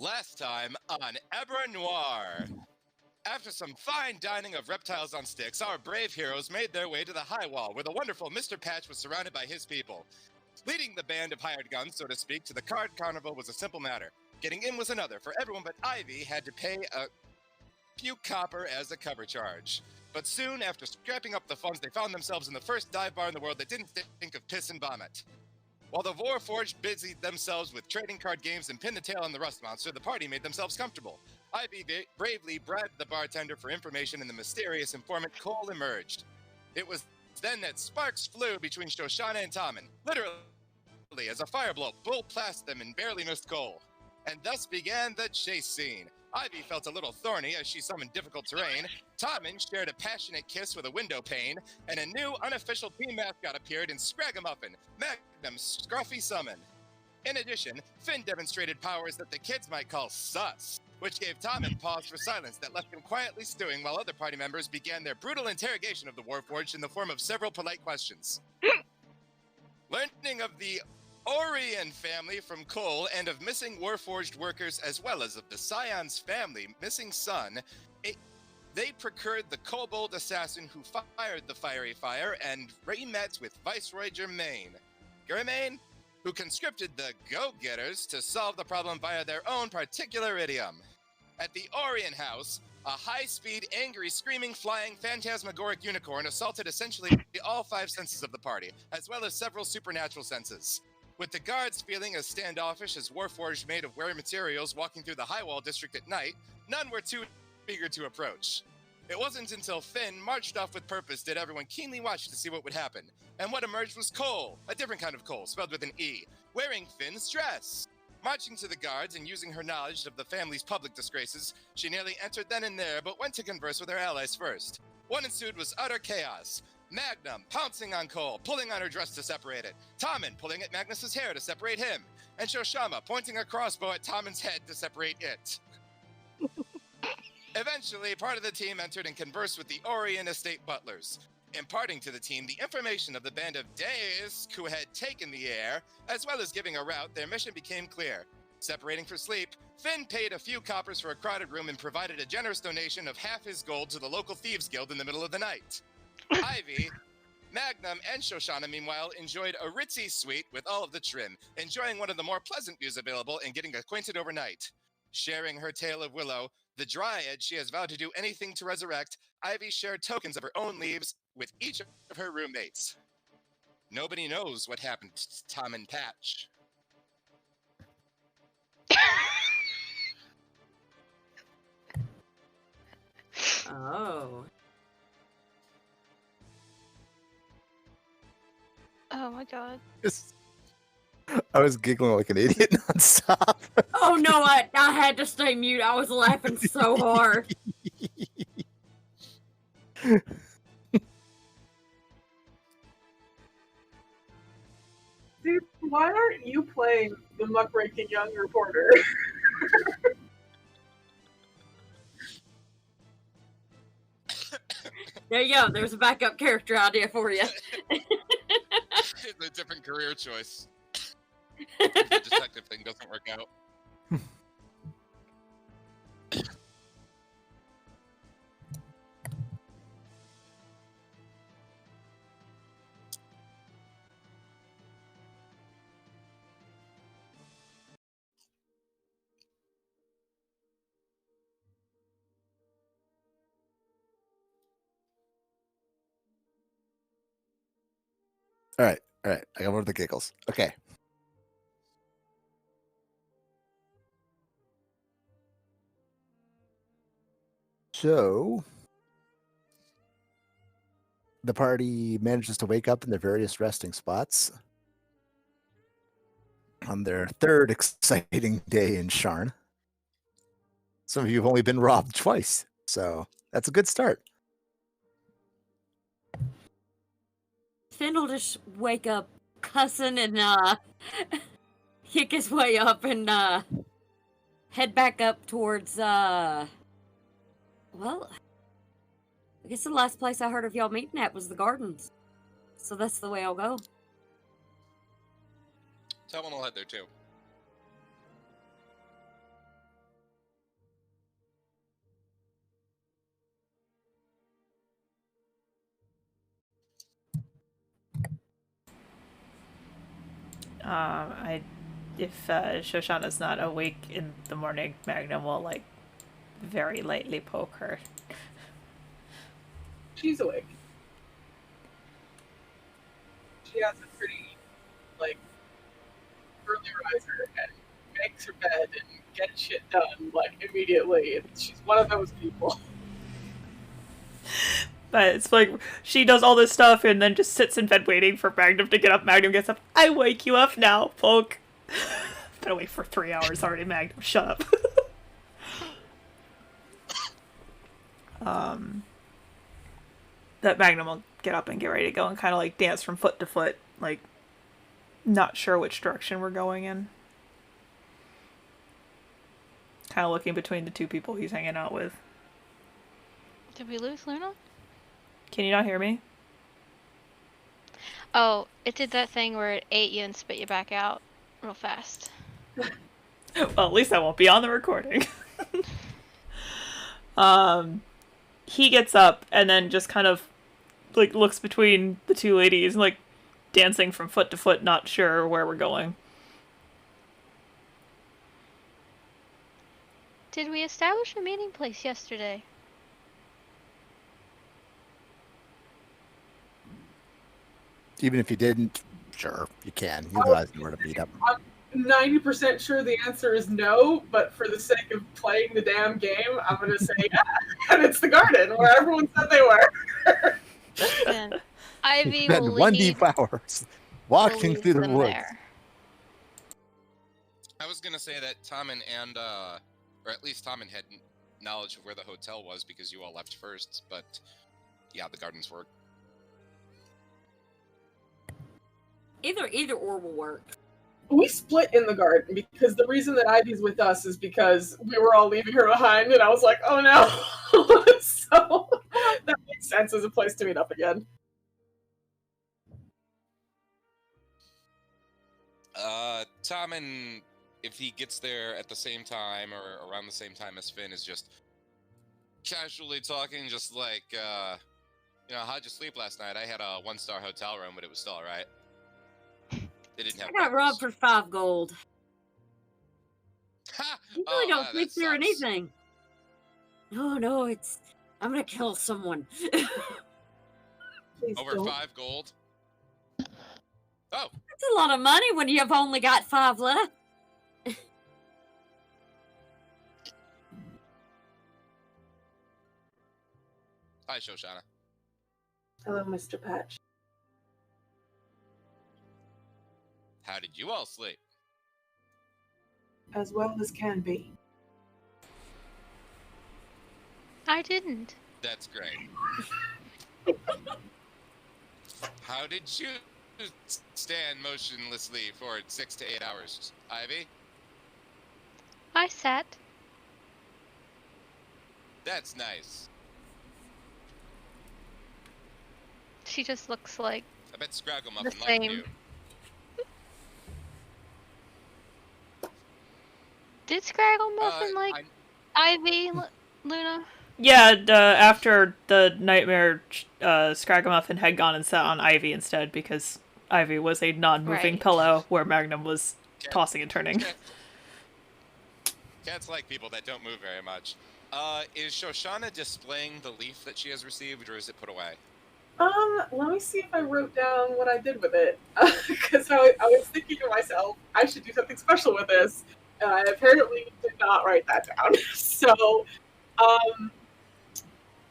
Last time on Ebra Noir. After some fine dining of reptiles on sticks, our brave heroes made their way to the high wall, where the wonderful Mr. Patch was surrounded by his people. Leading the band of hired guns, so to speak, to the card carnival was a simple matter. Getting in was another, for everyone but Ivy had to pay a few copper as a cover charge. But soon, after scrapping up the funds, they found themselves in the first dive bar in the world that didn't think of piss and vomit. While the Warforged busied themselves with trading card games and pinned the tail on the Rust Monster, the party made themselves comfortable. Ivy bravely bribed the bartender for information, and the mysterious informant Cole emerged. It was then that sparks flew between Shoshana and Tommen, literally as a fireblow bull-plasted them and barely missed Cole. And thus began the chase scene. Ivy felt a little thorny as she summoned difficult terrain. Tommen shared a passionate kiss with a window pane, and a new unofficial team mascot appeared in Scragamuffin, Magnum Scruffy Summon. In addition, Finn demonstrated powers that the kids might call sus, which gave Tommen pause for silence that left him quietly stewing while other party members began their brutal interrogation of the Warforged in the form of several polite questions. Learning of the Orion family from Cole and of missing Warforged workers, as well as of the Scion's family missing son, they procured the kobold assassin who fired the fiery fire and re-met with Viceroy Germain, who conscripted the go-getters to solve the problem via their own particular idiom. At the Orion House, a high-speed, angry, screaming, flying, phantasmagoric unicorn assaulted essentially all 5 senses of the party, as well as several supernatural senses. With the guards feeling as standoffish as Warforged made of wearing materials walking through the Highwall district at night, none were too eager to approach. It wasn't until Finn marched off with purpose did everyone keenly watch to see what would happen. And what emerged was Cole, a different kind of Cole, spelled with an E, wearing Finn's dress. Marching to the guards and using her knowledge of the family's public disgraces, she nearly entered then and there, but went to converse with her allies first. What ensued was utter chaos. Magnum pouncing on Cole, pulling on her dress to separate it. Tommen pulling at Magnus's hair to separate him. And Shoshama pointing a crossbow at Tommen's head to separate it. Eventually, part of the team entered and conversed with the Orion estate butlers, imparting to the team the information of the band of Daisk who had taken the air, as well as giving a route. Their mission became clear. Separating for sleep, Finn paid a few coppers for a crowded room and provided a generous donation of half his gold to the local thieves guild in the middle of the night. Ivy, Magnum, and Shoshana, meanwhile, enjoyed a ritzy suite with all of the trim, enjoying one of the more pleasant views available and getting acquainted overnight. Sharing her tale of Willow, the dryad she has vowed to do anything to resurrect, Ivy shared tokens of her own leaves with each of her roommates. Nobody knows what happened to Tom and Patch. Oh. Oh my god. I was giggling like an idiot nonstop. Oh no, I had to stay mute. I was laughing so hard. Dude, why aren't you playing the muckraking young reporter? There you go. There's a backup character idea for you. It's a different career choice. The detective thing doesn't work out. All right. I got more of the giggles. Okay. So the party manages to wake up in their various resting spots on their third exciting day in Sharn. Some of you have only been robbed twice, so that's a good start. Finn will just wake up cussing and kick his way up and head back up towards well, I guess the last place I heard of y'all meeting at was the gardens. So that's the way I'll go. Someone will head there too. If Shoshana's not awake in the morning, Magnum will, like, very lightly poke her. She's awake. She has a pretty, like, early riser and makes her bed and gets shit done, like, immediately. She's one of those people. But it's like, she does all this stuff and then just sits in bed waiting for Magnum to get up. Magnum gets up. I wake you up now, poke. Been awake for 3 hours already, Magnum. Shut up. That Magnum will get up and get ready to go and kind of, like, dance from foot to foot, like, not sure which direction we're going in. Kind of looking between the two people he's hanging out with. Did we lose Luna? Can you not hear me? Oh, it did that thing where it ate you and spit you back out real fast. Well, at least I won't be on the recording. He gets up and then just kind of, like, looks between the two ladies, like, dancing from foot to foot, not sure where we're going. Did we establish a meeting place yesterday? Even if you didn't, sure, you can. You guys know where to meet up. I'm 90% sure the answer is no, but for the sake of playing the damn game, I'm going to say yeah. And it's the garden where everyone said they were. Then Ivy Spend will one lead, deep hours walking through the them woods. there. I was gonna say that Tommen and, or at least Tommen had knowledge of where the hotel was because you all left first, but yeah, the gardens work. Either or will work. We split in the garden because the reason that Ivy's with us is because we were all leaving her behind, and I was like, oh no. So that makes sense as a place to meet up again. Tommen, if he gets there at the same time or around the same time as Finn, is just casually talking, just like, how'd you sleep last night? I had a 1-star hotel room, but it was still alright. They didn't have I got robbed for 5 gold. Ha! You really don't that sleep through sucks. anything. No, I'm gonna kill someone. Please Over don't. 5 gold? Oh, That's a lot of money when you have only got 5 left. hi, Shoshana. Hello, Mr. Patch. How did you all sleep? As well as can be. I didn't. That's great. How did you stand motionlessly for 6 to 8 hours, Ivy? I sat. That's nice. She just looks like I bet Scraggle the Muffin liked same. you. Did Scraggle Muffin like Ivy, Luna? Yeah, after the nightmare, Scragamuffin had gone and sat on Ivy instead because Ivy was a non-moving Right. pillow where Magnum was Cat- tossing and turning. Cats like people that don't move very much. Is Shoshana displaying the leaf that she has received, or is it put away? Let me see if I wrote down what I did with it. Because I was thinking to myself, I should do something special with this. And I apparently did not write that down. So,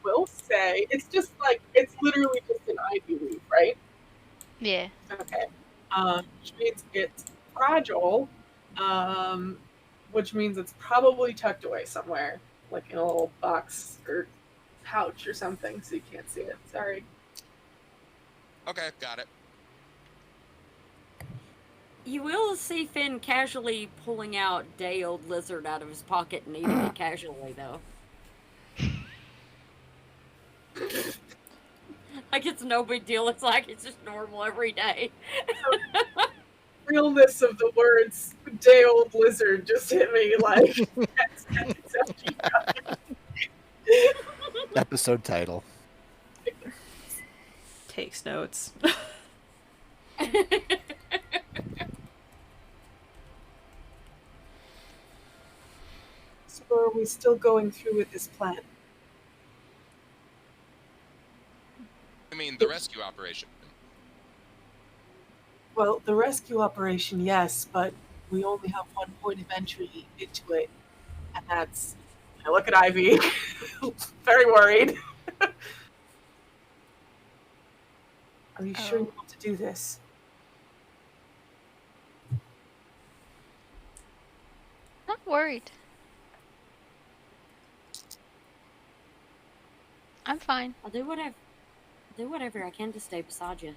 we'll say, it's just like, it's literally just an ivy leaf, right? Yeah. Okay. Which means it's fragile, which means it's probably tucked away somewhere, like in a little box or pouch or something, so you can't see it. Sorry. Okay, got it. You will see Finn casually pulling out day-old lizard out of his pocket and eating it casually, though. Like it's no big deal. It's like it's just normal every day. Realness of the words day old lizard just hit me like Episode title. Takes notes. Or are we still going through with this plan? I mean, the rescue operation. Well, the rescue operation, yes, but we only have one point of entry into it, and that's. I look at Ivy, very worried. Are you sure you want to do this? Not worried. I'm fine. I'll do whatever I can to stay beside you.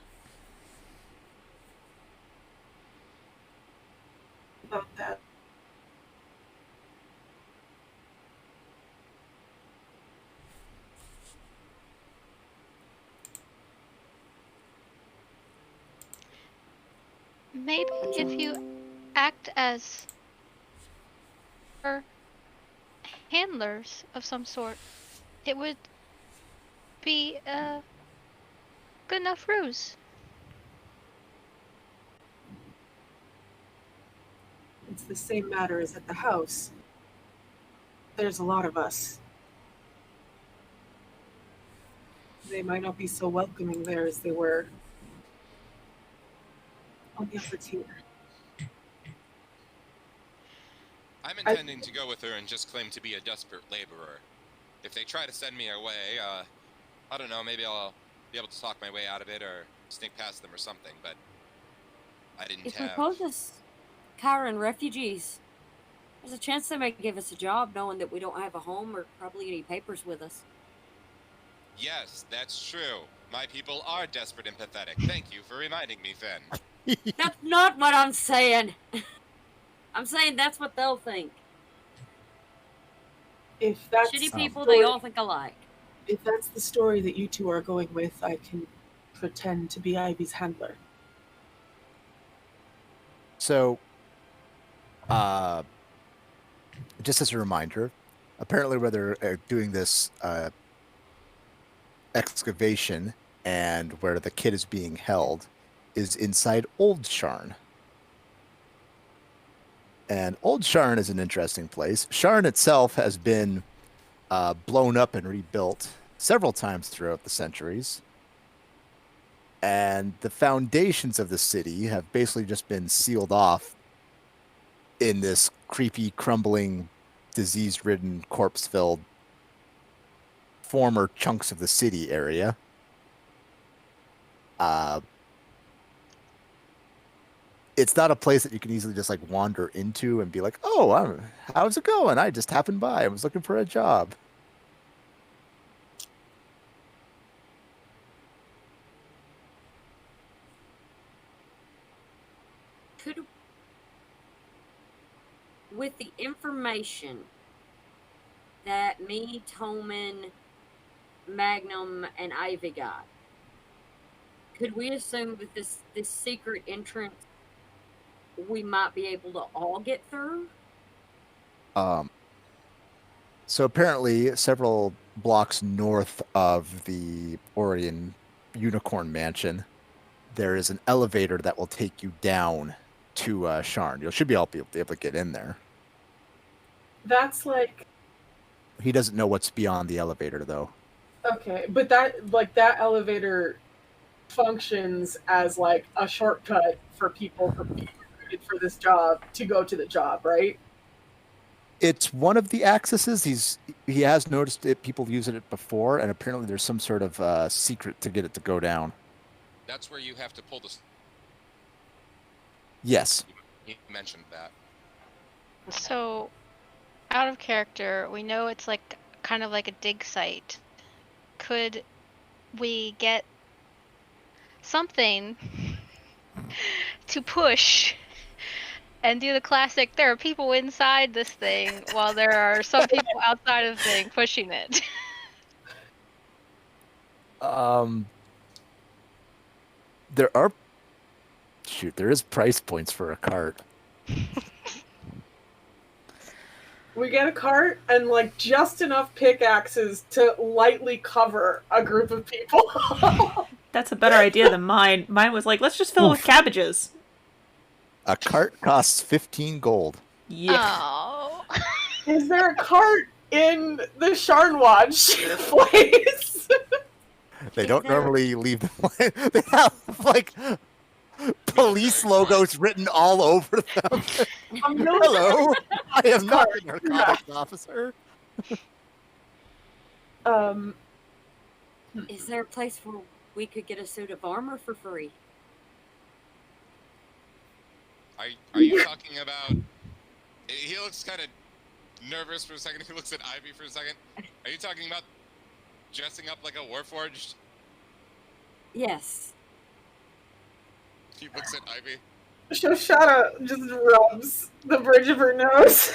About that. Maybe if you act as handlers of some sort, it would be a good enough ruse. It's the same matter as at the house. There's a lot of us. They might not be so welcoming there as they were on the upper tier. I'm intending to go with her and just claim to be a desperate laborer. If they try to send me away, I don't know, maybe I'll be able to talk my way out of it or sneak past them or something, but I didn't If we have... pose as Kyran refugees, there's a chance they may give us a job knowing that we don't have a home or probably any papers with us. Yes, that's true. My people are desperate and pathetic. Thank you for reminding me, Finn. That's not what I'm saying. I'm saying that's what they'll think. If that's Shitty the people, story- they all think alike. If that's the story that you two are going with, I can pretend to be Ivy's handler. So, just as a reminder, apparently where they're doing this excavation and where the kid is being held is inside Old Sharn. And Old Sharn is an interesting place. Sharn itself has been blown up and rebuilt several times throughout the centuries. And the foundations of the city have basically just been sealed off in this creepy, crumbling, disease-ridden, corpse-filled former chunks of the city area. It's not a place that you can easily just like wander into and be like, "Oh, how's it going? I just happened by. I was looking for a job." With the information that me, Toman, Magnum, and Ivy got, could we assume that this secret entrance we might be able to all get through? So apparently, several blocks north of the Orion Unicorn Mansion, there is an elevator that will take you down to Sharn. You should be able to get in there. That's like... He doesn't know what's beyond the elevator, though. Okay, but that elevator functions as like a shortcut for people who are being recruited for this job to go to the job, right? It's one of the accesses. He has noticed it. People using it before, and apparently there's some sort of secret to get it to go down. That's where you have to pull the... Yes. You mentioned that. So, out of character, we know it's like kind of like a dig site. Could we get something to push and do the classic, there are people inside this thing while there are some people outside of the thing pushing it? There is price points for a cart. We get a cart and like just enough pickaxes to lightly cover a group of people. That's a better idea than mine. Mine was like, let's just fill it with cabbages. A cart costs 15 gold. Yeah. Oh. Is there a cart in the Sharnwatch place? They don't normally leave them. They have like police logos written all over them. No, Hello, I am not a Cart. narcotics officer. Is there a place where we could get a suit of armor for free? Are you talking about? He looks kind of nervous for a second. He looks at Ivy for a second. Are you talking about dressing up like a warforged? Yes. He looks at Ivy. Shoshana just rubs the bridge of her nose.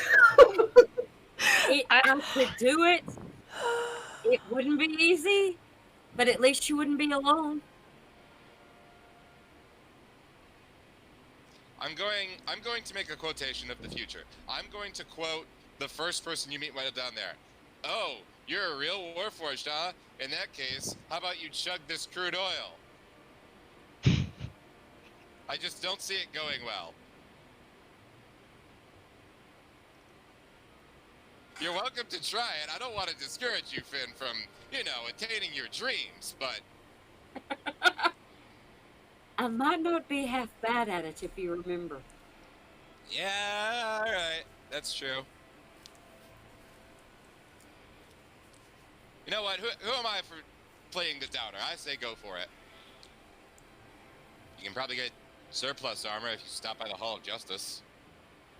I could do it. It wouldn't be easy, but at least you wouldn't be alone. I'm going to make a quotation of the future. I'm going to quote the first person you meet right down there. Oh, you're a real warforged, huh? In that case, how about you chug this crude oil? I just don't see it going well. You're welcome to try it. I don't want to discourage you, Finn, from, attaining your dreams, but... I might not be half bad at it if you remember. Yeah, alright. That's true. You know what? Who am I for playing the doubter? I say go for it. You can probably get surplus armor if you stop by the Hall of Justice.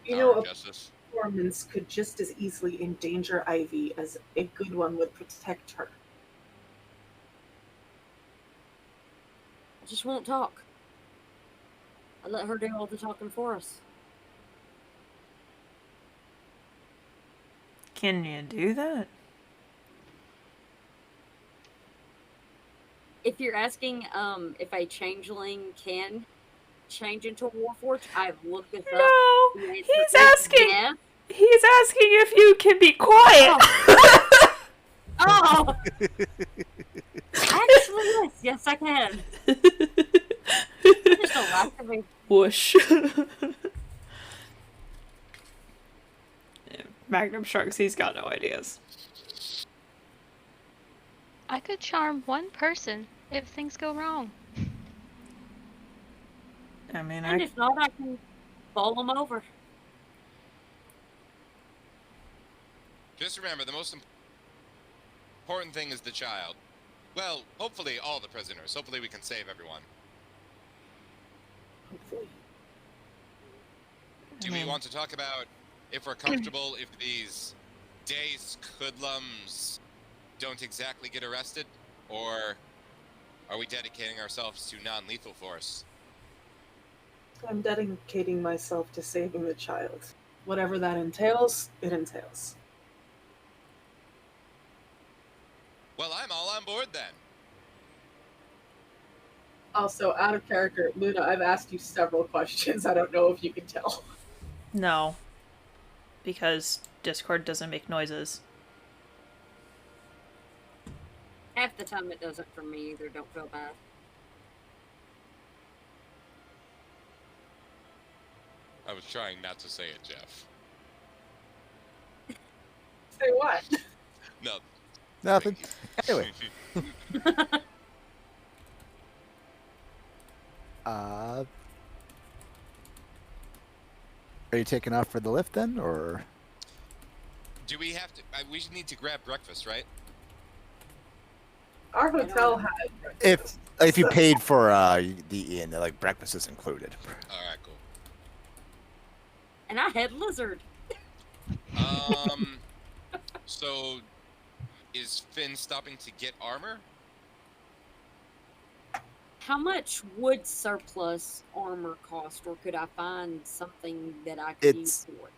You Tower know, of a Justice. performance could just as easily endanger Ivy as a good one would protect her. I just won't talk. I let her do all the talking for us. Can you do that? If you're asking if a changeling can change into a warforged, I've looked this up. No, The answer he's is asking. yes. He's asking if you can be quiet. Oh! Actually, yes, I can. Just a laugh at me. Whoosh. Magnum shrugs. He's got no ideas. I could charm one person if things go wrong. I mean, And if not, I can bowl them over. Just remember, the most important thing is the child. Well, hopefully all the prisoners. Hopefully we can save everyone. Hopefully. Do we want to talk about if we're comfortable if these dazed hoodlums don't exactly get arrested? Or are we dedicating ourselves to non-lethal force? I'm dedicating myself to saving the child. Whatever that entails, it entails. Well, I'm all on board then. Also, out of character, Luna, I've asked you several questions. I don't know if you can tell. no. Because Discord doesn't make noises. Half the time it doesn't for me either, don't feel bad. I was trying not to say it, Jeff. Say what? No. Nothing. Anyway. Are you taking off for the lift then, or? Do we have to? We need to grab breakfast, right? Our hotel had If you paid for the inn, like breakfast is included. All right, cool. And I had lizard. So, is Finn stopping to get armor? How much would surplus armor cost, or could I find something that I could use for it?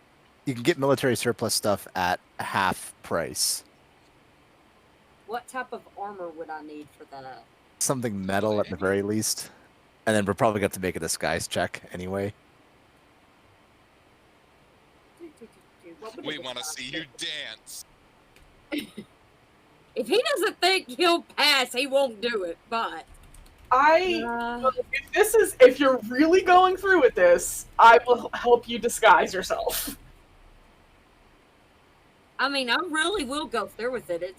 You can get military surplus stuff at half price. What type of armor would I need for that? Something metal at the very least. And then we're probably going to make a disguise check anyway. What would We it want to cost? see you dance. If he doesn't think he'll pass, he won't do it. But if you're really going through with this, I will help you disguise yourself. I mean, I really will go through with it.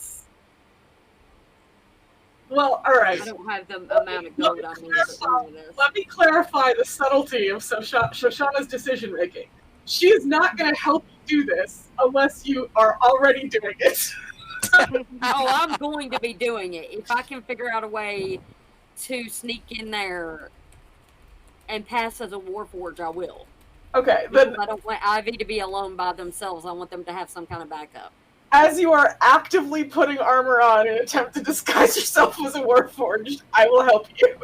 Well, all right. I don't have the amount of gold I need for any of this. Let me clarify the subtlety of Shoshana's decision making. She is not going to help you do this unless you are already doing it. Oh, I'm going to be doing it. If I can figure out a way to sneak in there and pass as a Warforged, I will. Okay, Because then I don't want Ivy to be alone by themselves. I want them to have some kind of backup. as you are actively putting armor on in an attempt to disguise yourself as a Warforged, I will help you.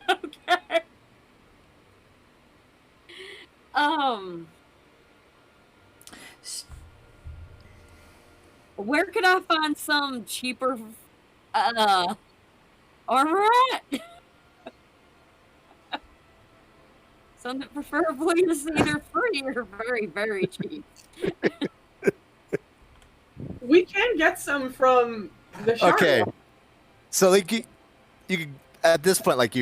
Okay. Where could I find some cheaper armor at? Something preferably is either free or very, very cheap. We can get some from the shard. Okay. So like you could, at this point, like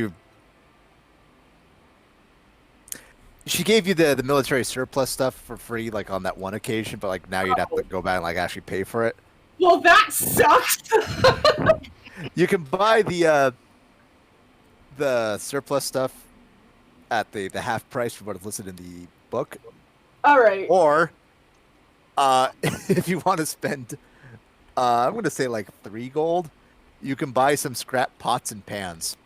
she gave you the military surplus stuff for free, like on that one occasion, but like now you'd have to go back and like actually pay for it. Well, that sucks. You can buy the surplus stuff at the half price for what is listed in the book, All right. or if you want to spend, I'm going to say like 3 gold, you can buy some scrap pots and pans,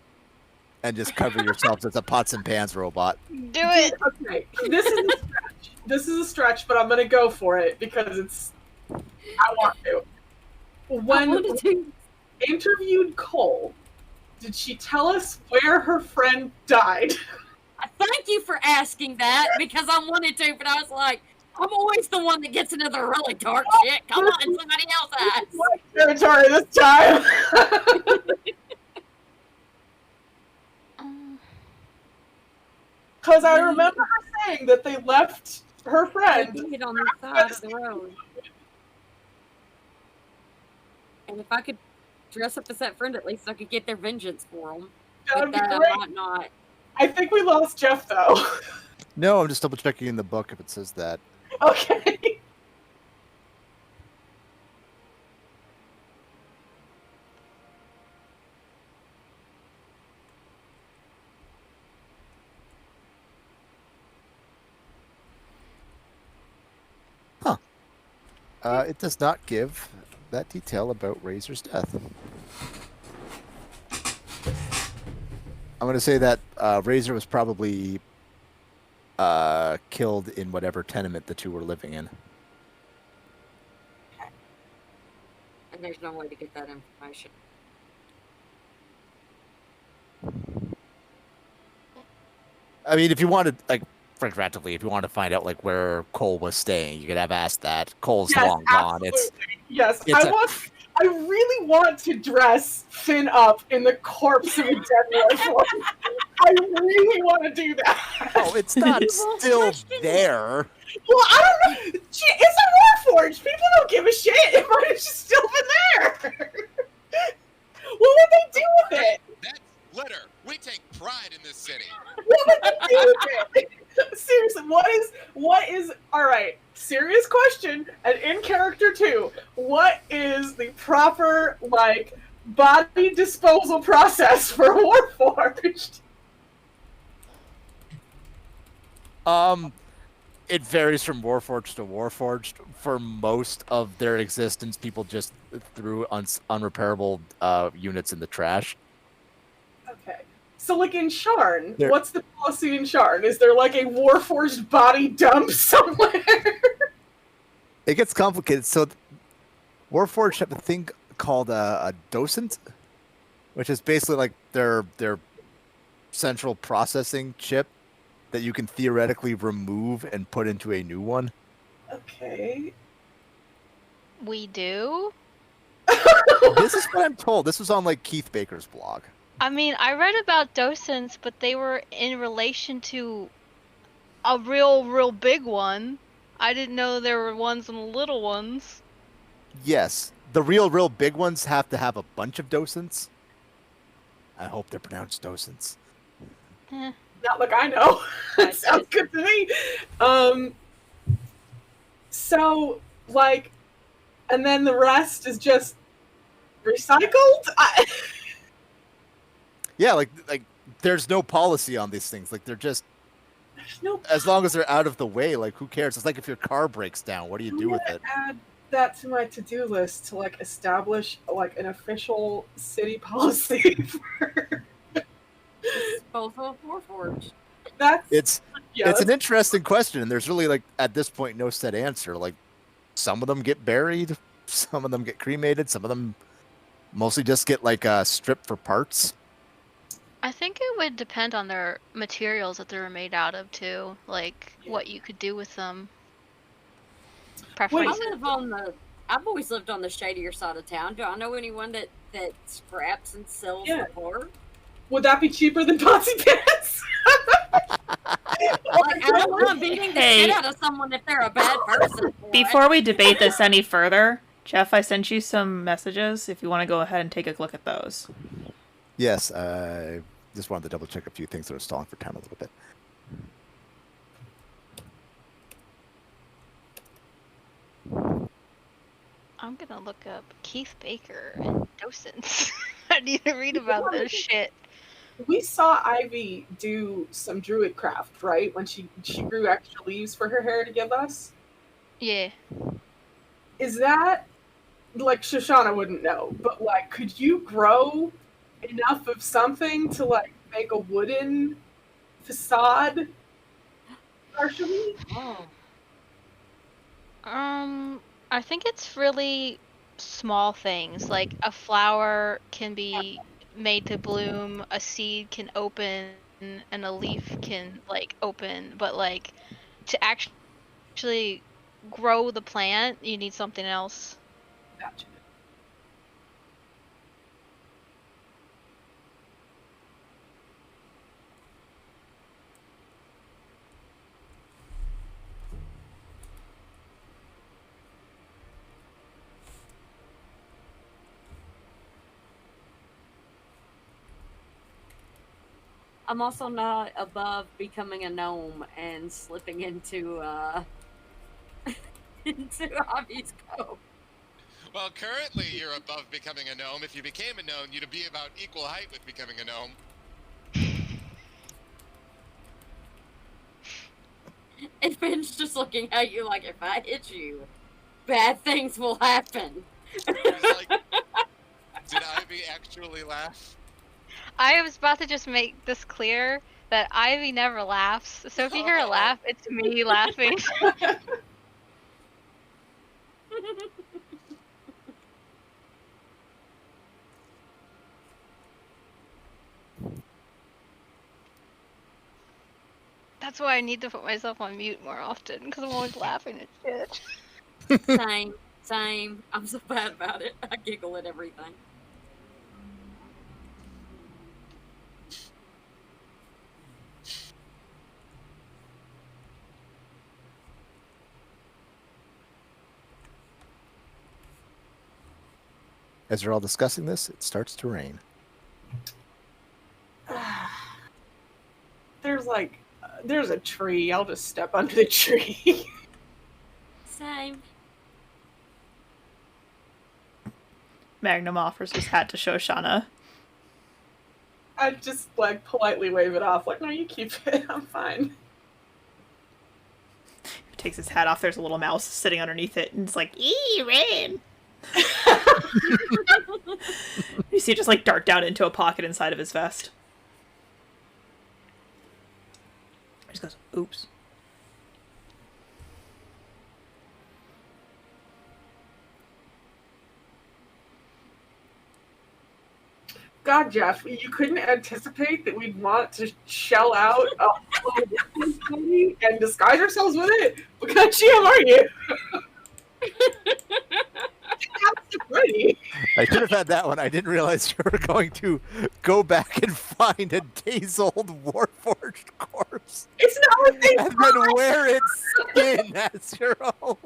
and just cover yourselves as a pots and pans robot. Do it. Okay, this is a stretch. This is a stretch, but I'm gonna go for it because it's. I want to. When we interviewed Cole, did she tell us where her friend died? Thank you for asking that, because I wanted to, but I was like, I'm always the one that gets into the really dark shit. Come on, somebody else asks. My territory this time. Because I remember her saying that they left her friend. It on the side of the road. And if I could dress up as that friend, at least I could get their vengeance for them. That'd But be that great. I might not. I think we lost Jeff though. No, I'm just double checking in the book if it says that. Okay. It does not give that detail about Razor's death. I'm going to say that Razor was probably killed in whatever tenement the two were living in. And there's no way to get that information. I mean, if you wanted, like, practically, if you want to find out like where Cole was staying, you could have asked that. Cole's Yes, long gone. absolutely. Yes, it's I really want to dress Finn up in the corpse of a dead warforged. I really want to do that. Oh, it's not still there. Well, I don't know. It's a warforged. People don't give a shit. It might have just still been there. What would they do with it? That's litter. We take pride in this city. What would they do with it? Seriously, what is all right, serious question, and in character too, what is the proper like body disposal process for a warforged? It varies from warforged to warforged. For most of their existence, people just threw unrepairable units in the trash. Okay. So, like in Sharn, There- what's the policy in Sharn? Is there like a warforged body dump somewhere? It gets complicated. So, warforged have a thing called a docent, which is basically like their central processing chip that you can theoretically remove and put into a new one. Okay. We do? This is what I'm told. This was on like Keith Baker's blog. I mean, I read about docents, but they were in relation to a real big one. I didn't know there were ones and little ones. Yes, the real big ones have to have a bunch of docents. I hope they're pronounced docents. Eh. Not like I know. It sounds good to me. So Like, and then the rest is just recycled? Yeah, like there's no policy on these things. Like they're just, There's no. as long as they're out of the way, like who cares? It's like if your car breaks down, what do you I'm do with gonna it? add that to my to-do list to like establish like an official city policy for Disposal of Warforged. that's It's yeah, it's an that's- interesting question, and there's really like at this point no set answer. Like some of them get buried, some of them get cremated, some of them mostly just get like stripped for parts. I think it would depend on their materials that they were made out of too, like Yeah. what you could do with them. I Preferences. live on the. I've always lived on the shadier side of town. Do I know anyone that scraps and sells Yeah. the car? would that be cheaper than Potsy Pants? Like, I don't want beating the Hey. shit out of someone if they're a bad person. for it. Before we debate this any further, Jeff, I sent you some messages. If you want to go ahead and take a look at those. Yes, I just wanted to double check a few things that are stalling for time a little bit. I'm gonna look up Keith Baker and docents. I need to read about this shit. We saw Ivy do some druid craft, right? When she grew extra leaves for her hair to give us. Yeah. Is that like Shoshana wouldn't know, but like could you grow enough of something to like make a wooden facade partially? Oh. I think it's really small things. Like a flower can be made to bloom, a seed can open, and a leaf can like open. But like to actually grow the plant, you need something else. Gotcha. I'm also not above becoming a gnome and slipping into into Hobby's Cove. Well, currently you're above becoming a gnome. If you became a gnome, you'd be about equal height with becoming a gnome. And Finn's just looking at you like, if I hit you, bad things will happen. It's like, did Ivy actually laugh? I was about to just make this clear that Ivy never laughs. So if you hear a laugh, it's me laughing. That's why I need to put myself on mute more often, because I'm always laughing at shit. Same. I'm so bad about it. I giggle at everything. As you're all discussing this, it starts to rain. There's a tree. I'll just step under the tree. Same. Magnum offers his hat to Shoshana. I just like politely wave it off, like, no, you keep it. I'm fine. He takes his hat off. There's a little mouse sitting underneath it, and it's like, "Ee, rain." You see it just like dart down into a pocket inside of his vest. He just goes, "Oops." God, Jeff, you couldn't anticipate that we'd want to shell out a whole money and disguise ourselves with it? What kind of GM are you? That's pretty. I should have had that one. I didn't realize you were going to go back and find a days-old Warforged corpse It's not what they and then wear its skin as your own.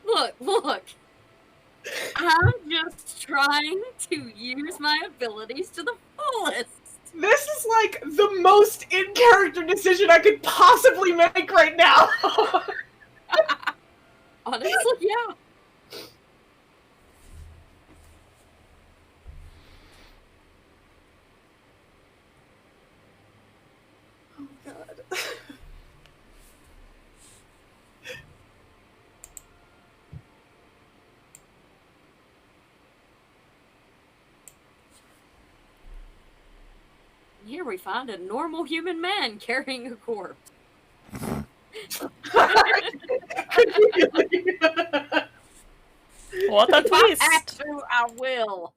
Look. I'm just trying to use my abilities to the fullest. This is like the most in-character decision I could possibly make right now. Honestly, yeah. Oh god. Here we find a normal human man carrying a corpse. What a If I have twist! to, I will.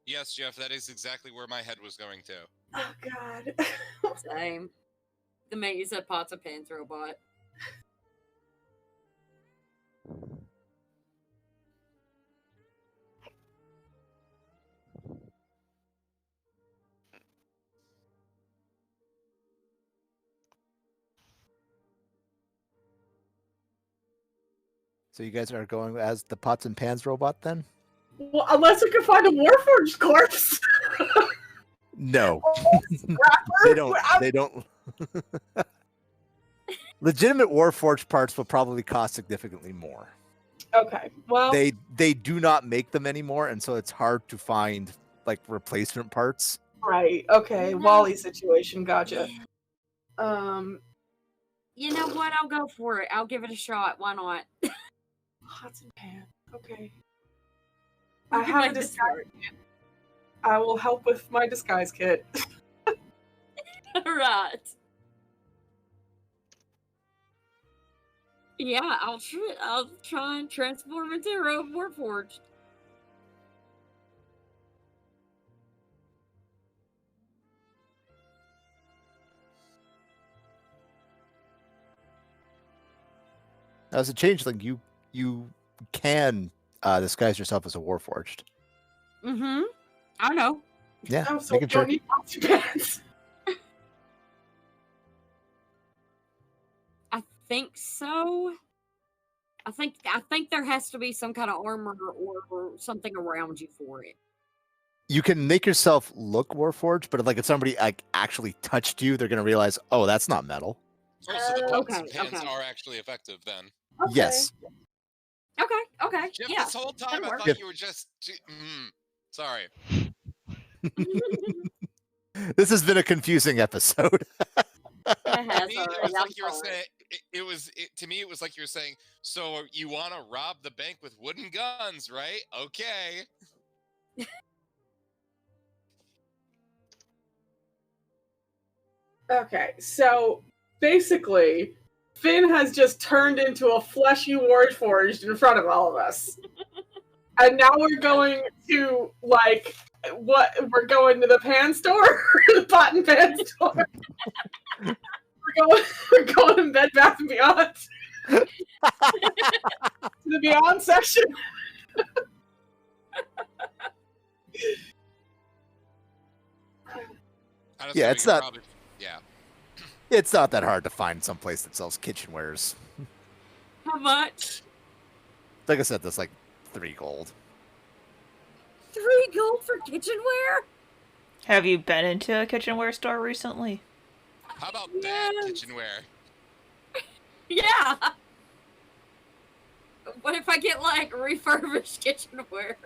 Yes, Jeff, that is exactly where my head was going to. Oh god. Same. The mate you said pots and pans robot. So you guys are going as the pots and pans robot then? Well, unless we can find a Warforged corpse. No. Rapper? They don't. They don't. Legitimate Warforged parts will probably cost significantly more. Okay. Well, They do not make them anymore, and so it's hard to find like replacement parts. right. Okay. Wally situation. Gotcha. You know what? I'll go for it. I'll give it a shot. Why not? Pots and pans. Okay. We I can have a make this disguise work. kit. I will help with my disguise kit. Right. Yeah, I'll try and transform into a Warforged. As a changeling, you can disguise yourself as a Warforged. Mm-hmm. I know. Yeah, Oh, so we making sure. don't need pots and pans. I think so. I think there has to be some kind of armor or something around you for it. You can make yourself look Warforged, but if somebody like actually touched you, they're gonna realize, oh, that's not metal. Oh, so the pots and Okay, pans okay. are actually effective then. Okay. Yes. Okay. Jeff, Yeah. this whole time that'll I work. thought Yep. you were just. Sorry. This has been a confusing episode. It To has me, already. it was I'm like you were sorry. saying. To me, it was like you were saying. So you want to rob the bank with wooden guns, right? Okay. Okay, so basically, Finn has just turned into a fleshy Warforged in front of all of us. And now we're going to, we're going to the pan store? The pot and pan store? we're going to Bed Bath & Beyond? To the Beyond section? Honestly, Yeah, we it's could not- Probably, yeah. It's not that hard to find some place that sells kitchenwares. How much? Like I said, that's like 3 gold. 3 gold for kitchenware? Have you been into a kitchenware store recently? How about bad Yes. kitchenware? Yeah. What if I get refurbished kitchenware?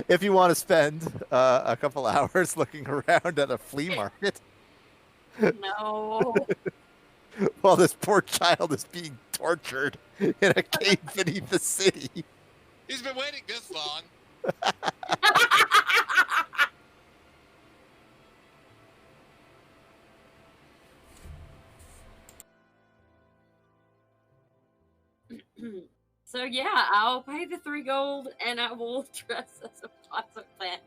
If you want to spend a couple hours looking around at a flea market No. while this poor child is being tortured in a cave beneath the city. He's been waiting this long. So yeah, I'll pay the 3 gold and I will dress as a pots and pan.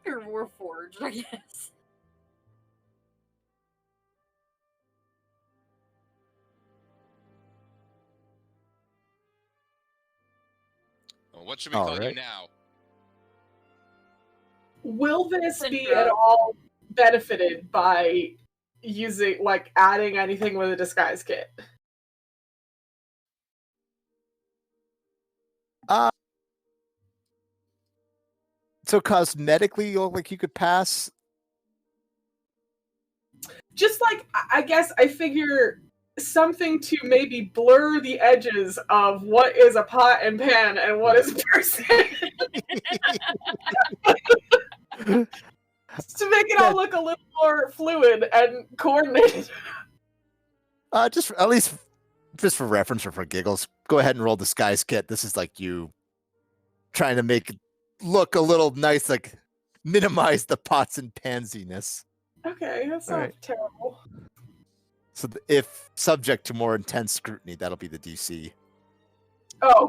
Or Warforged, I guess. Well, what should we All call you right. now? Will this Listen, be bro. at all benefited by using, adding anything with a disguise kit? So cosmetically, you look like you could pass. Just like, I guess I figure something to maybe blur the edges of what is a pot and pan and what is a person. To make it all look a little more fluid and coordinated. Just at least just for reference or for giggles, go ahead and roll disguise kit. This is like you trying to make it look a little nice, like minimize the pots and pansiness. Okay, that's not terrible. So if subject to more intense scrutiny, that'll be the DC. Oh,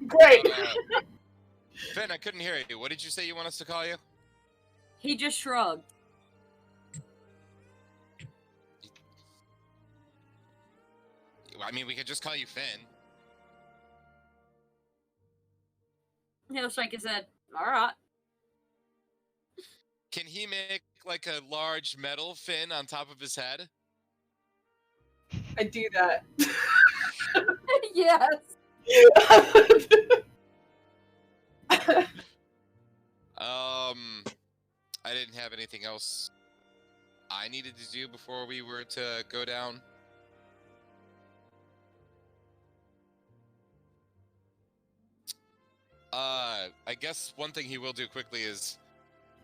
great. Finn, I couldn't hear you. What did you say you want us to call you? He just shrugged. I mean, we could just call you Finn. He'll shake his head. All right. Can he make like a large metal fin on top of his head? I do that. Yes. I didn't have anything else I needed to do before we were to go down. I guess one thing he will do quickly is,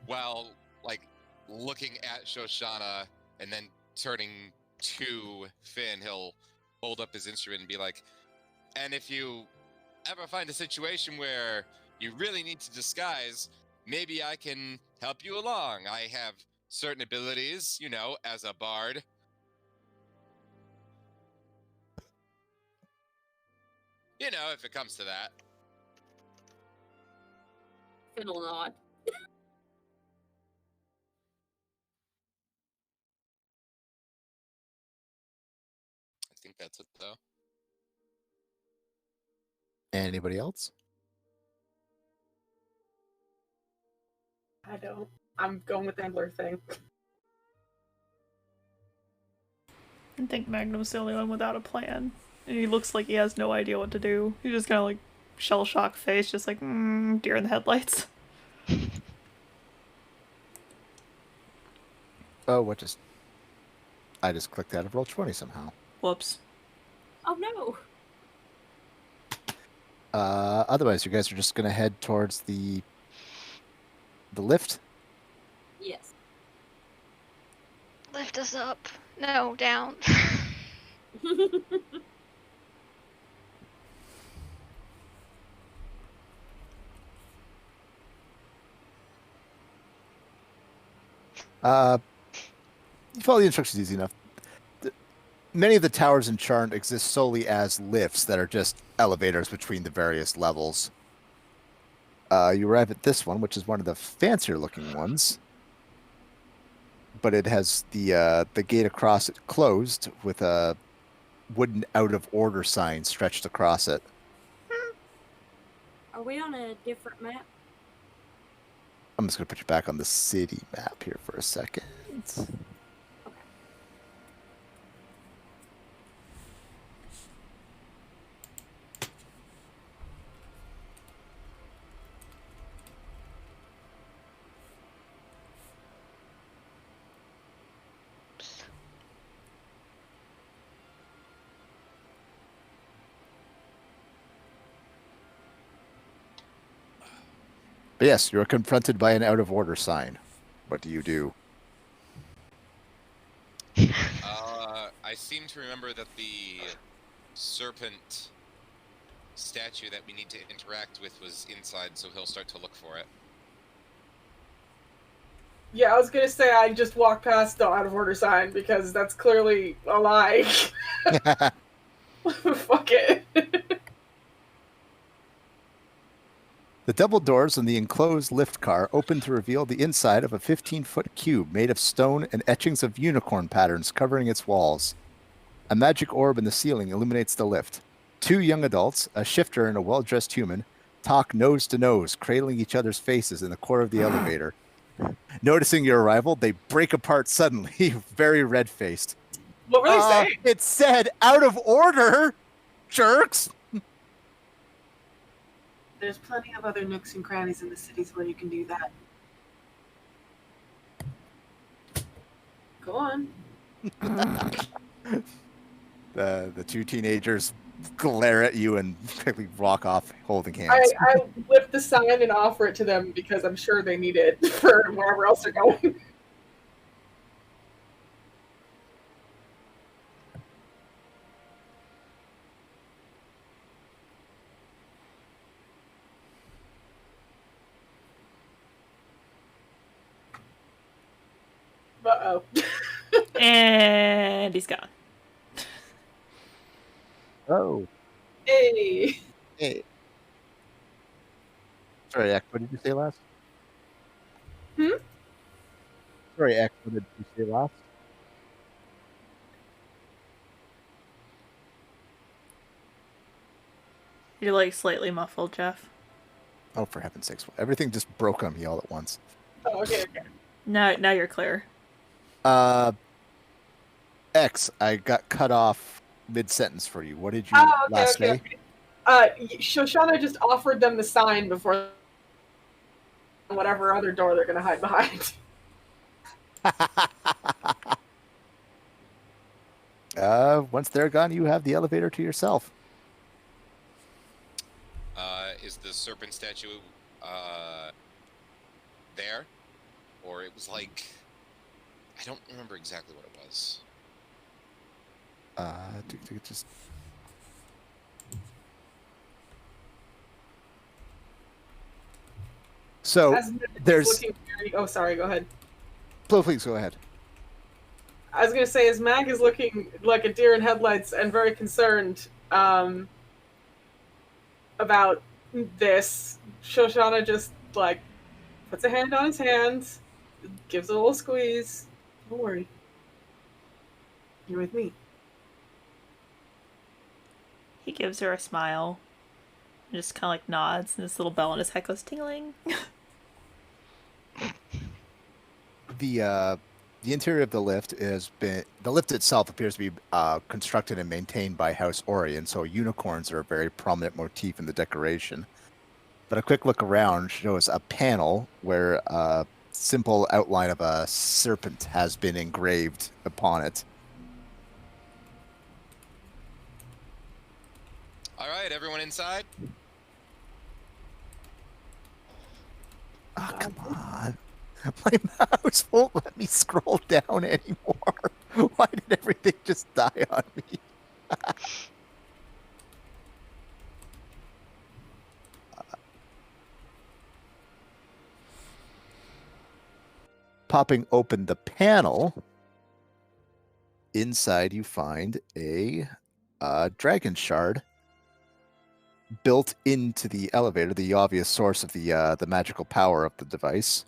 while like looking at Shoshana and then turning to Finn, he'll hold up his instrument and be like, and if you ever find a situation where you really need to disguise, maybe I can help you along. I have certain abilities, you know, as a bard. You know, if it comes to that. Fiddle nod. I think that's it, though. Anybody else? I don't. I'm going with the Ambler thing. I think Magnum's the only one without a plan. And he looks like he has no idea what to do. He's just kind of like shell-shocked face, just like, deer in the headlights. Oh, I just clicked out of Roll20 somehow. Whoops. Oh no. Otherwise, you guys are just gonna head towards the lift. Yes. Lift us up. No, down. Follow the instructions easy enough. Many of the towers in Charn exist solely as lifts that are just elevators between the various levels. You arrive at this one, which is one of the fancier looking ones. But it has the gate across it closed with a wooden out of order sign stretched across it. Are we on a different map? I'm just going to put you back on the city map here for a second. But yes, you're confronted by an out of order sign. What do you do? I seem to remember that the serpent statue that we need to interact with was inside, so he'll start to look for it. Yeah, I was gonna say I just walked past the out of order sign because that's clearly a lie. Fuck it. The double doors on the enclosed lift car open to reveal the inside of a 15-foot cube made of stone and etchings of unicorn patterns covering its walls. A magic orb in the ceiling illuminates the lift. Two young adults, a shifter and a well-dressed human, talk nose to nose, cradling each other's faces in the core of the elevator. Noticing your arrival, they break apart suddenly, very red-faced. What were they saying? It said out of order, jerks! There's plenty of other nooks and crannies in the cities where you can do that. Go on. The two teenagers glare at you and quickly walk off holding hands. I lift the sign and offer it to them because I'm sure they need it for wherever else they're going. Uh-oh. And he's gone. Oh. Hey. Hey. Sorry, Ek, what did you say last? Hmm? Sorry, Ek, what did you say last? You're like slightly muffled, Jeff. Oh, for heaven's sakes. Everything just broke on me all at once. Oh, okay. Now you're clear. X, I got cut off mid-sentence for you. What did you last say? Shoshana just offered them the sign before whatever other door they're going to hide behind. Once they're gone, you have the elevator to yourself. Is the serpent statue there? Or it was like... I don't remember exactly what it was. Just... So, there's... Oh, sorry, go ahead. Please go ahead. I was going to say, as Mag is looking like a deer in headlights and very concerned about this, Shoshana just, like, puts a hand on his hand, gives a little squeeze. Don't worry. You're with me. He gives her a smile. And just kind of like nods, and this little bell on his head goes tingling. The interior of the lift the lift itself appears to be constructed and maintained by House Orion, so unicorns are a very prominent motif in the decoration. But a quick look around shows a panel where a simple outline of a serpent has been engraved upon it. All right, everyone inside? Oh, come on. My mouse won't let me scroll down anymore. Why did everything just die on me? Popping open the panel, inside you find a dragon shard built into the elevator, the obvious source of the magical power of the device.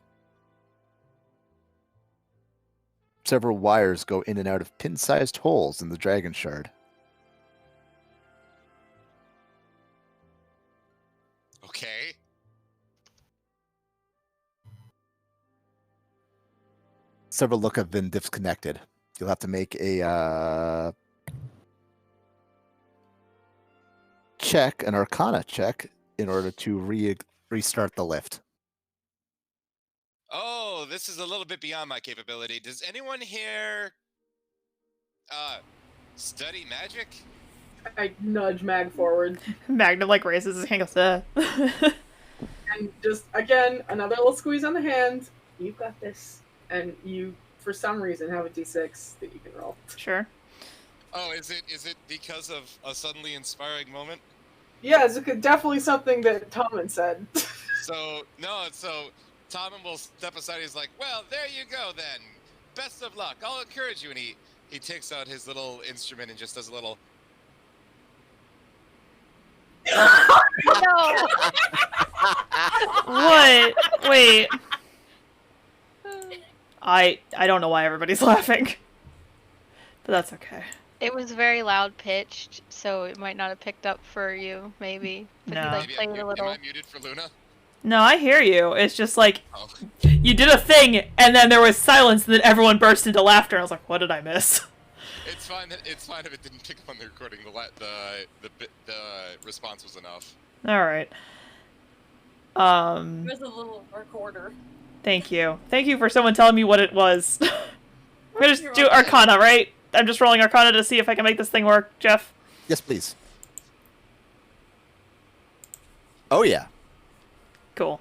Several wires go in and out of pin-sized holes in the dragon shard. Okay. Several look have been disconnected. You'll have to make a check, an Arcana check, in order to restart the lift. Oh, this is a little bit beyond my capability. Does anyone here study magic? I nudge Mag forward. Magnum like raises his hand and goes, And just, again, another little squeeze on the hand. You've got this. And you, for some reason, have a d6 that you can roll. Sure. Oh, is it because of a suddenly inspiring moment? Yeah, it's definitely something that Tommen said. So Tommen will step aside. He's like, well, there you go then. Best of luck. I'll encourage you. And he takes out his little instrument and just does a little... No. What? Wait. I don't know why everybody's laughing. But that's okay. It was very loud pitched, so it might not have picked up for you, maybe. But No. he like Maybe played a little. Am I muted for Luna? No, I hear you. It's just like, Oh. you did a thing, and then there was silence, and then everyone burst into laughter, and I was like, what did I miss? It's fine if it didn't pick up on the recording. The response was enough. Alright. It was a little recorder. Thank you. Thank you for someone telling me what it was. I'm gonna just You're do welcome. Arcana, right? I'm just rolling Arcana to see if I can make this thing work, Jeff. Yes, please. Oh, yeah. Cool.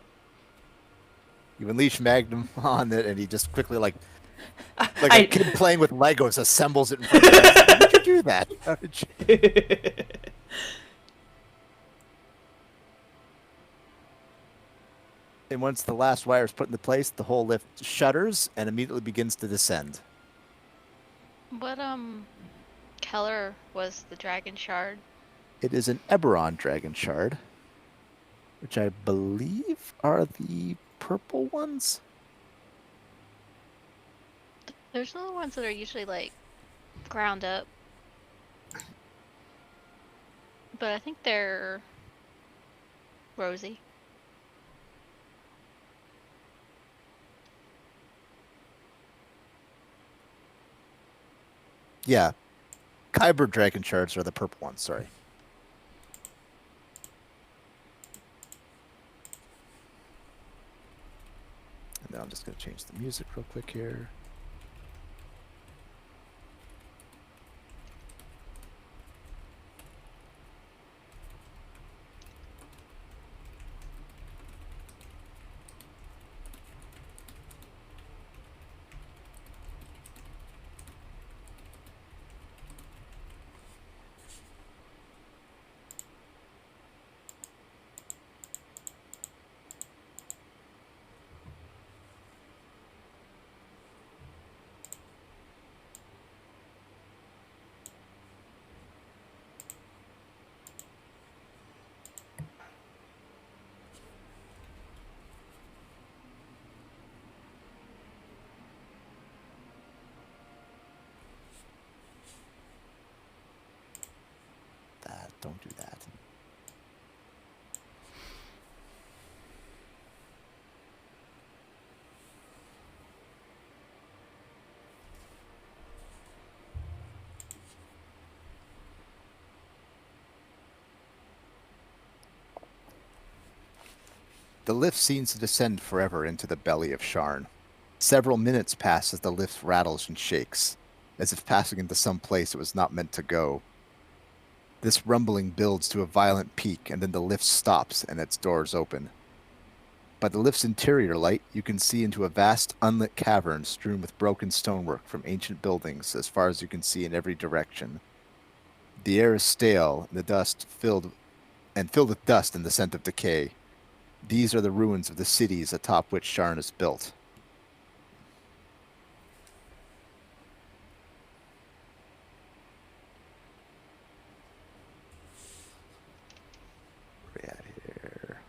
You unleash Magnum on it, and he just quickly, like I- a kid playing with Legos, assembles it in front of you. How did you do that? How did you- And once the last wire is put into place, the whole lift shutters and immediately begins to descend. What color was the dragon shard? It is an Eberron dragon shard, which I believe are the purple ones. There's the ones that are usually like ground up, but I think they're rosy. Yeah. Kyber dragon shards are the purple ones, sorry. And then I'm just going to change the music real quick here. Don't do that. The lift seems to descend forever into the belly of Sharn. Several minutes pass as the lift rattles and shakes, as if passing into some place it was not meant to go. This rumbling builds to a violent peak, and then the lift stops and its doors open. By the lift's interior light, you can see into a vast, unlit cavern strewn with broken stonework from ancient buildings as far as you can see in every direction. The air is stale, and filled with dust and the scent of decay. These are the ruins of the cities atop which Sharn is built. Where are we at here?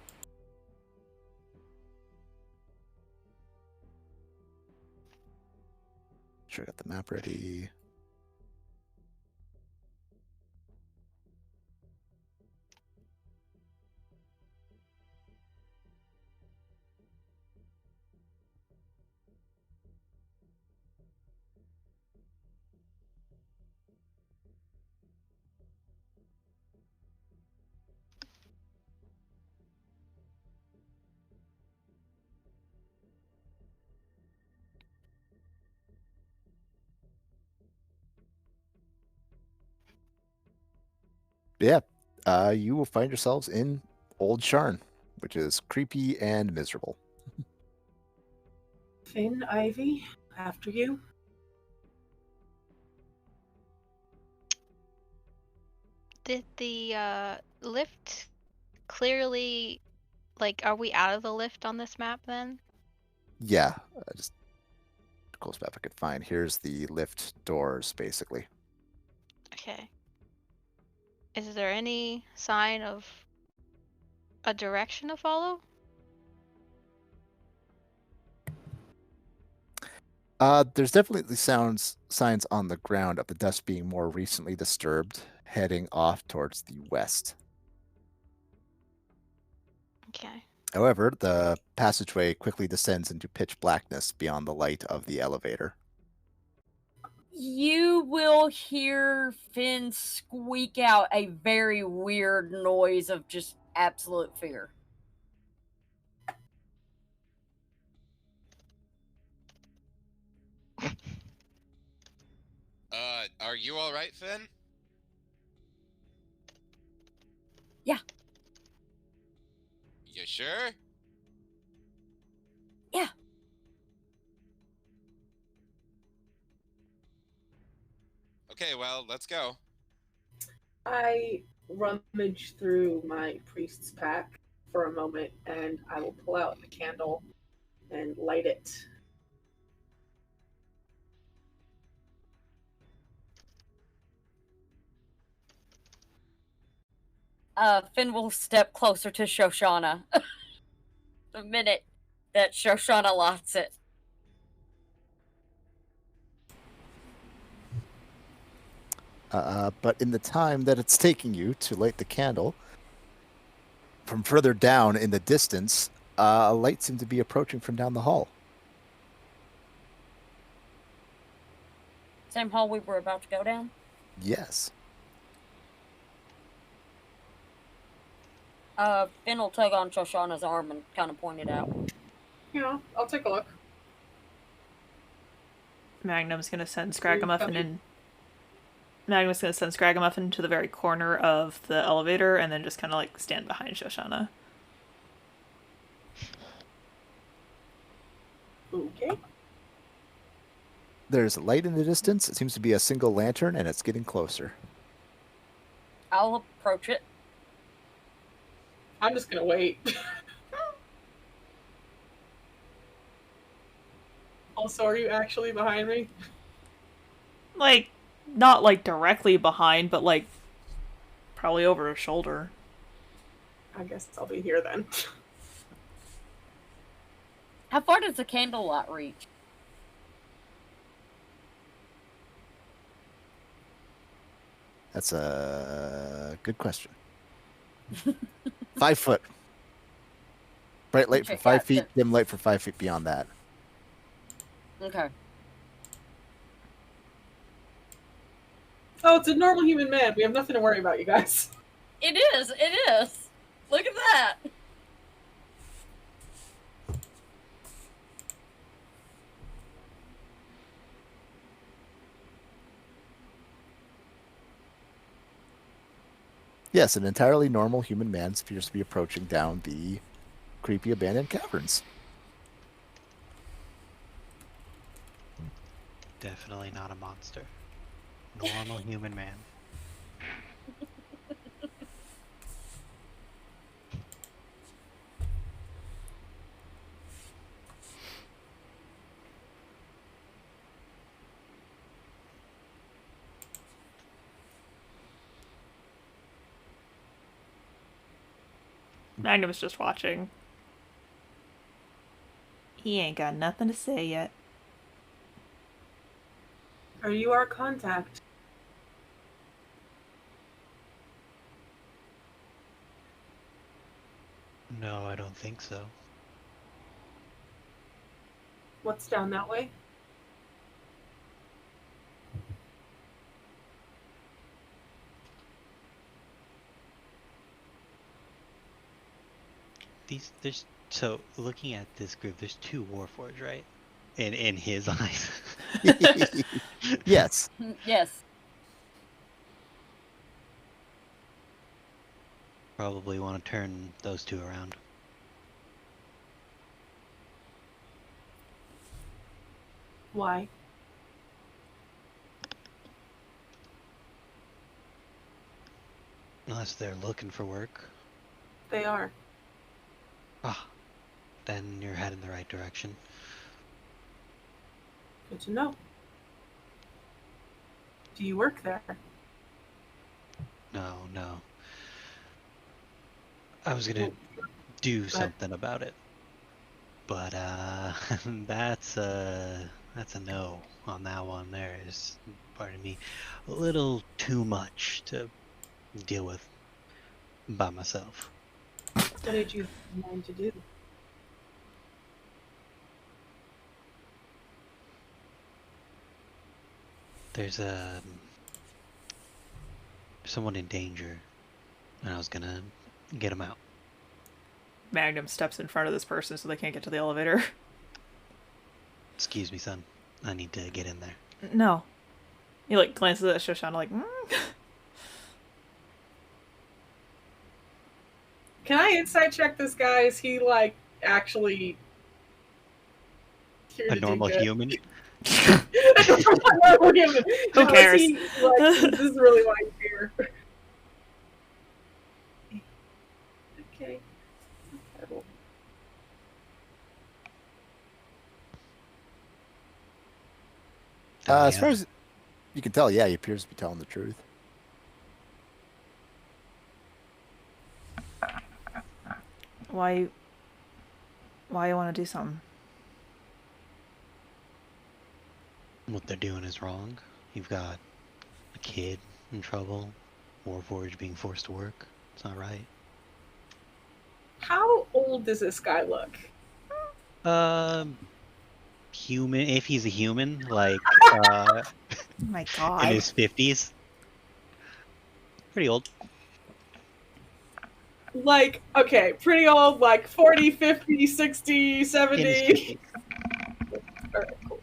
Sure, I got the map ready. Yeah, you will find yourselves in Old Sharn, which is creepy and miserable. Finn, Ivy, after you. Did the lift clearly, like, are we out of the lift on this map then? Yeah, just close map I could find. Here's the lift doors, basically. Okay. Is there any sign of a direction to follow? There's definitely signs on the ground of the dust being more recently disturbed, heading off towards the west. Okay. However, the passageway quickly descends into pitch blackness beyond the light of the elevator. You will hear Finn squeak out a very weird noise of just absolute fear. Are you all right, Finn? Yeah. You sure? Yeah. Okay, well, let's go. I rummage through my priest's pack for a moment, and I will pull out a candle and light it. Finn will step closer to Shoshana the minute that Shoshana lights it. But in the time that it's taking you to light the candle, from further down in the distance, a light seemed to be approaching from down the hall. Same hall we were about to go down? Yes. Finn will tug on Shoshana's arm and kind of point it out. Yeah, I'll take a look. Magnum's gonna send Scragamuffin in. Magnum's gonna send Scragamuffin to the very corner of the elevator and then just kind of like stand behind Shoshana. Okay. There's a light in the distance. It seems to be a single lantern, and it's getting closer. I'll approach it. I'm just gonna wait. Also, are you actually behind me? Like, not like directly behind, but like probably over her shoulder. I guess I'll be here then. How far does the candlelight reach? That's a good question. 5 foot. Bright light for Okay, 5 gotcha. feet, dim light for 5 feet beyond that. Okay. Oh, it's a normal human man. We have nothing to worry about, you guys. It is. Look at that. Yes, an entirely normal human man appears to be approaching down the creepy abandoned caverns. Definitely not a monster. Normal human man. Magnum's just watching. He ain't got nothing to say yet. Are you our contact? No, I don't think so. What's down that way? So looking at this group, there's 2 Warforged, right? In his eyes. Yes. Yes. Probably want to turn those 2 around. Why? Unless they're looking for work. They are. Ah, then you're heading the right direction. Good to know. Do you work there? No. I was gonna do something about it. But that's a no on that one. There is, pardon me, a little too much to deal with by myself. What did you mind to do? There's someone in danger, and I was gonna get him out. Magnum steps in front of this person so they can't get to the elevator. Excuse me, son. I need to get in there. No. He like glances at Shoshana like, Can I insight check this guy? Is he like actually here A to do normal good? human. A normal human. Who No, cares? Is he, like, this is really why he's here. Okay. Terrible. As far as you can tell, yeah, he appears to be telling the truth. why you want to do something? What they're doing is wrong. You've got a kid in trouble, Warforged being forced to work. It's not right. How old does this guy look? Human. If he's a human, like Oh my in god. his 50s. Pretty old. Like, okay, pretty old, like 40, 50, 60, In his 70. 50s. Alright, cool.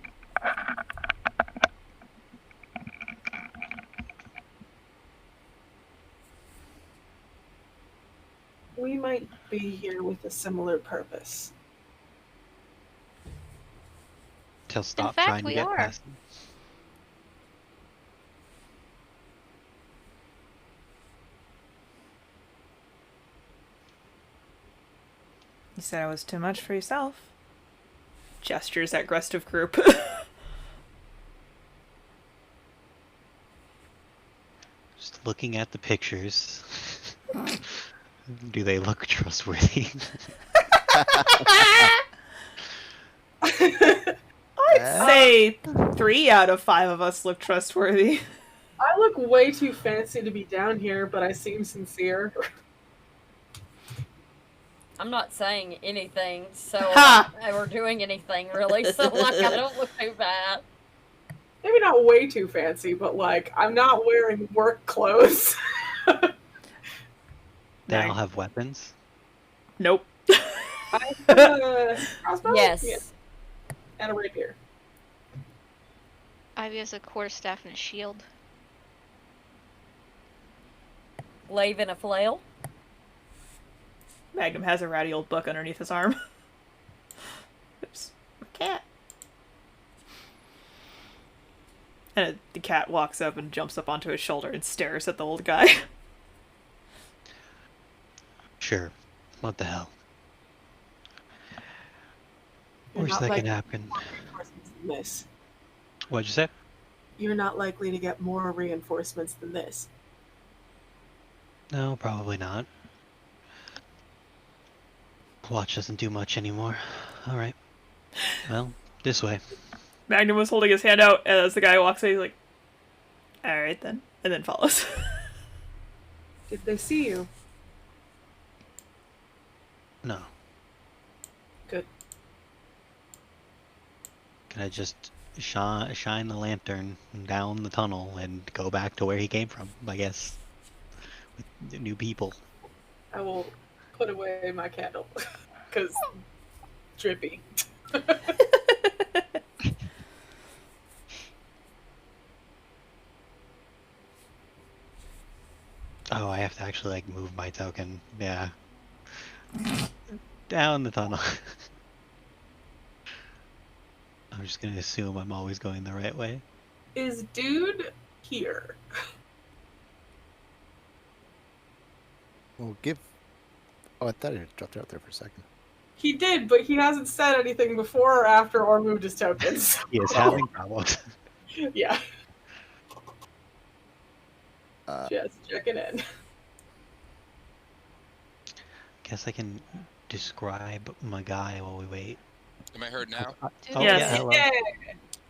We might be here with a similar purpose. Till stop fact, trying to we get are. past him. You said I was too much for yourself. Gestures at rest of group. Just looking at the pictures. Do they look trustworthy? I'd say 3 out of 5 of us look trustworthy. I look way too fancy to be down here, but I seem sincere. I'm not saying anything, so Ha! or doing anything really. So like, I don't look too bad. Maybe not way too fancy, but like, I'm not wearing work clothes. They Right. all have weapons. Nope. I have a crossbow? Yes. Yeah, and a rapier. Ivy has a quarterstaff and a shield. Lave in a flail. Magnum has a ratty old book underneath his arm. Oops. My cat. And the cat walks up and jumps up onto his shoulder and stares at the old guy. Sure. What the hell? You're Worst not that like- can happen. Reinforcements than this. What'd you say? You're not likely to get more reinforcements than this. No, probably not. Watch doesn't do much anymore. Alright. Well, this way. Magnum was holding his hand out as the guy walks in. He's like, alright then. And then follows. Did they see you? No. Good. Can I just shine the lantern down the tunnel and go back to where he came from, I guess? With new people. I will put away my candle. Because drippy. Oh, I have to actually like move my token. Yeah. Down the tunnel. I'm just gonna assume I'm always going the right way. Is dude here? Well, give. Oh, I thought he dropped out there for a second. He did, but he hasn't said anything before or after or moved his tokens. He is having problems. Yeah, Uh, just checking in. Guess I can describe my guy while we wait. Am I heard now? Oh, Yes. yeah, hello.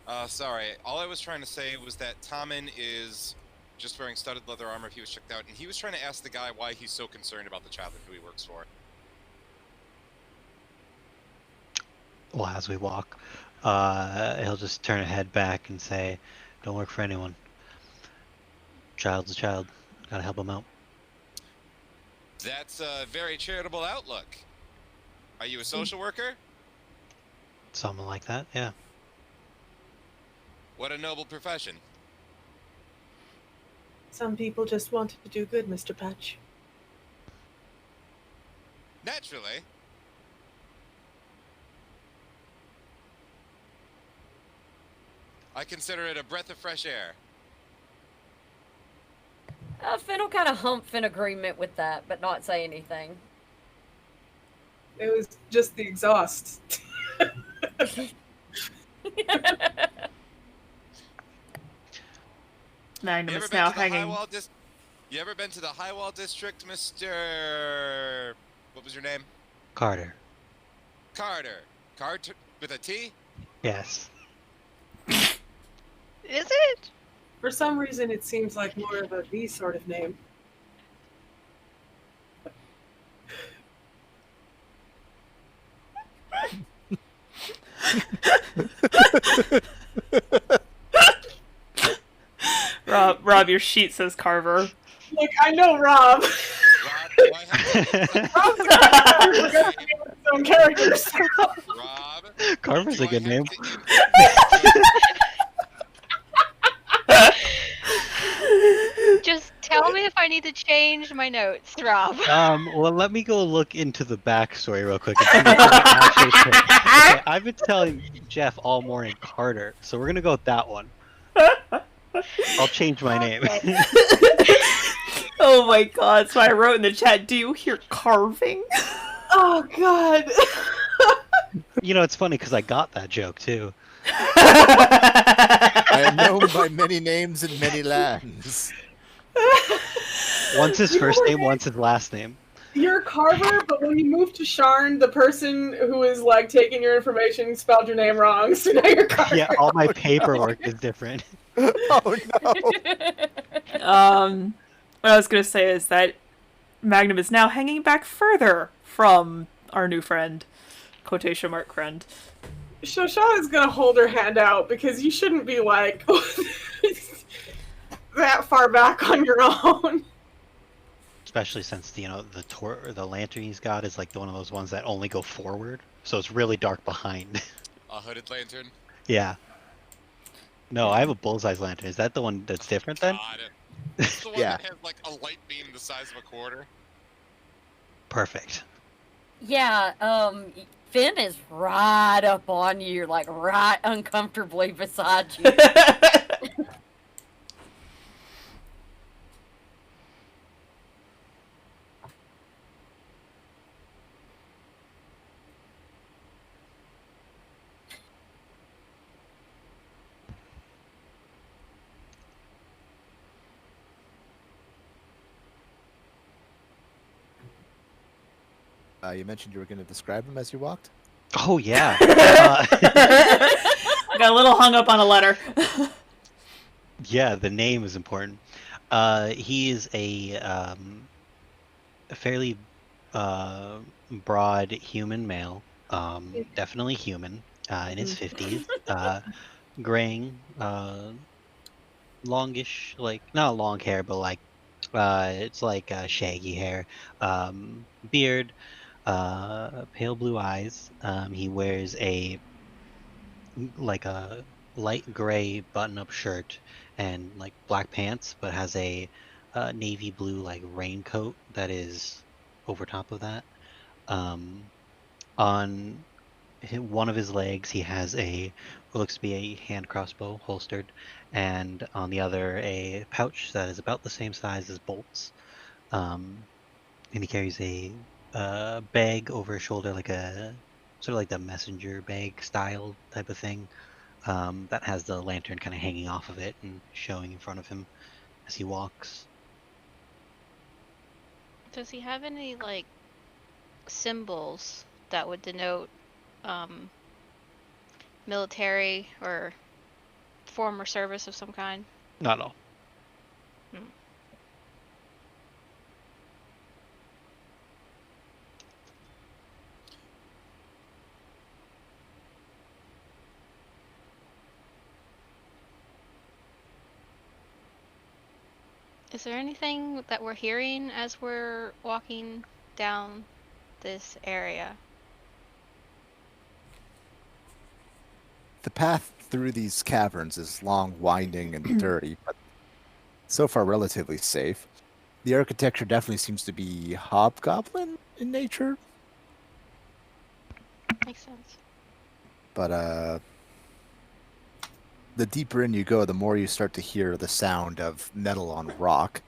Yeah. Sorry. All I was trying to say was that Tommen is just wearing studded leather armor. He was checked out, and he was trying to ask the guy why he's so concerned about the child and who he works for. Well, as we walk, he'll just turn a head back and say, "Don't work for anyone. Child's a child. Gotta help him out." That's a very charitable outlook. Are you a social worker? Something like that, yeah. What a noble profession. Some people just wanted to do good, Mr. Patch. Naturally. I consider it a breath of fresh air. Finn will kind of humph in agreement with that, but not say anything. It was just the exhaust. Magnum You ever is been now to the hanging. Highwall You ever been to the Highwall District, Mr. What was your name? Carter. Carter. Carter with a T? Yes. Is it? For some reason, it seems like more of a V sort of name. Rob, your sheet says Carver. Like, I know Rob. Rob, do I have Rob's got his own characters. Rob, Carver's do a I good have name. Just tell me if I need to change my notes, Rob. Well, let me go look into the backstory real quick. And see what the actual okay, I've been telling Jeff all morning Carter, so we're gonna go with that one. I'll change my name. Oh my god, so I wrote in the chat, do you hear carving? Oh, God. You know, it's funny because I got that joke too. I am known by many names in many lands. Once his first name, once his last name. You're Carver, but when you moved to Sharn, the person who is like taking your information spelled your name wrong, so now you're Carver. Yeah, all my paperwork is different. Oh no! What I was gonna say is that Magnum is now hanging back further from our new friend. Quotation mark friend. Shoshana's gonna hold her hand out because you shouldn't be like that far back on your own. Especially since the lantern he's got is like one of those ones that only go forward, so it's really dark behind. a hooded lantern? Yeah. No, I have a bullseye's lantern. Is that the one that's different then? God. It's the one Yeah. that has like a light beam the size of a quarter. Perfect. Yeah, Finn is right up on you, like right uncomfortably beside you. You mentioned you were going to describe him as you walked. Oh yeah. Got a little hung up on a letter. Yeah, the name is important. He is a fairly broad human male. Definitely human. In his 50s. Graying. Longish, like not long hair, but like it's like shaggy hair. Beard. Pale blue eyes. He wears a light gray button-up shirt and like black pants, but has a navy blue like raincoat that is over top of that. On one of his legs, he has what looks to be a hand crossbow holstered, and on the other, a pouch that is about the same size as Bolt's. And he carries a bag over his shoulder, like a sort of like the messenger bag style type of thing, that has the lantern kind of hanging off of it and showing in front of him as he walks. Does he have any like symbols that would denote military or former service of some kind? Not all. Is there anything that we're hearing as we're walking down this area? The path through these caverns is long, winding, and dirty, but so far relatively safe. The architecture definitely seems to be hobgoblin in nature, Makes sense. but the deeper in you go, the more you start to hear the sound of metal on rock.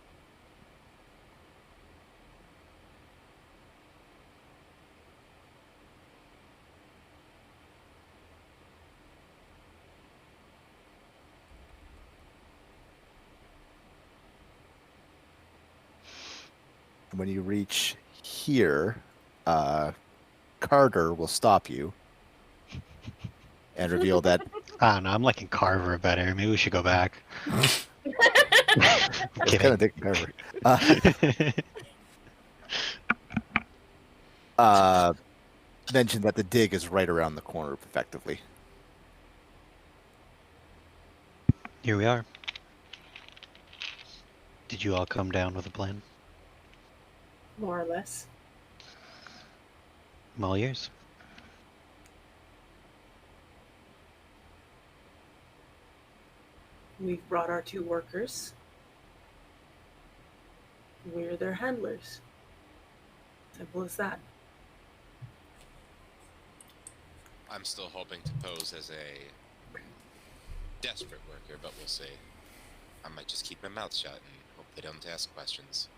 When you reach here, Carter will stop you and reveal that I don't know. I'm liking Carver better. Maybe we should go back. it's kind of Dick Carver. Mentioned that the dig is right around the corner, effectively. Here we are. Did you all come down with a plan? More or less. I'm all ears. We've brought our 2 workers. We're their handlers. Simple as that. I'm still hoping to pose as a desperate worker, but we'll see. I might just keep my mouth shut and hope they don't ask questions.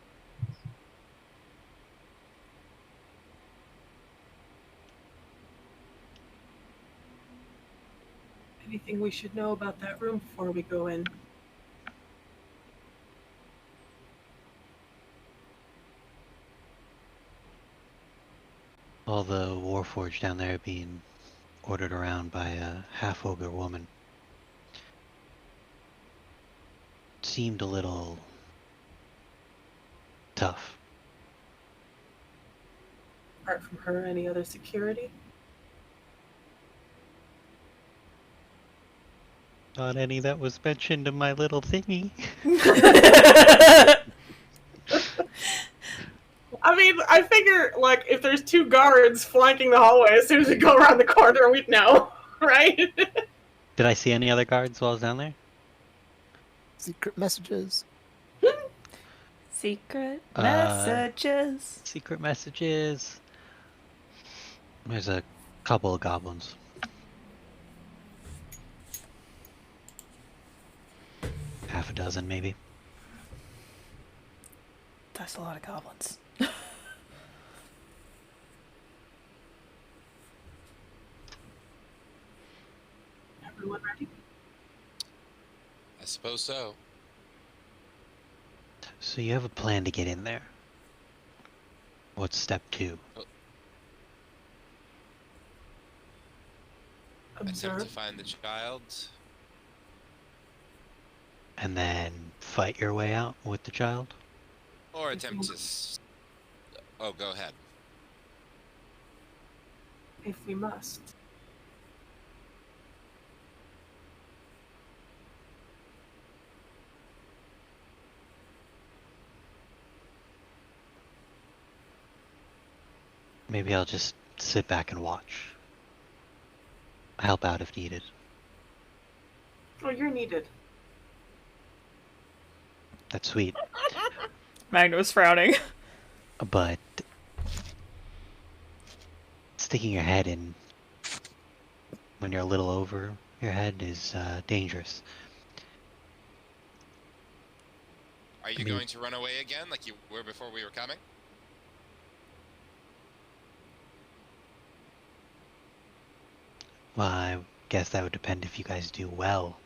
Anything we should know about that room before we go in? All the Warforged down there being ordered around by a half-ogre woman. Seemed a little tough. Apart from her, any other security? Not any that was mentioned in my little thingy. I mean, I figure, like, if there's 2 guards flanking the hallway, as soon as we go around the corner, we'd know, right? Did I see any other guards while I was down there? Secret messages. Secret messages. Secret messages. There's a couple of goblins. Half a dozen, maybe. That's a lot of goblins. Everyone ready? I suppose so. So you have a plan to get in there. What's step 2? Attempt Observe. to find the child. And then fight your way out with the child? Or attempt to... Oh, go ahead. If we must. Maybe I'll just sit back and watch. Help out if needed. Oh, you're needed. That's sweet. Magna's frowning. But sticking your head in when you're a little over your head is dangerous. Are you going to run away again like you were before we were coming? Well, I guess that would depend if you guys do well.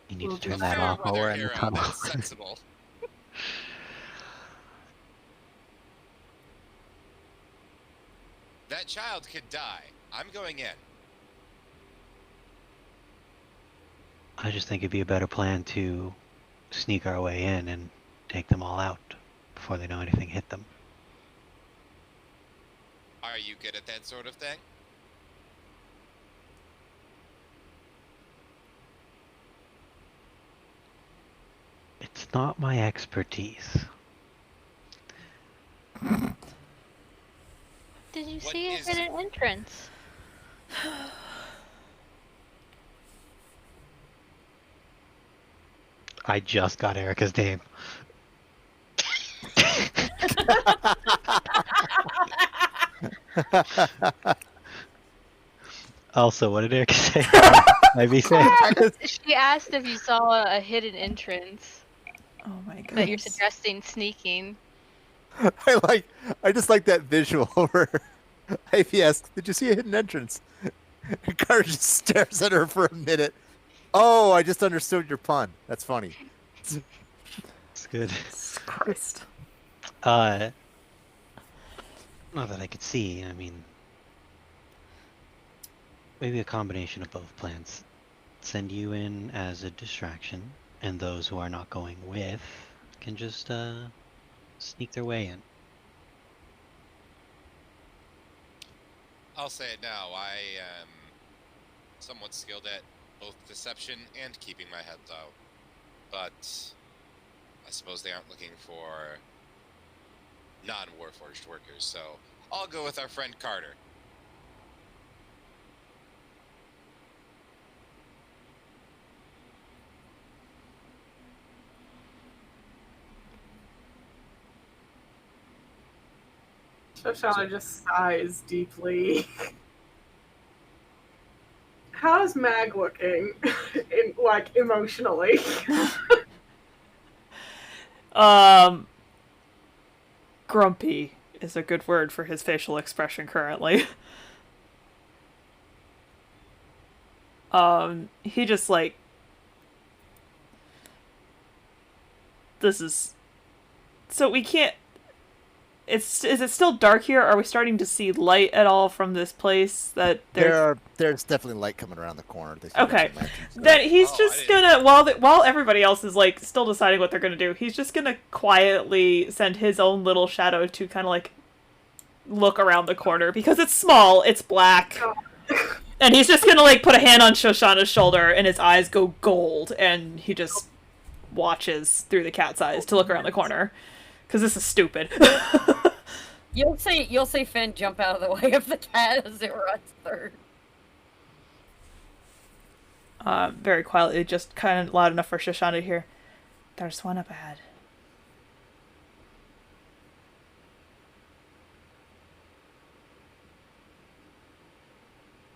You need We'll to turn do that Fair off while weather we're in the hero, tunnel. that's sensible. That child could die. I'm going in. I just think it'd be a better plan to sneak our way in and take them all out before they know anything hit them. Are you good at that sort of thing? It's not my expertise. Did you What see it is at it? an entrance? I just got Erica's name. Also, what did Erica say? Ivy say? She asked if you saw a hidden entrance Oh my that you're goodness. suggesting sneaking. I just like that visual where Ivy asks, "Did you see a hidden entrance?" And Carter just stares at her for a minute. Oh, I just understood your pun. That's funny. It's good. Christ. Not that I could see. I mean, maybe a combination of both plans. Send you in as a distraction, and those who are not going with can just sneak their way in. I'll say it now. I am somewhat skilled at both deception and keeping my head low. But I suppose they aren't looking for non-Warforged workers, so I'll go with our friend Carter. Shoshana just sighs deeply. How's Mag looking, emotionally? Grumpy is a good word for his facial expression currently. He just like, this is, so we can't, is it still dark here? Are we starting to see light at all from this place? That There's definitely light coming around the corner. Okay. Then he's Oh, just gonna, while everybody else is like still deciding what they're gonna do, he's just gonna quietly send his own little shadow to kind of like look around the corner because it's small, it's black, and he's just gonna like put a hand on Shoshana's shoulder, and his eyes go gold, and he just watches through the cat's eyes to look around the corner because this is stupid. You'll see Finn jump out of the way of the cat as it runs through. Very quietly, just kind of loud enough for Shoshana to hear. There's one up ahead.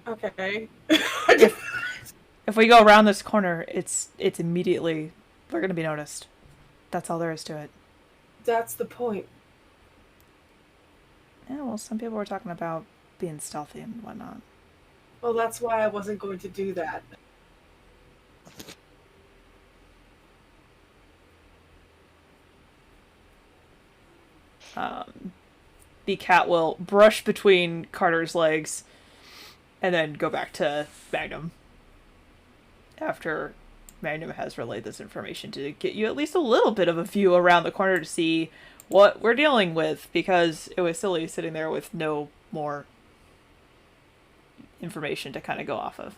Okay. If we go around this corner, it's immediately, we're gonna be noticed. That's all there is to it. That's the point. Yeah, well, some people were talking about being stealthy and whatnot. Well, that's why I wasn't going to do that. The cat will brush between Carter's legs and then go back to Magnum after Magnum has relayed this information to get you at least a little bit of a view around the corner to see what we're dealing with, because it was silly sitting there with no more information to kind of go off of.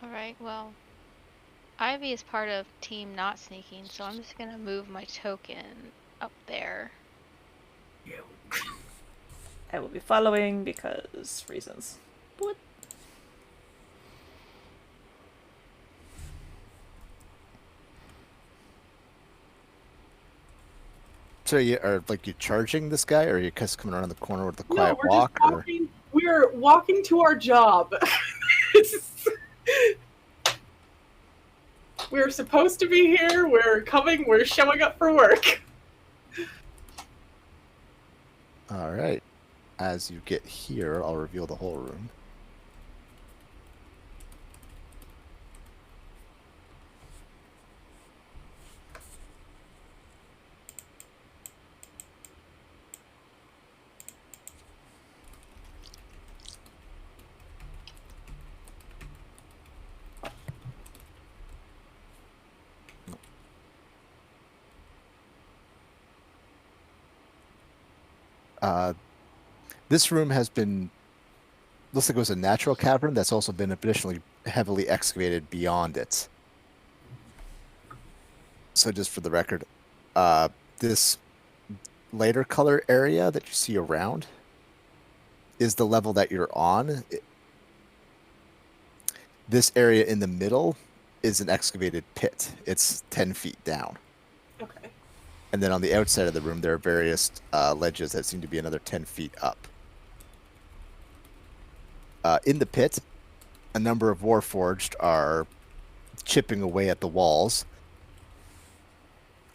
Alright, well, Ivy is part of Team Not Sneaking, so I'm just gonna move my token up there. I will be following because reasons. What? So you are you charging this guy, or are you just coming around the corner with the No, quiet we're walk? just walking. We're walking to our job. We're supposed to be here. We're coming. We're showing up for work. All right. As you get here, I'll reveal the whole room. This room has been, looks like it was a natural cavern that's also been additionally heavily excavated beyond it. So just for the record, this lighter color area that you see around is the level that you're on. This area in the middle is an excavated pit. It's 10 feet down. Okay. And then on the outside of the room, there are various ledges that seem to be another 10 feet up. In the pit, a number of Warforged are chipping away at the walls.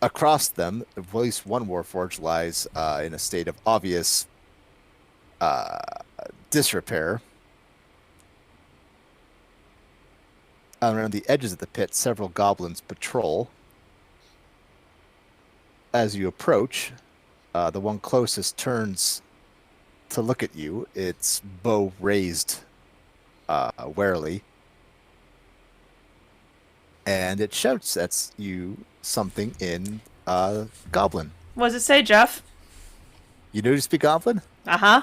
Across them, at least one Warforged lies in a state of obvious disrepair. Around the edges of the pit, several goblins patrol. As you approach, the one closest turns to look at you, its bow raised warily. And it shouts at you something in Goblin. What does it say, Jeff? You know to speak Goblin? Uh-huh.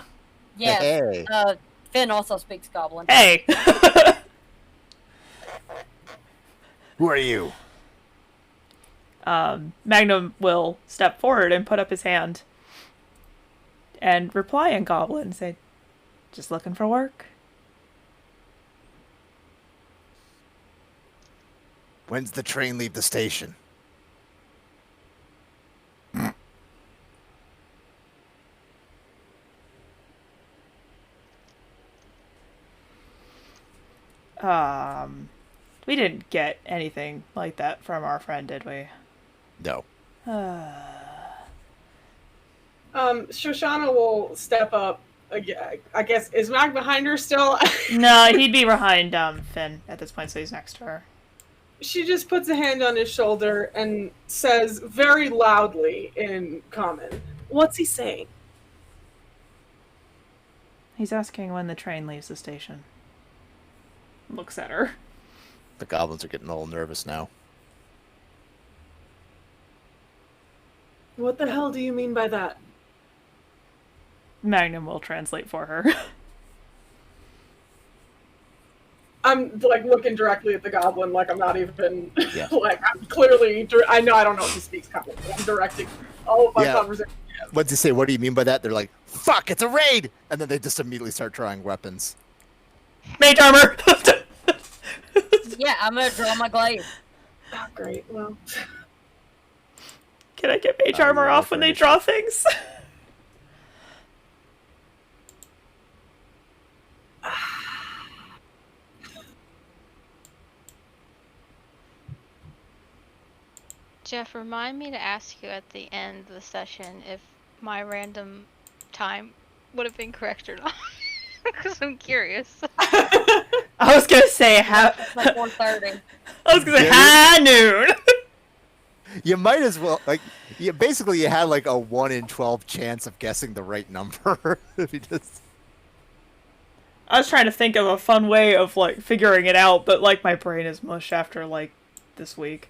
Yes. Hey. Finn also speaks Goblin. Hey! Who are you? Magnum will step forward and put up his hand and reply in Goblin, say, just looking for work. When's the train leave the station? We didn't get anything like that from our friend, did we? No. Shoshana will step up. I guess, is Mag behind her still? No, he'd be behind Finn at this point, so he's next to her. She just puts a hand on his shoulder and says very loudly in common, "What's he saying?" He's asking when the train leaves the station. Looks at her. The goblins are getting a little nervous now. What the hell do you mean by that? Magnum will translate for her. I'm like looking directly at the goblin, like I'm not even Yeah. like I'm clearly. I know I don't know if he speaks common. But I'm directing all of my conversation. What do you say? What do you mean by that? They're like, "Fuck! It's a raid!" And then they just immediately start drawing weapons. Mage armor! Yeah, I'm gonna draw my glaive. Oh, great. Well, Can I get mage armor off when they draw things? Jeff, remind me to ask you at the end of the session if my random time would have been correct or not. Because I'm curious. I was gonna say It's like 4:30. I was gonna say high noon. You might as well basically you had like a 1 in 12 chance of guessing the right number if you just. I was trying to think of a fun way of like figuring it out, but like my brain is mush after like this week.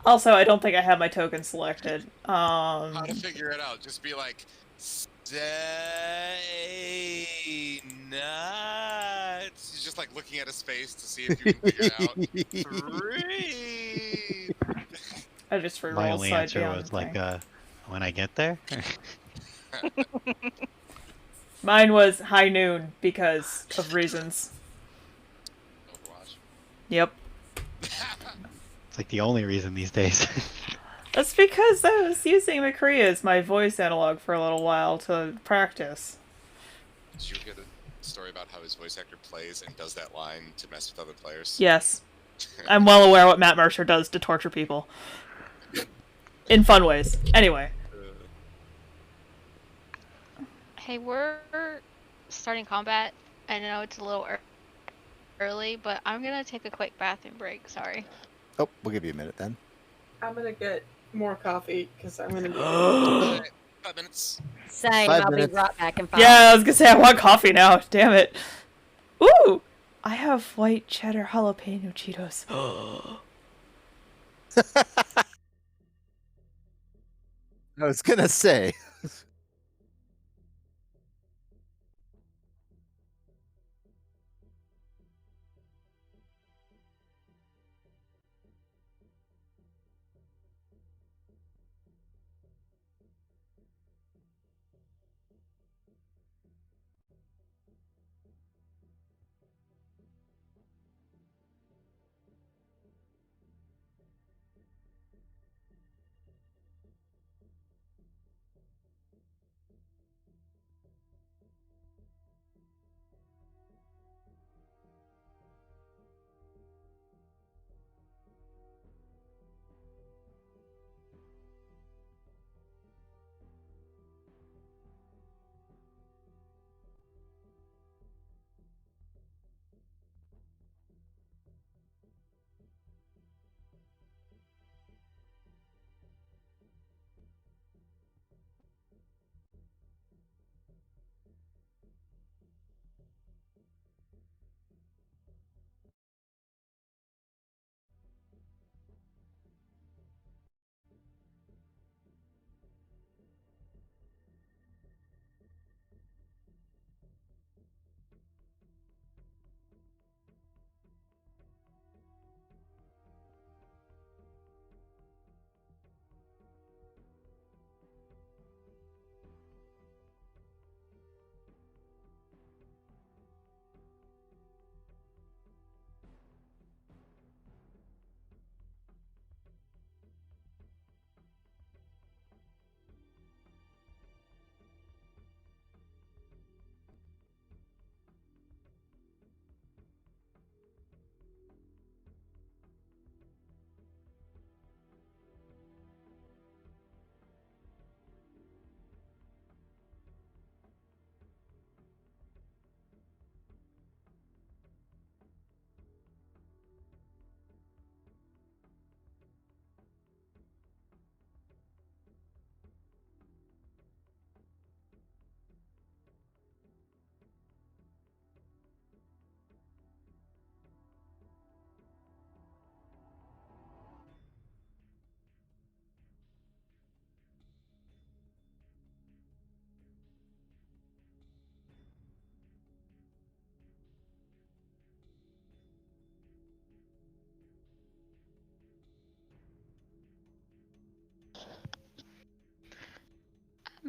Also, I don't think I have my token selected. How to figure it out? Just be like, stay nuts. He's just like looking at his face to see if you can figure it out. 3. I just My re-rolled only side answer beyond was the like, thing. when I get there. Mine was high noon because of reasons. Overwatch. Yep. It's like the only reason these days. That's because I was using McCree as my voice analog for a little while to practice. Did you get a story about how his voice actor plays and does that line to mess with other players? Yes. I'm well aware what Matt Mercer does to torture people. In fun ways. Anyway. Hey, we're starting combat. I know it's a little early, but I'm gonna take a quick bathroom break. Sorry. Oh, we'll give you a minute then. I'm gonna get more coffee because I'm gonna be. 5 minutes. Same. 5 I'll minutes. be right back in 5. Yeah, I was gonna say I want coffee now. Damn it. Ooh! I have white cheddar jalapeno Cheetos. I was gonna say.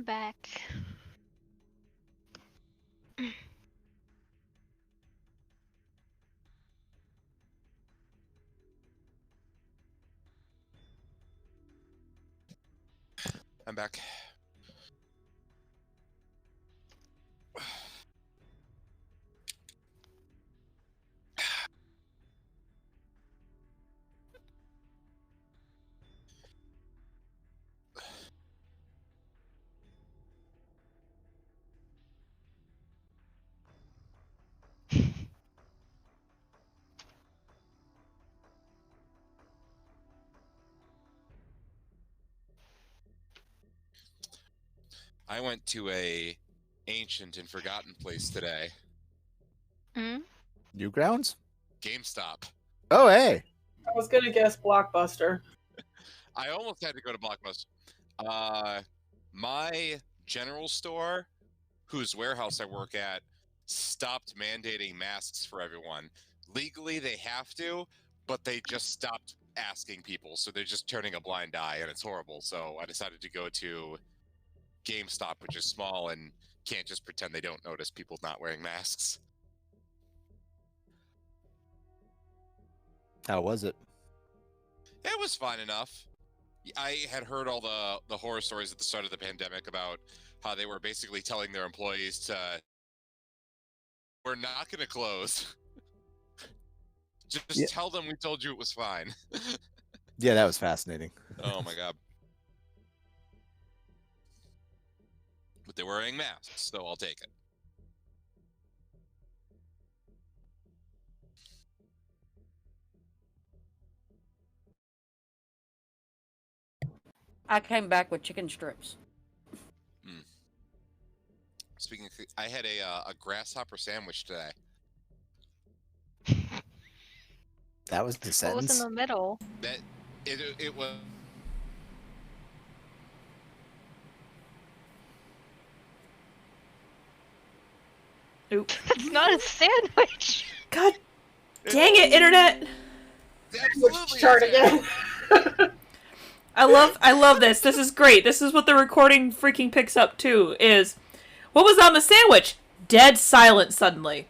I'm back. I'm back. I went to a ancient and forgotten place today. Newgrounds? GameStop. Oh, hey. I was gonna guess Blockbuster. I almost had to go to Blockbuster. My general store, whose warehouse I work at, stopped mandating masks for everyone. Legally, they have to, but they just stopped asking people. So they're just turning a blind eye, and it's horrible. So I decided to go to GameStop, which is small and can't just pretend they don't notice people not wearing masks. How was it? It was fine enough. I had heard all the horror stories at the start of the pandemic about how they were basically telling their employees to, we're not going to close. Just tell them we told you it was fine. Yeah, that was fascinating. Oh my god. But they're wearing masks, so I'll take it. I came back with chicken strips. Speaking of, I had a grasshopper sandwich today. That was the What sentence? was in the middle? That it was. Oop. That's not a sandwich. God dang it, internet! Absolutely. Chart again. I love this. This is great. This is what the recording freaking picks up too, is what was on the sandwich? Dead silent suddenly.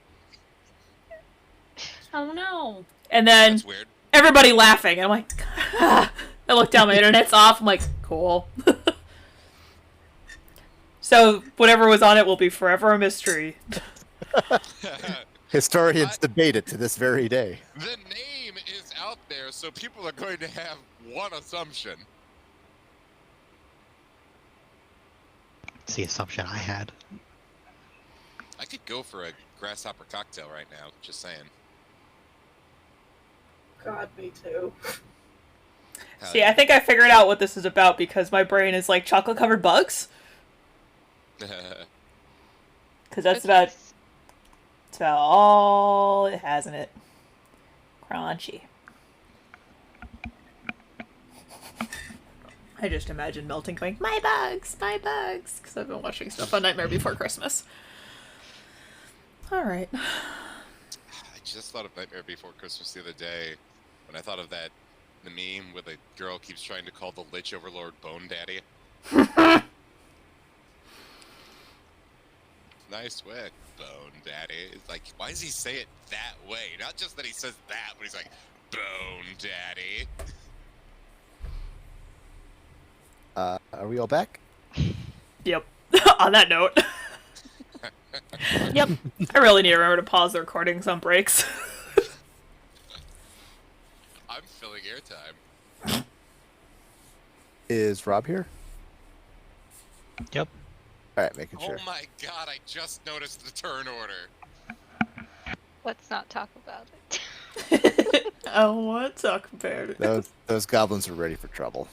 Oh no. And then That's weird. everybody laughing. And I'm like, ah. I look down, my internet's off. I'm like, cool. So whatever was on it will be forever a mystery. Historians debate it to this very day. The name is out there, so people are going to have one assumption. It's the assumption I had. I could go for a grasshopper cocktail right now, just saying. God, me too. See, I think I figured out what this is about because my brain is like chocolate covered bugs. Because that's about all it has in it. Crunchy. I just imagine melting going, my bugs, because I've been watching stuff on Nightmare Before Christmas. Alright. I just thought of Nightmare Before Christmas the other day when I thought of the meme where the girl keeps trying to call the Lich Overlord Bone Daddy. Nice work, Bone Daddy. It's like, why does he say it that way? Not just that he says that, but he's like, Bone Daddy. Are we all back? Yep. On that note. Yep. I really need to remember to pause the recordings on breaks. I'm filling airtime. Is Rob here? Yep. All right, making sure. Oh my god, I just noticed the turn order. Let's not talk about it. I don't want to talk about it. Those goblins are ready for trouble.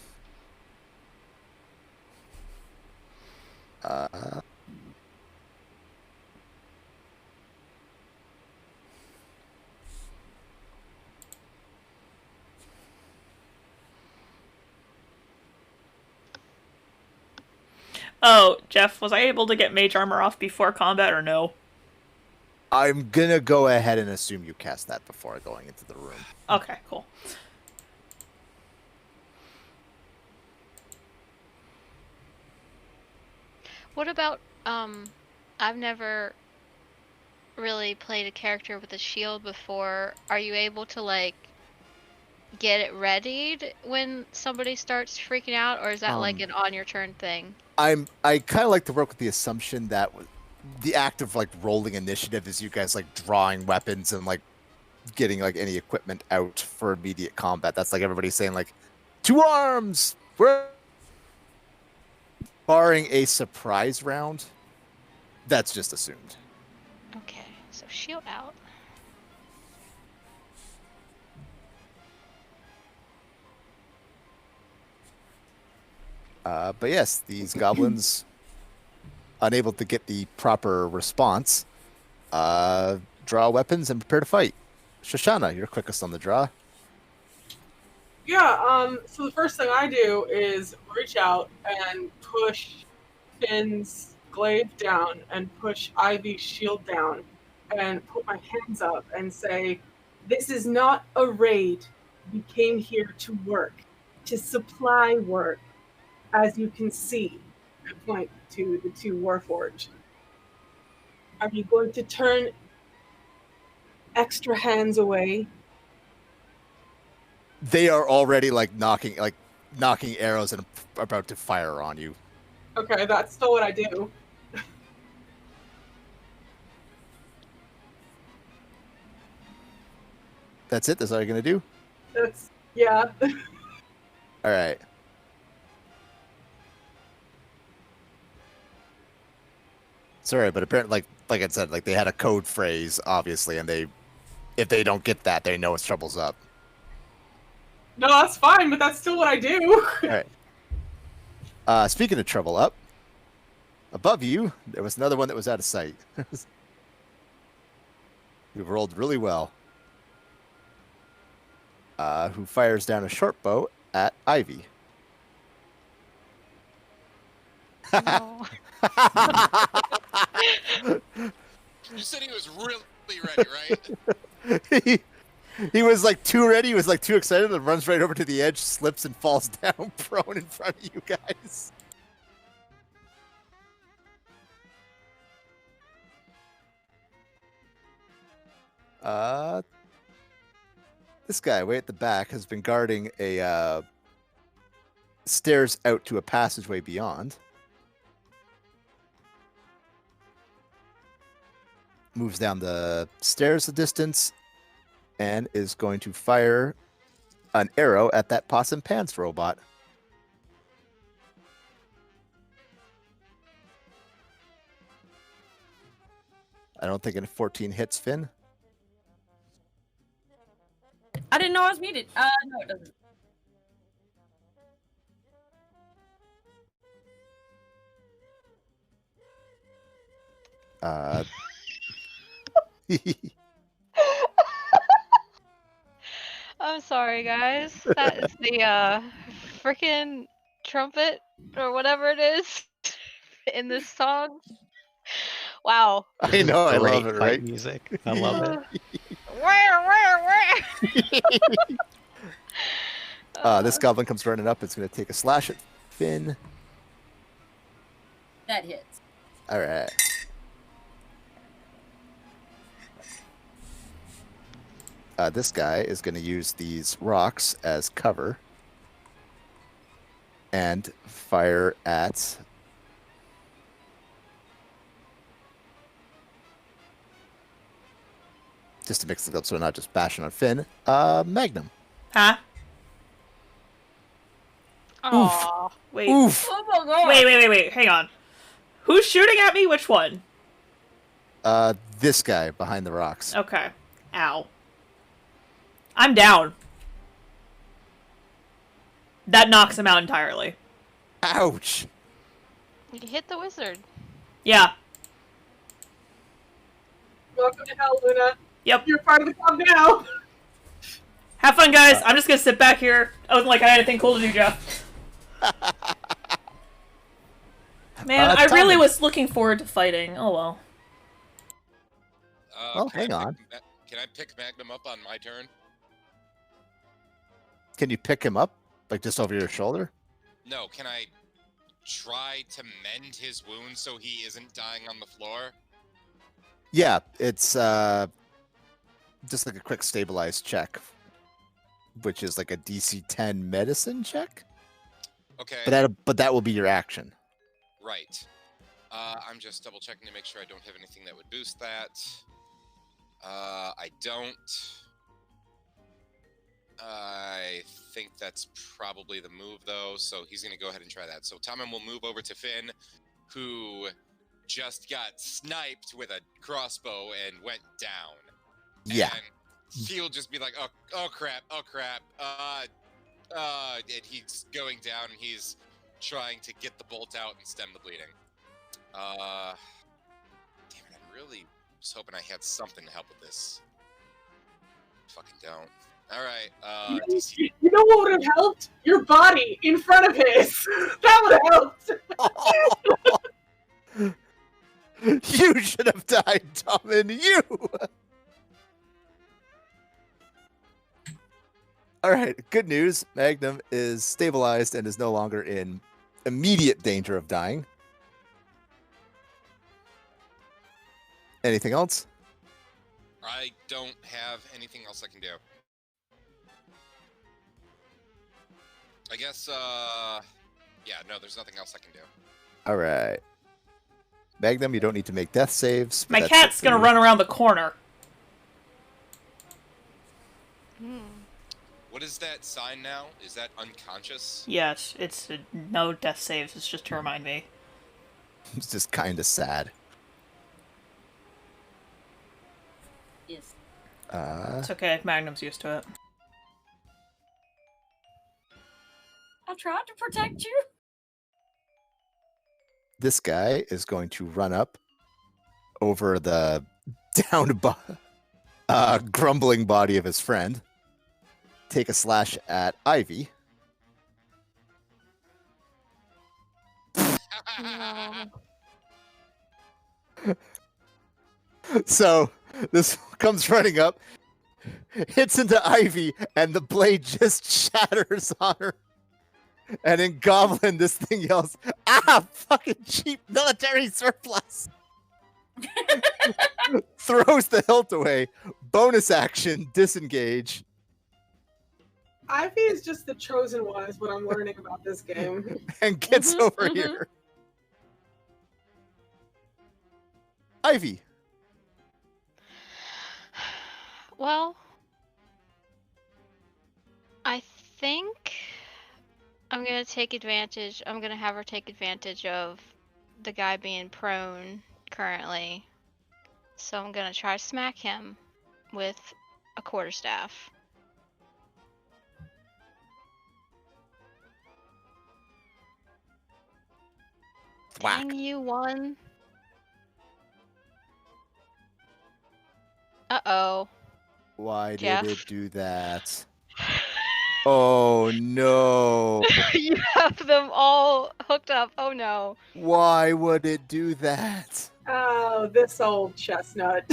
Oh, Jeff, was I able to get mage armor off before combat or no? I'm gonna go ahead and assume you cast that before going into the room. Okay, cool. What about I've never really played a character with a shield before. Are you able to like get it readied when somebody starts freaking out, or is that like an on your turn thing? I kind of like to work with the assumption that the act of like rolling initiative is you guys like drawing weapons and like getting like any equipment out for immediate combat. That's like everybody saying like, to arms. We're barring a surprise round. That's just assumed. Okay, so shield out. But yes, these goblins, unable to get the proper response, draw weapons and prepare to fight. Shoshana, you're quickest on the draw. Yeah, so the first thing I do is reach out and push Finn's glaive down and push Ivy's shield down and put my hands up and say, this is not a raid. We came here to work, to supply work. As you can see, I point to the two Warforged. Are you going to turn extra hands away? They are already like knocking arrows and about to fire on you. Okay, that's still what I do. That's it? That's all you're gonna do? Yeah. All right. Sorry, but apparently, like I said, like they had a code phrase, obviously, and if they don't get that, they know it's trouble's up. No, that's fine, but that's still what I do. All right. Speaking of trouble up, above you, there was another one that was out of sight. You rolled really well. Who fires down a short bow at Ivy. No. You said he was really ready, right? He was like too ready. He was like too excited and runs right over to the edge, slips and falls down prone in front of you guys. This guy way at the back has been guarding a stairs out to a passageway beyond. Moves down the stairs a distance and is going to fire an arrow at that Possum Pants robot. I don't think a 14 hits, Finn. I didn't know I was muted. No, it doesn't. I'm sorry, guys. That is the freaking trumpet or whatever it is in this song. Wow. I know, I love it, Great right? fight music. I love it. This goblin comes running up. It's going to take a slash at Finn. That hits. All right. This guy is going to use these rocks as cover and fire at just to mix it up so we're not just bashing on Finn. Magnum. Huh? Aww. Wait. Oof. Oh my god. Wait. Hang on. Who's shooting at me? Which one? This guy behind the rocks. Okay. Ow. I'm down. That knocks him out entirely. Ouch. You hit the wizard. Yeah. Welcome to hell, Luna. Yep. You're part of the club now. Have fun, guys. I'm just gonna sit back here. I wasn't like I had anything cool to do, Jeff. Man, I really Tommy. was looking forward to fighting. Oh well. Well, Can I hang on. Can I pick Magnum up on my turn? Can you pick him up? Like just over your shoulder? No, can I try to mend his wounds so he isn't dying on the floor? Yeah, it's just like a quick stabilize check, which is like a DC 10 medicine check. Okay. But that will be your action. Right. I'm just double checking to make sure I don't have anything that would boost that. I don't. I think that's probably the move, though, so he's going to go ahead and try that. So Tommen will move over to Finn, who just got sniped with a crossbow and went down. Yeah. And he'll just be like, oh crap. And he's going down, and he's trying to get the bolt out and stem the bleeding. Damn it, I really was hoping I had something to help with this. Fucking don't. Alright, DC. You know what would have helped? Your body in front of his. That would have helped. You should have died, Tommen. You. All right. Good news. Magnum is stabilized and is no longer in immediate danger of dying. Anything else? I don't have anything else I can do. I guess, yeah, no, there's nothing else I can do. All right. Magnum, you don't need to make death saves. but My that's cat's it for gonna you. run around the corner. What is that sign now? Is that unconscious? Yes, it's no death saves. It's just to remind me. It's just kind of sad. Yes. It's okay. Magnum's used to it. I tried to protect you. This guy is going to run up over the grumbling body of his friend, take a slash at Ivy. No. So this comes running up, hits into Ivy, and the blade just shatters on her. And in Goblin, this thing yells, "Ah, fucking cheap military surplus!" Throws the hilt away. Bonus action, disengage. Ivy is just the chosen one, is what I'm learning about this game. And gets Mhm, over mhm. here. Ivy. Well, I think I'm gonna take advantage. I'm gonna have her take advantage of the guy being prone currently. So I'm gonna try to smack him with a quarterstaff. Whack. Dang you, one. Uh-oh. Why did Jeff. it do that? Oh no. You have them all hooked up. Oh no. Why would it do that? Oh, this old chestnut.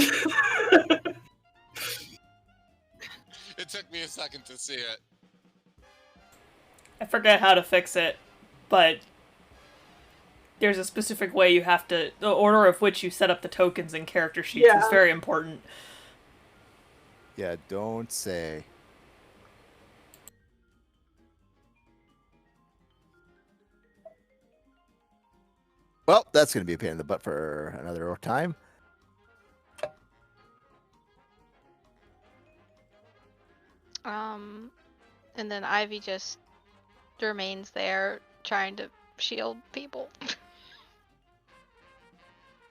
It took me a second to see it. I forget how to fix it, but there's a specific way you have to. The order of which you set up the tokens in character sheets is Yeah. very important. Yeah, don't say. Well, that's going to be a pain in the butt for another time. And then Ivy just remains there trying to shield people.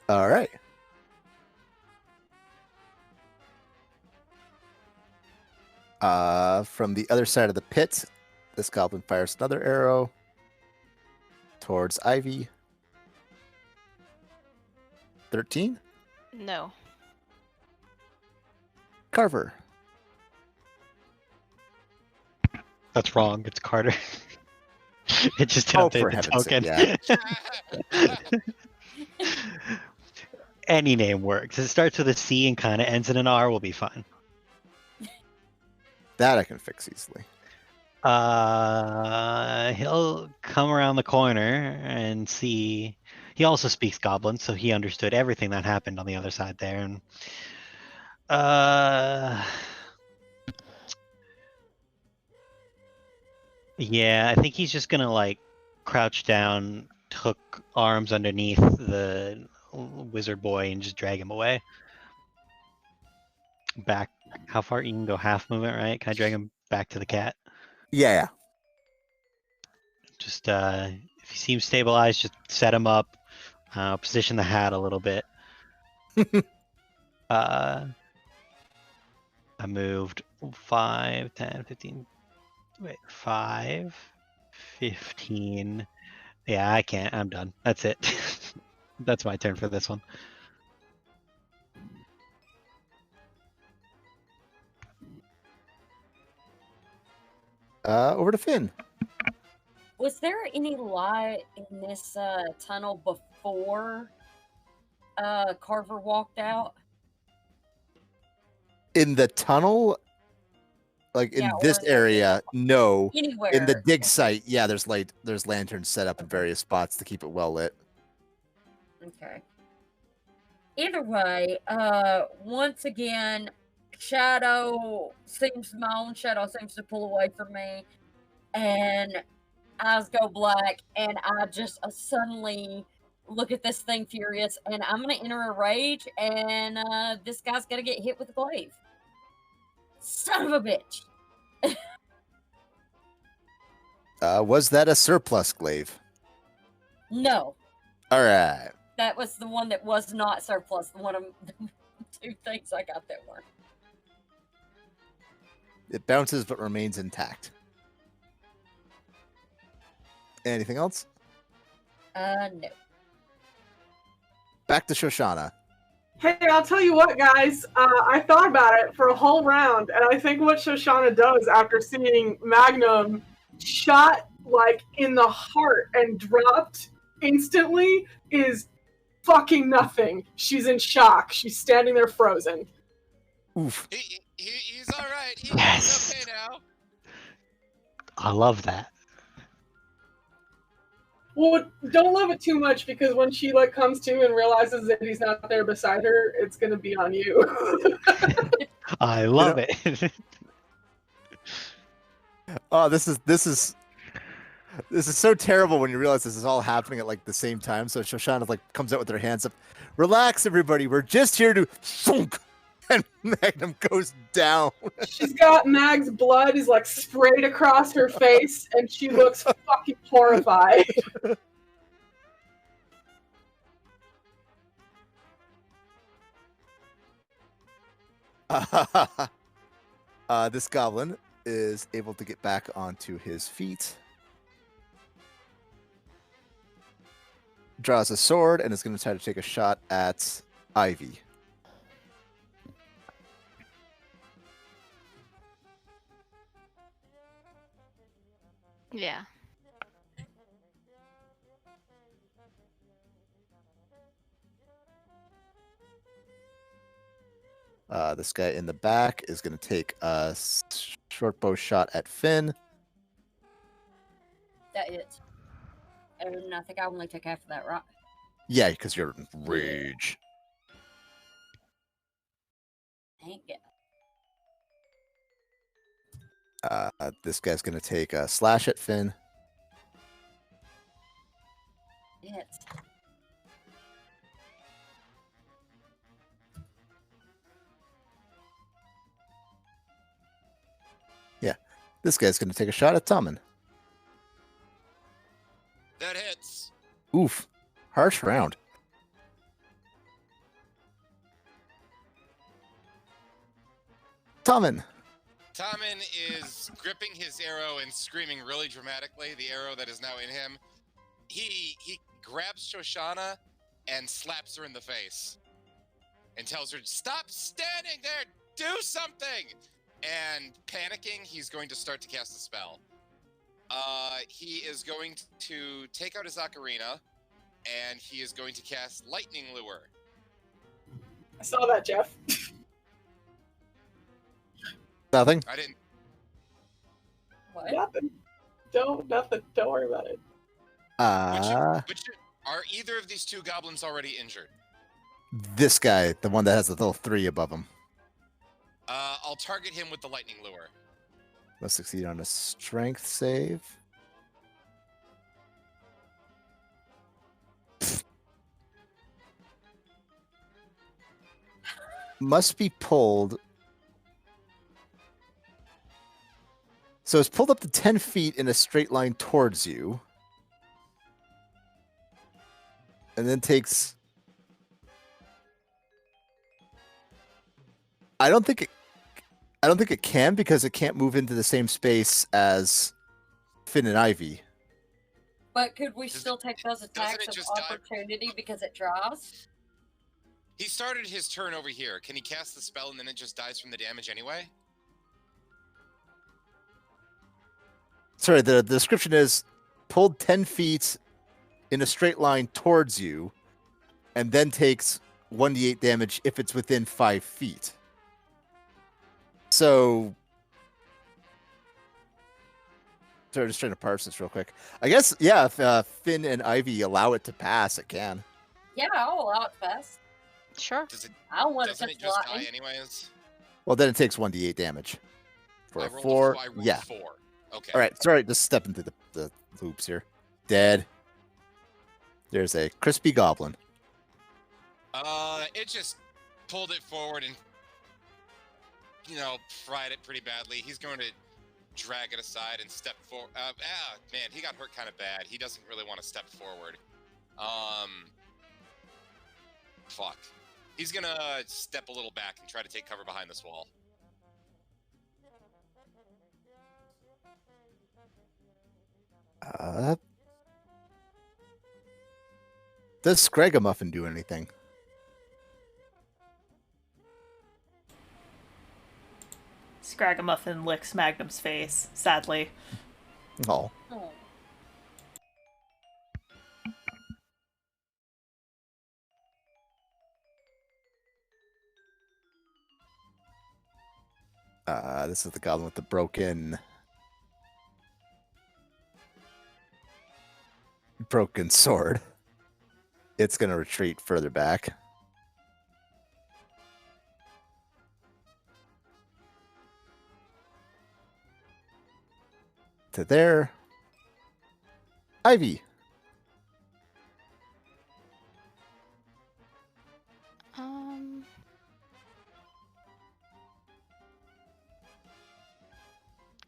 All right. From the other side of the pit, this goblin fires another arrow towards Ivy. 13. No. Carver. That's wrong. It's Carter. It just Oh, updated for the heaven's sake, token. Any name works. It starts with a C and kind of ends in an R. Will be fine. That I can fix easily. He'll come around the corner and see. He also speaks Goblin, so he understood everything that happened on the other side there. And yeah, I think he's just gonna like crouch down, hook arms underneath the wizard boy, and just drag him away. Back. How far you can go? Half movement, right? Can I drag him back to the cat? Yeah. Just if he seems stabilized, just set him up. Position the hat a little bit. I moved 5, 10, 15. Wait, 5, 15. Yeah, I can't. I'm done. That's it. That's my turn for this one. Over to Finn. Was there any light in this tunnel before Carver walked out? In the tunnel, like in this area, no. Anywhere. In the dig site, yeah, there's lanterns set up in various spots to keep it well lit. Okay. Either way, once again, my own shadow seems to pull away from me, and eyes go black, and I just suddenly look at this thing furious, and I'm gonna enter a rage, and this guy's gonna get hit with a glaive. Son of a bitch! Was that a surplus glaive? No, All right. that was the one that was not surplus. One of the 2 things I got that were. It bounces but remains intact. Anything else? No. Back to Shoshana. Hey, I'll tell you what, guys. I thought about it for a whole round, and I think what Shoshana does after seeing Magnum shot like in the heart and dropped instantly is fucking nothing. She's in shock. She's standing there frozen. Oof. He's all right. Yes. He's okay now. I love that. Well, don't love it too much, because when she like comes to and realizes that he's not there beside her, it's gonna be on you. I love it. Oh, this is so terrible when you realize this is all happening at like the same time. So Shoshana like comes out with her hands up. Relax, everybody. We're just here to thunk, and Magnum goes down. She's got Mag's blood is like sprayed across her face, and she looks fucking horrified. This goblin is able to get back onto his feet. Draws a sword and is going to try to take a shot at Ivy. Yeah. This guy in the back is going to take a short bow shot at Finn. That is. And I think I only took half of that, right? Yeah, because you're in rage. Thank you. This guy's going to take a slash at Finn. Yes. This guy's going to take a shot at Tommen. That hits. Oof. Harsh round. Tommen. Tommen is gripping his arrow and screaming really dramatically, the arrow that is now in him. He grabs Shoshana and slaps her in the face and tells her, "Stop standing there! Do something!" And panicking, he's going to start to cast a spell. He is going to take out his ocarina, and he is going to cast Lightning Lure. I saw that, Jeff. Nothing. I didn't. What? Nothing. Nothing. Don't worry about it. Which are either of these two goblins already injured? This guy, the one that has the little 3 above him, I'll target him with the lightning lure. must succeed on a strength save. Must be pulled. So it's pulled up to 10 feet in a straight line towards you. And then takes... I don't think it can, because it can't move into the same space as Finn and Ivy. But could we still take those attacks it of just die? opportunity because it draws? He started his turn over here. Can he cast the spell and then it just dies from the damage anyway? Sorry, the description is pulled 10 feet in a straight line towards you, and then takes 1d8 damage if it's within 5 feet. So, sorry, just trying to parse this real quick. I guess, yeah, if Finn and Ivy allow it to pass, it can. Yeah, I'll allow it to pass. Sure. I don't want to Doesn't touch it the just die lightning. anyways? Well, then it takes 1d8 damage. For I a rolled 4, I rolled yeah. 4. Okay. All right, sorry, just step into the loops here. Dead. There's a crispy goblin. It just pulled it forward and, fried it pretty badly. He's going to drag it aside and step forward. Man, he got hurt kind of bad. He doesn't really want to step forward. Fuck. He's gonna step a little back and try to take cover behind this wall. Does Scragamuffin do anything? Scragamuffin licks Magnum's face, sadly. Oh. Oh. This is the goblin with the broken sword. It's gonna retreat further back. To there. Ivy.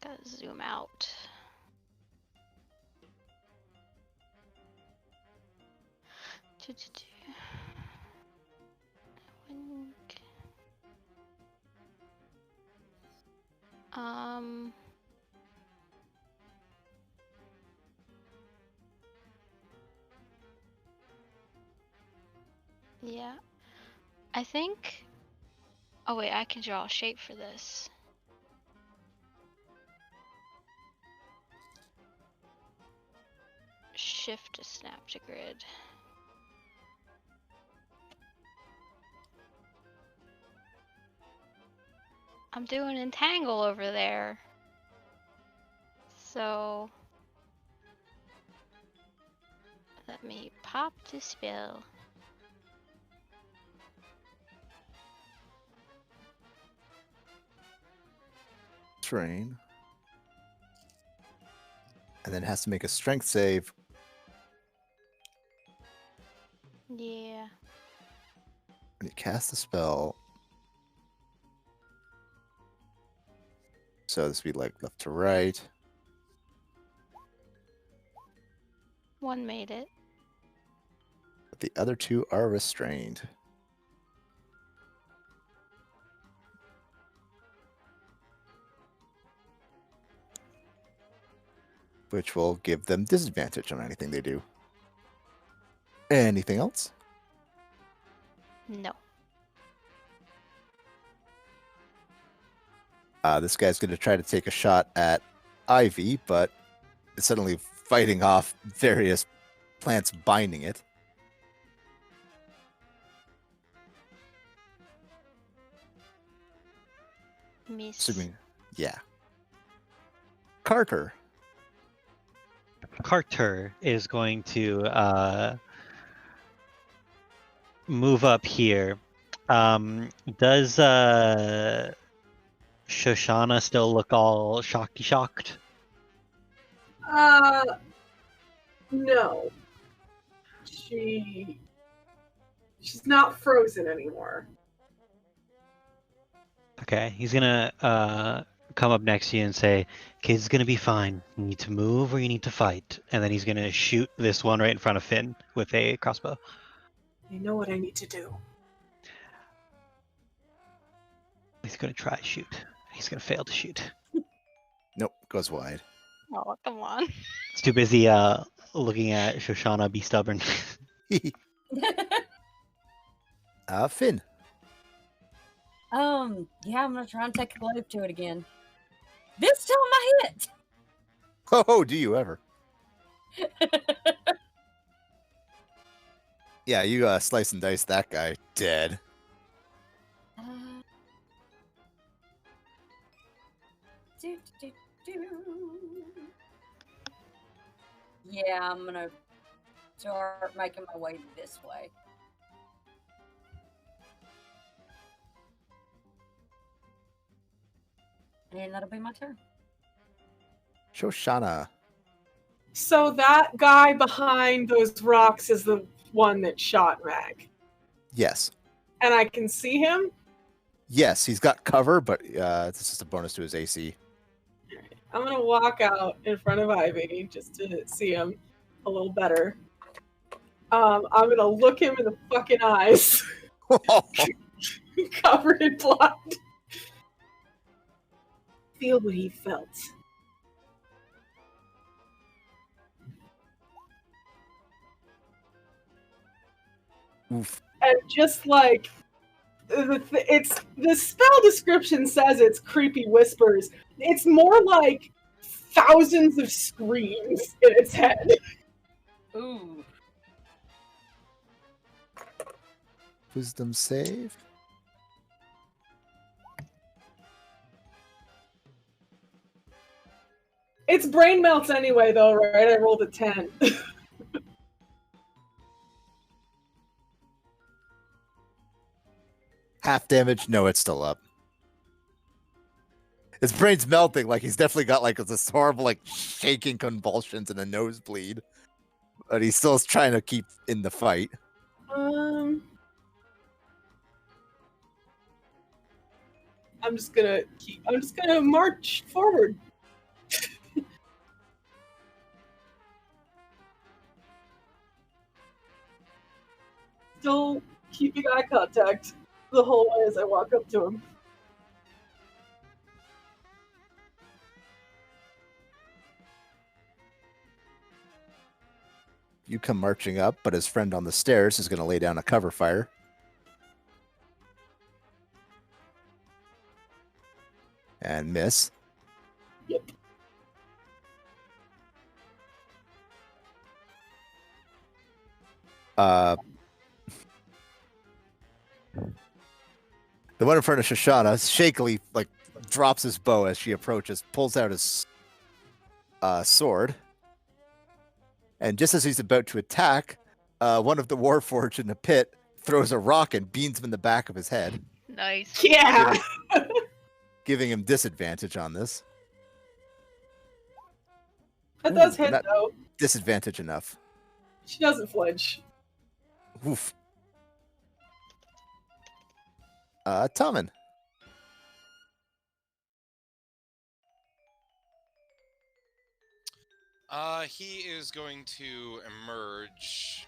Gotta zoom out. Yeah. I think... Oh wait, I can draw a shape for this. Shift to snap to grid. I'm doing entangle over there. So let me pop to spell. Train. And then has to make a strength save. Yeah. When you cast the spell. So this would be like left to right. One made it. But the other two are restrained. Which will give them disadvantage on anything they do. Anything else? No. This guy's going to try to take a shot at Ivy, but is suddenly fighting off various plants binding it. Miss. Assuming, yeah. Carter. Carter is going to move up here. Does Shoshana still look all shocked? No. She's not frozen anymore. Okay, he's gonna come up next to you and say, "Kid's gonna be fine. You need to move or you need to fight." And then he's gonna shoot this one right in front of Finn with a crossbow. You know what I need to do. He's gonna try to shoot. He's gonna fail to shoot. Nope, goes wide. Oh, come on. He's too busy looking at Shoshana be stubborn. Finn. Yeah, I'm gonna try and take a glaive to it again. This time I hit. Oh, do you ever? Yeah, you slice and dice that guy dead. Do, do, do. Yeah, I'm gonna start making my way this way. And that'll be my turn. Shoshana. So that guy behind those rocks is the one that shot Mag. Yes. And I can see him? Yes, he's got cover, but this is just a bonus to his AC. I'm gonna walk out in front of Ivy just to see him a little better. I'm gonna look him in the fucking eyes, covered in blood. Feel what he felt. Oof. And just like it's the spell description says it's creepy whispers. It's more like thousands of screams in its head. Ooh. Wisdom save. It's brain melts anyway, though, right? I rolled a 10. Half damage? No, it's still up. His brain's melting, like he's definitely got like this horrible like shaking convulsions and a nosebleed. But he still is trying to keep in the fight. I'm just gonna march forward. Still keeping eye contact the whole way as I walk up to him. You come marching up, but his friend on the stairs is going to lay down a cover fire. And miss. Yep. The one in front of Shoshana shakily like drops his bow as she approaches, pulls out his sword, and just as he's about to attack, one of the Warforged in the pit throws a rock and beans him in the back of his head. Nice. Yeah. Giving him disadvantage on this. That does hit, not- though. Disadvantage enough. She doesn't flinch. Oof. Tommen. He is going to emerge,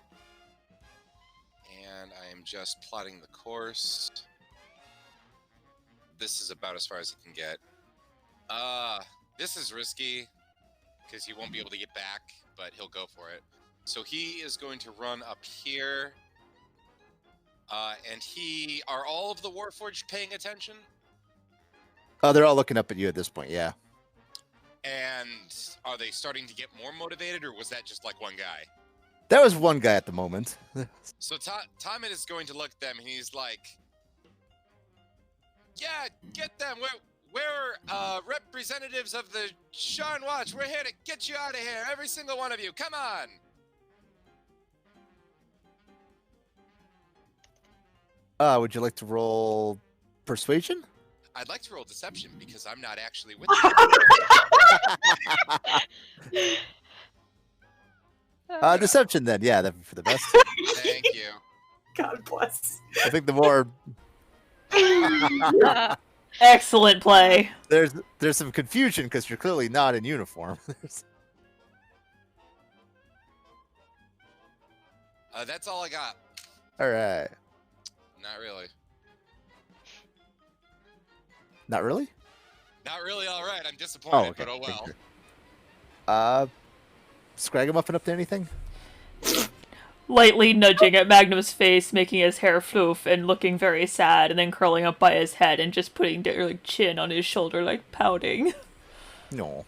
and I am just plotting the course. This is about as far as he can get. This is risky, because he won't be able to get back, but he'll go for it. So he is going to run up here. And are all of the Warforged paying attention? Oh, they're all looking up at you at this point, yeah. And are they starting to get more motivated, or was that just like one guy? That was one guy at the moment. So Tommen is going to look at them, and he's like, "Yeah, get them. we're representatives of the Sharn Watch. We're here to get you out of here, every single one of you. Come on. Would you like to roll persuasion? I'd like to roll deception because I'm not actually with you. Deception then. Yeah, that'd be for the best. Thank you. God bless. I think the more Excellent play. there's some confusion because you're clearly not in uniform. That's all I got. All right. Not really. Not really? Not really all right. I'm disappointed, okay. but oh well. Sure. Scragamuffin up to anything? Lightly nudging at Magnum's face, making his hair floof, and looking very sad, and then curling up by his head and just putting their like chin on his shoulder, like pouting. No.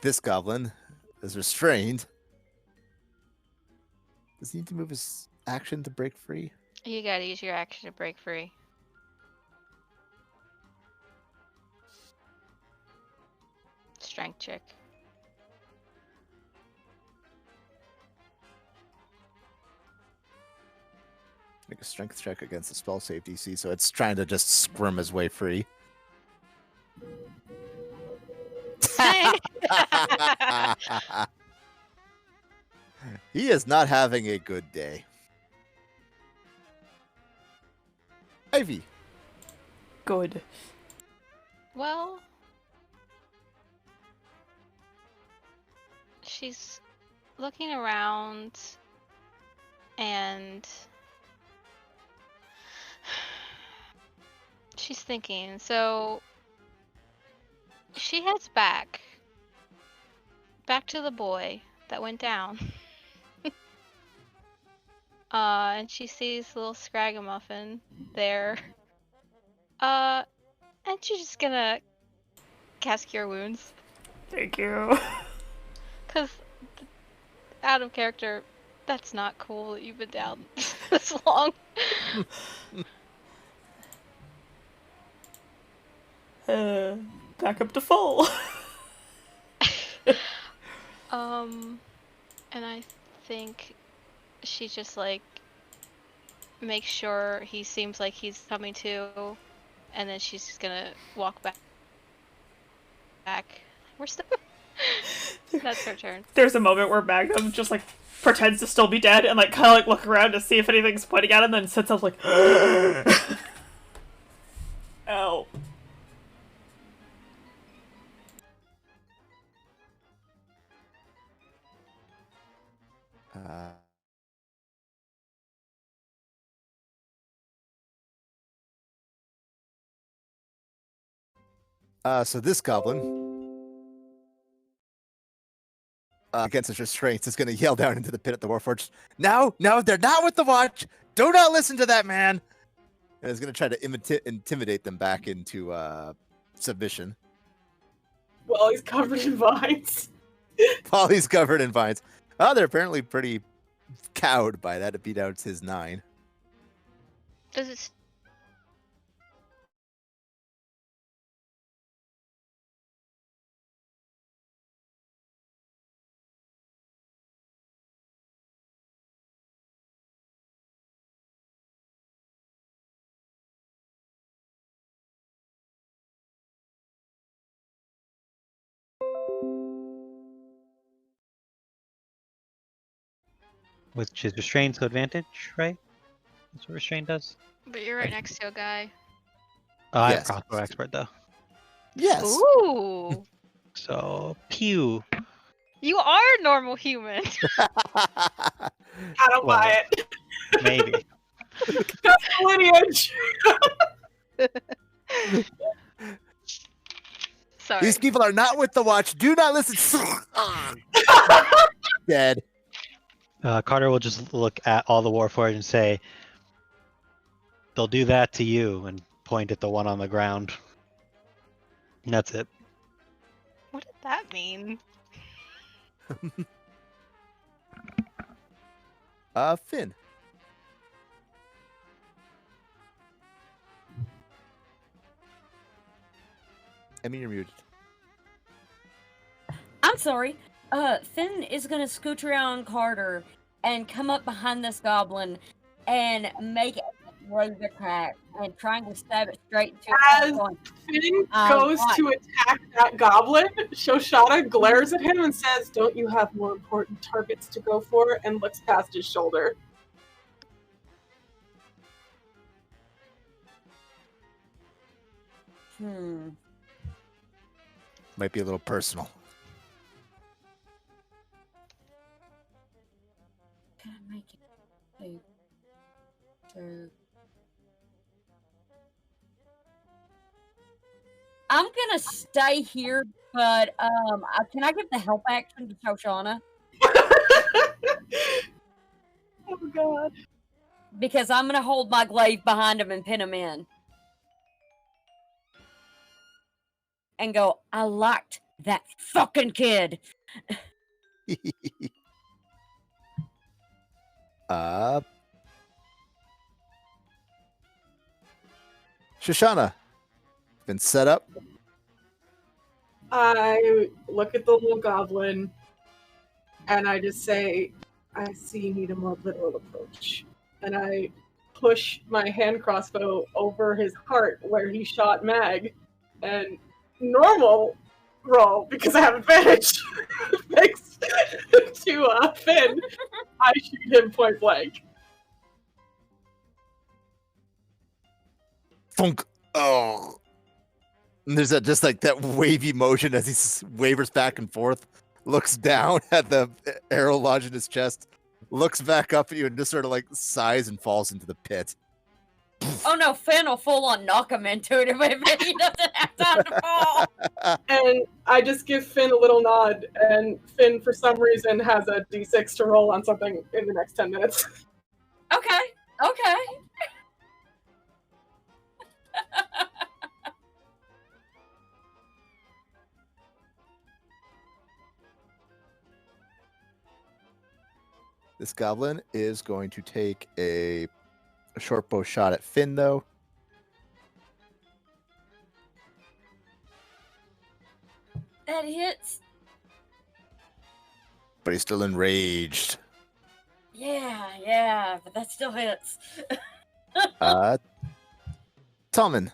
This goblin is restrained. Does he need to move his action to break free? You gotta use your action to break free. Strength check. Make a strength check against the spell save DC, so it's trying to just squirm his way free. He is not having a good day. Ivy. Good. Well, she's looking around and she's thinking. So she heads back to the boy that went down. And she sees little Scragamuffin there. And she's just gonna cast Cure Wounds. Thank you. Because, out of character, that's not cool that you've been down this long. Back up to full. And I think she just, like, makes sure he seems like he's coming to, and then she's just gonna walk back. We're still... That's her turn. There's a moment where Magnum just, like, pretends to still be dead and, like, kind of, like, look around to see if anything's pointing at him, then sits up, like, ow. So this goblin, against his restraints, is going to yell down into the pit at the Warforged. No, they're not with the watch. Do not listen to that man. And is going to try to intimidate them back into submission. Well, he's covered in vines. While he's covered in vines. Oh, they're apparently pretty cowed by that. It beat out his 9. Does it... Which is restrained to advantage, right? That's what restrained does. But you're right next to a guy. I'm Yes. crossbow expert though. Yes. Ooh! So pew. You are a normal human! I don't Well, buy it. Maybe. That's the lineage. Sorry. These people are not with the watch. Do not listen. Dead. Carter will just look at all the Warforged and say, "They'll do that to you," and point at the one on the ground. And that's it. What did that mean? Finn. Emmy, you're muted. I'm sorry. Finn is gonna scooch around Carter and come up behind this goblin and make a rogue attack and trying to stab it straight into As his going, Finn I goes want- to attack that goblin, Shoshana glares at him and says, "Don't you have more important targets to go for?" and looks past his shoulder. Might be a little personal. Can I make it two? I'm gonna stay here, but can I give the help action to Shoshana? Oh god. Because I'm gonna hold my glaive behind him and pin him in. And go, I liked that fucking kid. Shoshana, been set up. I look at the little goblin and I just say, "I see you need a more literal approach." And I push my hand crossbow over his heart where he shot Mag. And normal roll, because I have advantage, thanks to Finn, I shoot him point blank. Thunk. Oh. And there's just like that wavy motion as he wavers back and forth, looks down at the arrow lodged in his chest, looks back up at you and just sort of like sighs and falls into the pit. Oh no, Finn will full on knock him into it if he doesn't have time to fall. And I just give Finn a little nod, and Finn, for some reason, has a d6 to roll on something in the next 10 minutes. Okay. This goblin is going to take a short bow shot at Finn, though. That hits. But he's still enraged. Yeah, but that still hits. Tommen.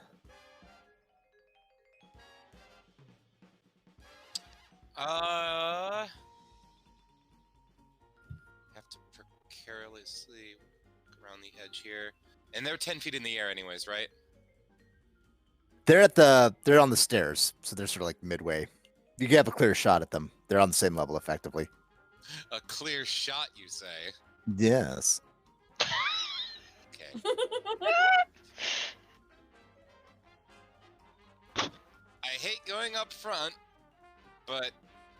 Have to precariously look around the edge here. And they're 10 feet in the air anyways, right? They're on the stairs, so they're sort of like midway. You can have a clear shot at them. They're on the same level, effectively. A clear shot, you say? Yes. Okay. I hate going up front, but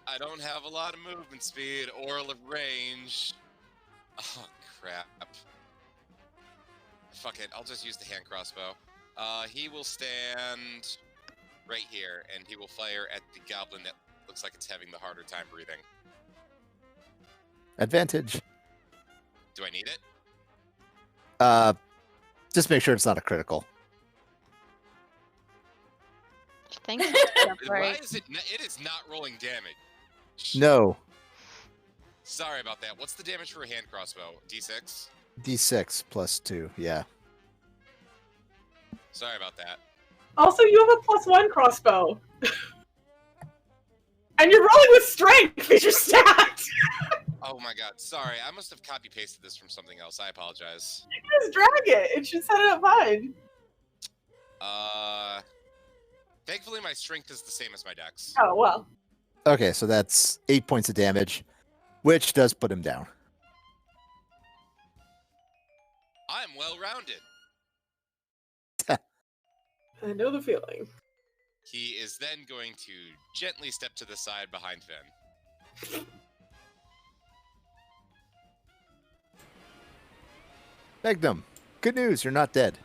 I don't have a lot of movement speed or range. Oh, crap. Fuck it, I'll just use the hand crossbow. He will stand right here, and he will fire at the goblin that looks like it's having the harder time breathing. Advantage. Do I need it? Just make sure it's not a critical. Thanks. Why is it? It is not rolling damage. No. Sorry about that. What's the damage for a hand crossbow? D6? D6 plus 2, yeah. Sorry about that. Also, you have a +1 crossbow. And you're rolling with strength as your stat! Oh my god, sorry. I must have copy-pasted this from something else. I apologize. You can just drag it. It should set it up fine. Thankfully my strength is the same as my dex. Oh, well. Okay, so that's 8 points of damage, which does put him down. I'm well-rounded. I know the feeling. He is then going to gently step to the side behind Finn. Magnum, good news, you're not dead.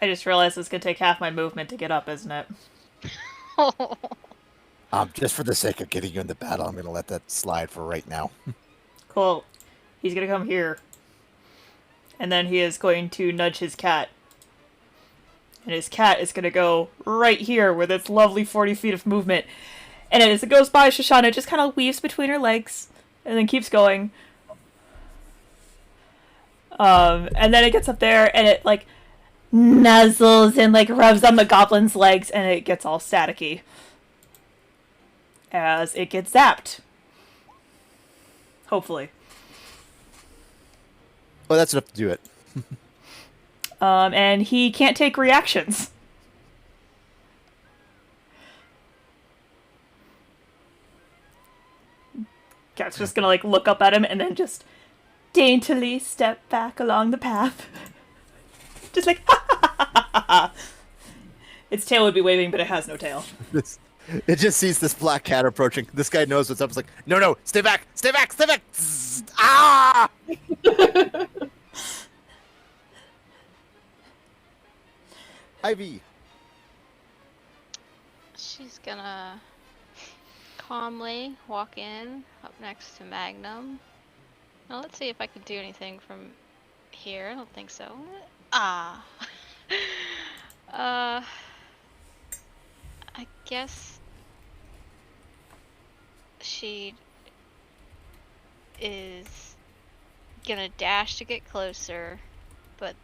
I just realized it's gonna take half my movement to get up, isn't it? Just for the sake of getting you into battle, I'm gonna let that slide for right now. Cool. He's gonna come here. And then he is going to nudge his cat. And his cat is going to go right here with its lovely 40 feet of movement. And as it goes by, Shoshana just kind of weaves between her legs and then keeps going. And then it gets up there and it, like, nuzzles and, like, rubs on the goblin's legs and it gets all staticky. As it gets zapped. Hopefully. Well, that's enough to do it. And he can't take reactions. Cat's just gonna, like, look up at him and then just daintily step back along the path. Just like, ha ha ha ha ha. Its tail would be waving, but it has no tail. It just sees this black cat approaching. This guy knows what's up. It's like, no, stay back, stay back, stay back. Ah! Ivy. She's gonna calmly walk in up next to Magnum. Now let's see if I can do anything from here. I don't think so. Ah. I guess she is gonna dash to get closer, but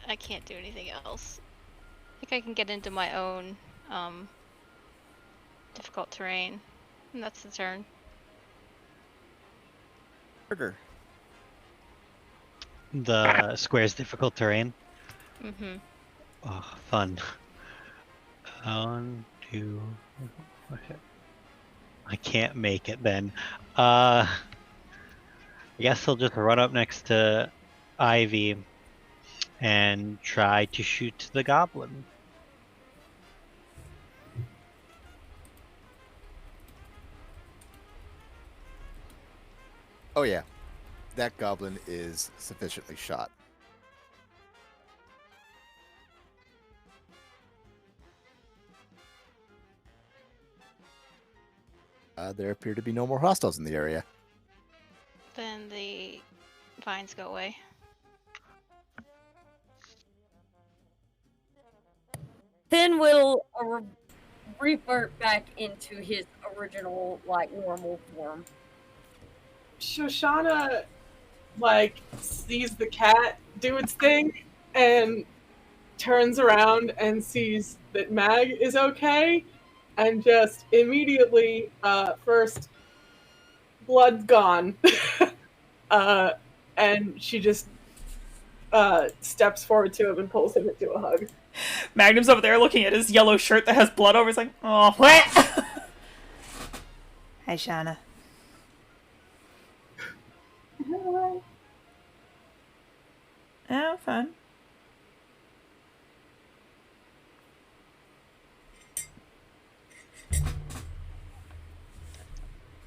I can't do anything else. I think I can get into my own difficult terrain, and that's the turn. Burger. The square's difficult terrain. Mm-hmm. Oh, fun. 1, 2. Okay. I can't make it then. I guess I'll just run up next to Ivy and try to shoot the goblin. Oh yeah, that goblin is sufficiently shot. There appear to be no more hostiles in the area. Then the vines go away. Then will revert back into his original, like, normal form. Shoshana, like, sees the cat do its thing and turns around and sees that Mag is okay, and just immediately, first, blood's gone. And she just steps forward to him and pulls him into a hug. Magnum's over there looking at his yellow shirt that has blood over. He's like, oh, what? Hi, Shauna. Oh, fun.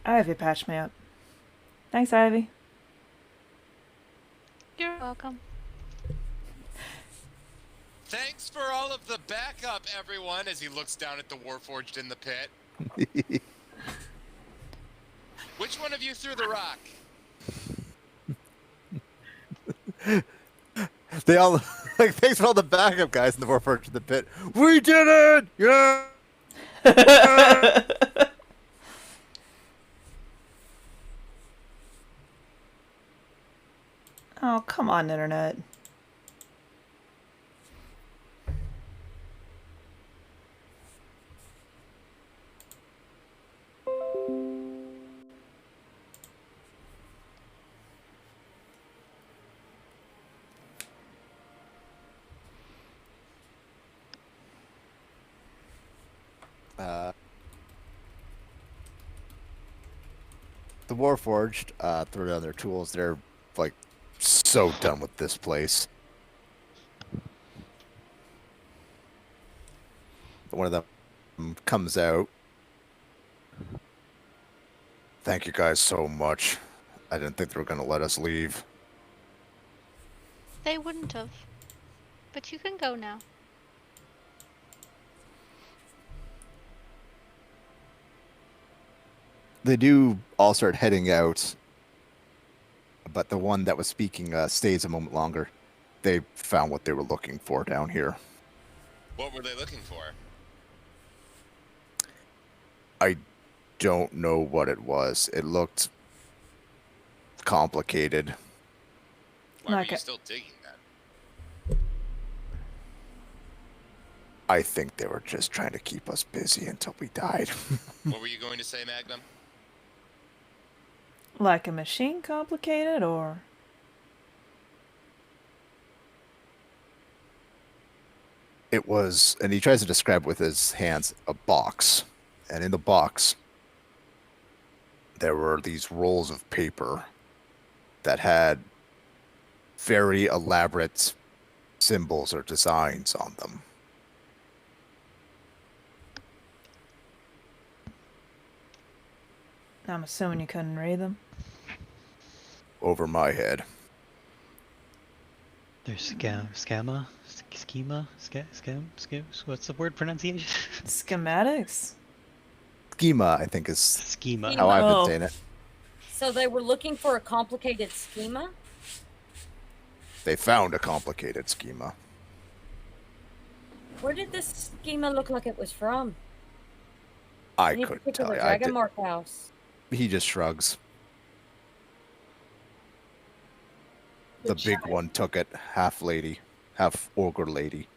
Ivy patched me up. Thanks, Ivy. You're welcome. Thanks for all of the backup, everyone, as he looks down at the Warforged in the pit. Which one of you threw the rock? They all like, thanks for all the backup guys in the Warforged in the pit. We did it! Yeah! Oh, come on, Internet. The Warforged throw down their tools. They're like so done with this place. One of them comes out. Thank you guys so much. I didn't think they were going to let us leave. They wouldn't have. But you can go now. They do all start heading out, but the one that was speaking stays a moment longer. They found what they were looking for down here. What were they looking for? I don't know what it was. It looked complicated. Why were Okay. you still digging that? I think they were just trying to keep us busy until we died. What were you going to say, Magnum? Like a machine complicated, or? It was, and he tries to describe with his hands, a box. And in the box, there were these rolls of paper that had very elaborate symbols or designs on them. I'm assuming you couldn't read them. Over my head. There's schema, what's the word pronunciation? Schematics? Schema, I think, is Schema. how I've been Oh. saying it. So they were looking for a complicated schema? They found a complicated schema. Where did this schema look like it was from? I Any couldn't particular tell you. Dragon Mark house? He just shrugs. The big one took it, half lady, half ogre lady.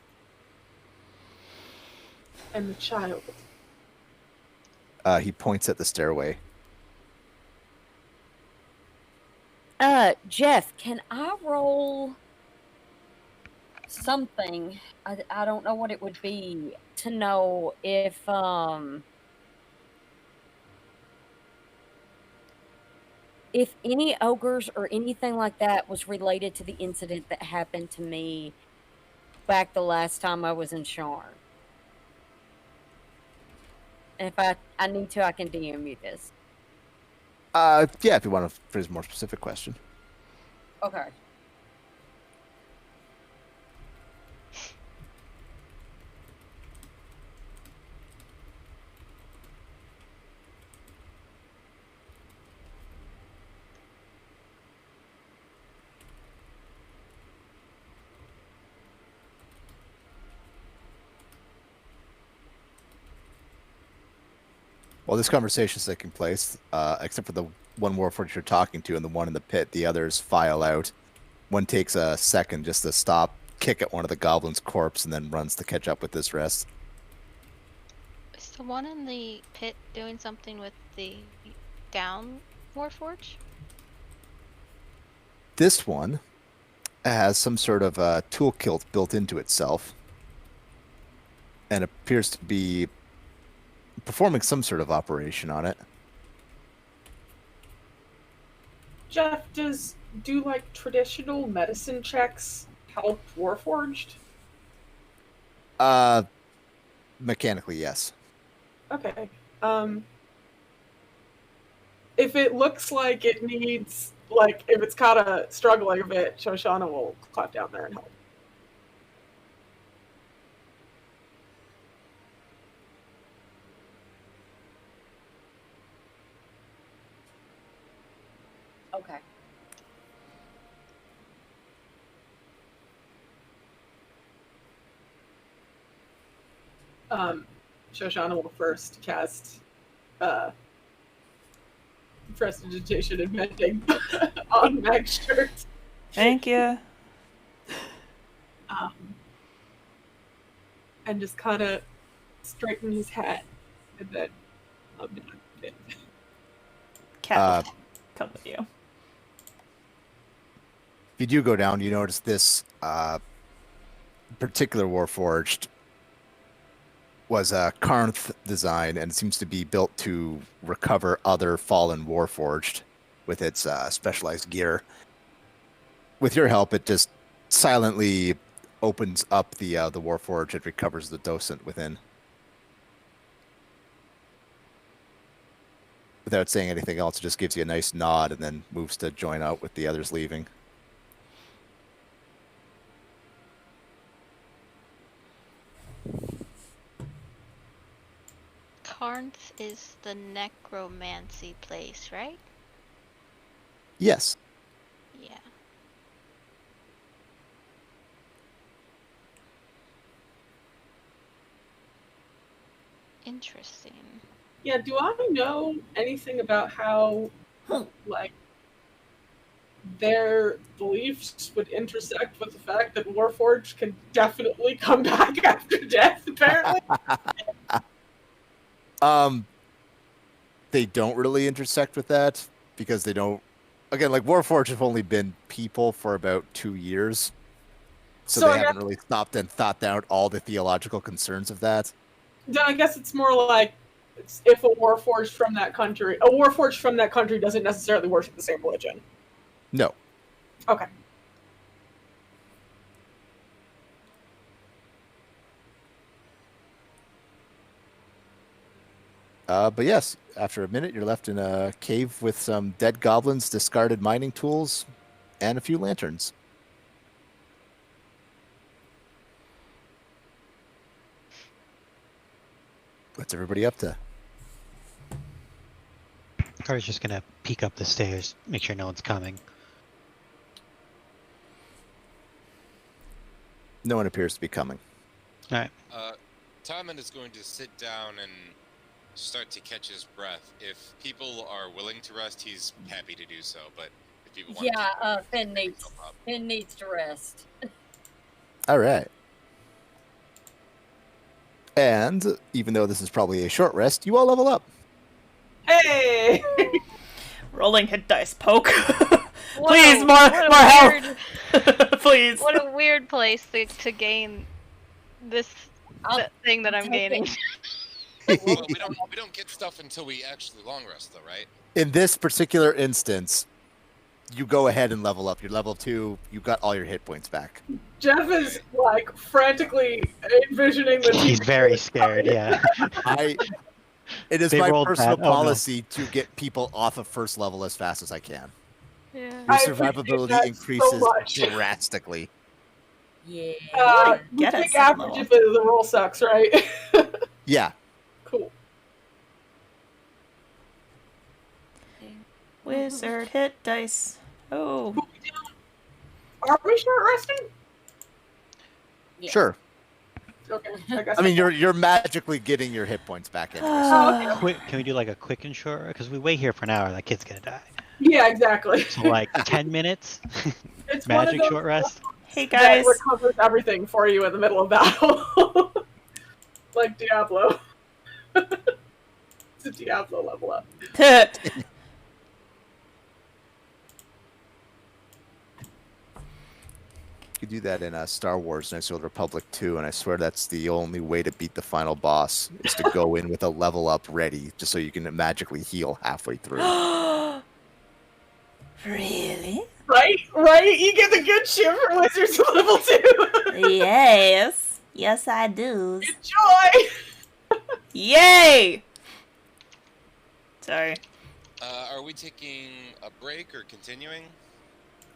And the child. He points at the stairway. Jeff, can I roll something? I don't know what it would be to know if any ogres or anything like that was related to the incident that happened to me back the last time I was in Sharn. And if I need to, I can DM you this. Yeah, if you want to phrase a more specific question. Okay. While this conversation is taking place, except for the one warforged you're talking to and the one in the pit, the others file out. One takes a second just to stop, kick at one of the goblins' corpse, and then runs to catch up with this rest. Is the one in the pit doing something with the down Warforge? This one has some sort of tool kilt built into itself and appears to be performing some sort of operation on it. Jeff, do like traditional medicine checks help Warforged? Mechanically, yes. Okay. If it looks like it needs, like, if it's kind of struggling a bit, Shoshana will climb down there and help. Okay. Shoshana will first cast Prestidigitation and Mending on Mag's shirt. Thank you. And just kind of straighten his hat, and then I'm done with it. Cat will come with you. If you do go down, you notice this particular Warforged was a Karnth design and seems to be built to recover other fallen Warforged with its specialized gear. With your help, it just silently opens up the Warforged and recovers the docent within. Without saying anything else, it just gives you a nice nod and then moves to join out with the others leaving. Karnth is the necromancy place, right? Yes. Yeah. Interesting. Yeah, do I know anything about how, like, their beliefs would intersect with the fact that Warforged can definitely come back after death, apparently? They don't really intersect with that because they don't. Again, like Warforged have only been people for about 2 years, so So they I guess, haven't really stopped and thought out all the theological concerns of that. then I guess it's more like if a Warforged from that country doesn't necessarily worship the same religion. No. Okay. But yes, after a minute, you're left in a cave with some dead goblins, discarded mining tools, and a few lanterns. What's everybody up to? Carter's just gonna peek up the stairs, make sure no one's coming. No one appears to be coming. All right. Tommen is going to sit down and start to catch his breath. If people are willing to rest, he's happy to do so. But if people want to Finn needs to rest. All right. And even though this is probably a short rest, you all level up. Hey! Rolling hit dice poke. Whoa, Please, more what a health. weird- Please. What a weird place to gain this thing that I'm gaining. Well, we don't get stuff until we actually long rest, though, right? In this particular instance, you go ahead and level up. You're level 2. You got all your hit points back. Jeff is, like, frantically envisioning the He's very scared, yeah. It is They my rolled personal bad. Oh, no. policy to get people off of first level as fast as I can. Yeah. Your I appreciate survivability that so increases much. drastically. Yeah. We Get it, take second average level. if the roll sucks, right? Yeah. Cool. Wizard hit dice. Oh. Are we short resting? Yeah. Sure. Okay, I guess. I mean, you're magically getting your hit points back anyway. Oh, okay. Quick, can we do like a quick and short? Because we wait here for an hour, that kid's gonna die. Yeah, exactly. So like 10 minutes, It's one of magic those short rest. Hey that guys. recovers everything for you in the middle of battle. Like Diablo. It's a Diablo level up. You could do that in Star Wars Knights of the Old Republic 2, and I swear that's the only way to beat the final boss, is to go in with a level up ready, just so you can magically heal halfway through. Really? Right? You get the good shit for Wizards level 2. Yes. Yes, I do. Enjoy! Yay! Sorry. Are we taking a break or continuing?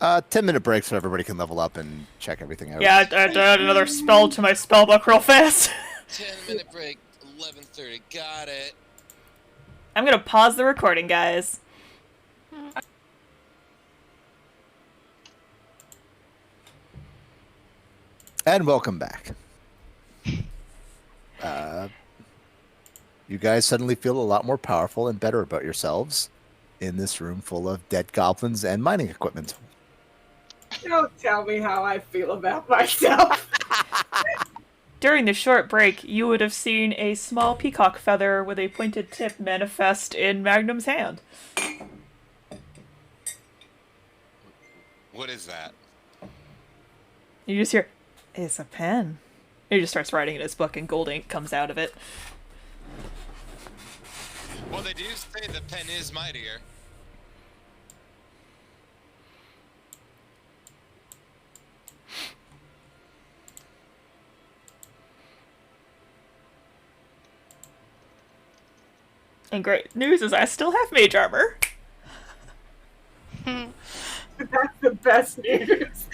10-minute break so everybody can level up and check everything out. Yeah, I have to add another spell to my spellbook real fast. 10-minute break, 11:30. Got it. I'm gonna pause the recording, guys. And welcome back. You guys suddenly feel a lot more powerful and better about yourselves in this room full of dead goblins and mining equipment. Don't tell me how I feel about myself. During the short break, you would have seen a small peacock feather with a pointed tip manifest in Magnum's hand. What is that? You just hear, "It's a pen." He just starts writing in his book, and gold ink comes out of it. Well, they do say the pen is mightier. And great news is I still have mage armor. That's the best news.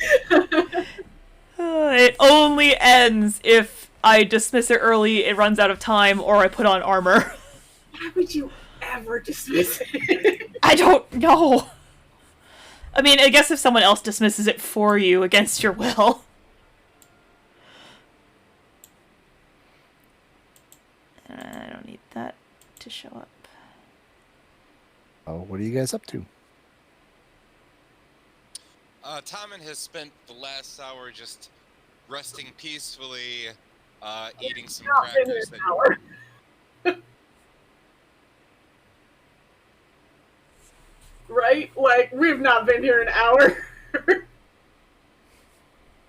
It only ends if I dismiss it early, it runs out of time, or I put on armor. Why would you ever dismiss it? I don't know. I mean, I guess if someone else dismisses it for you against your will. I don't that to show up. Oh, what are you guys up to? Tommen has spent the last hour just resting peacefully, eating some Not been here crackers. an hour. Right? Like, we've not been here an hour.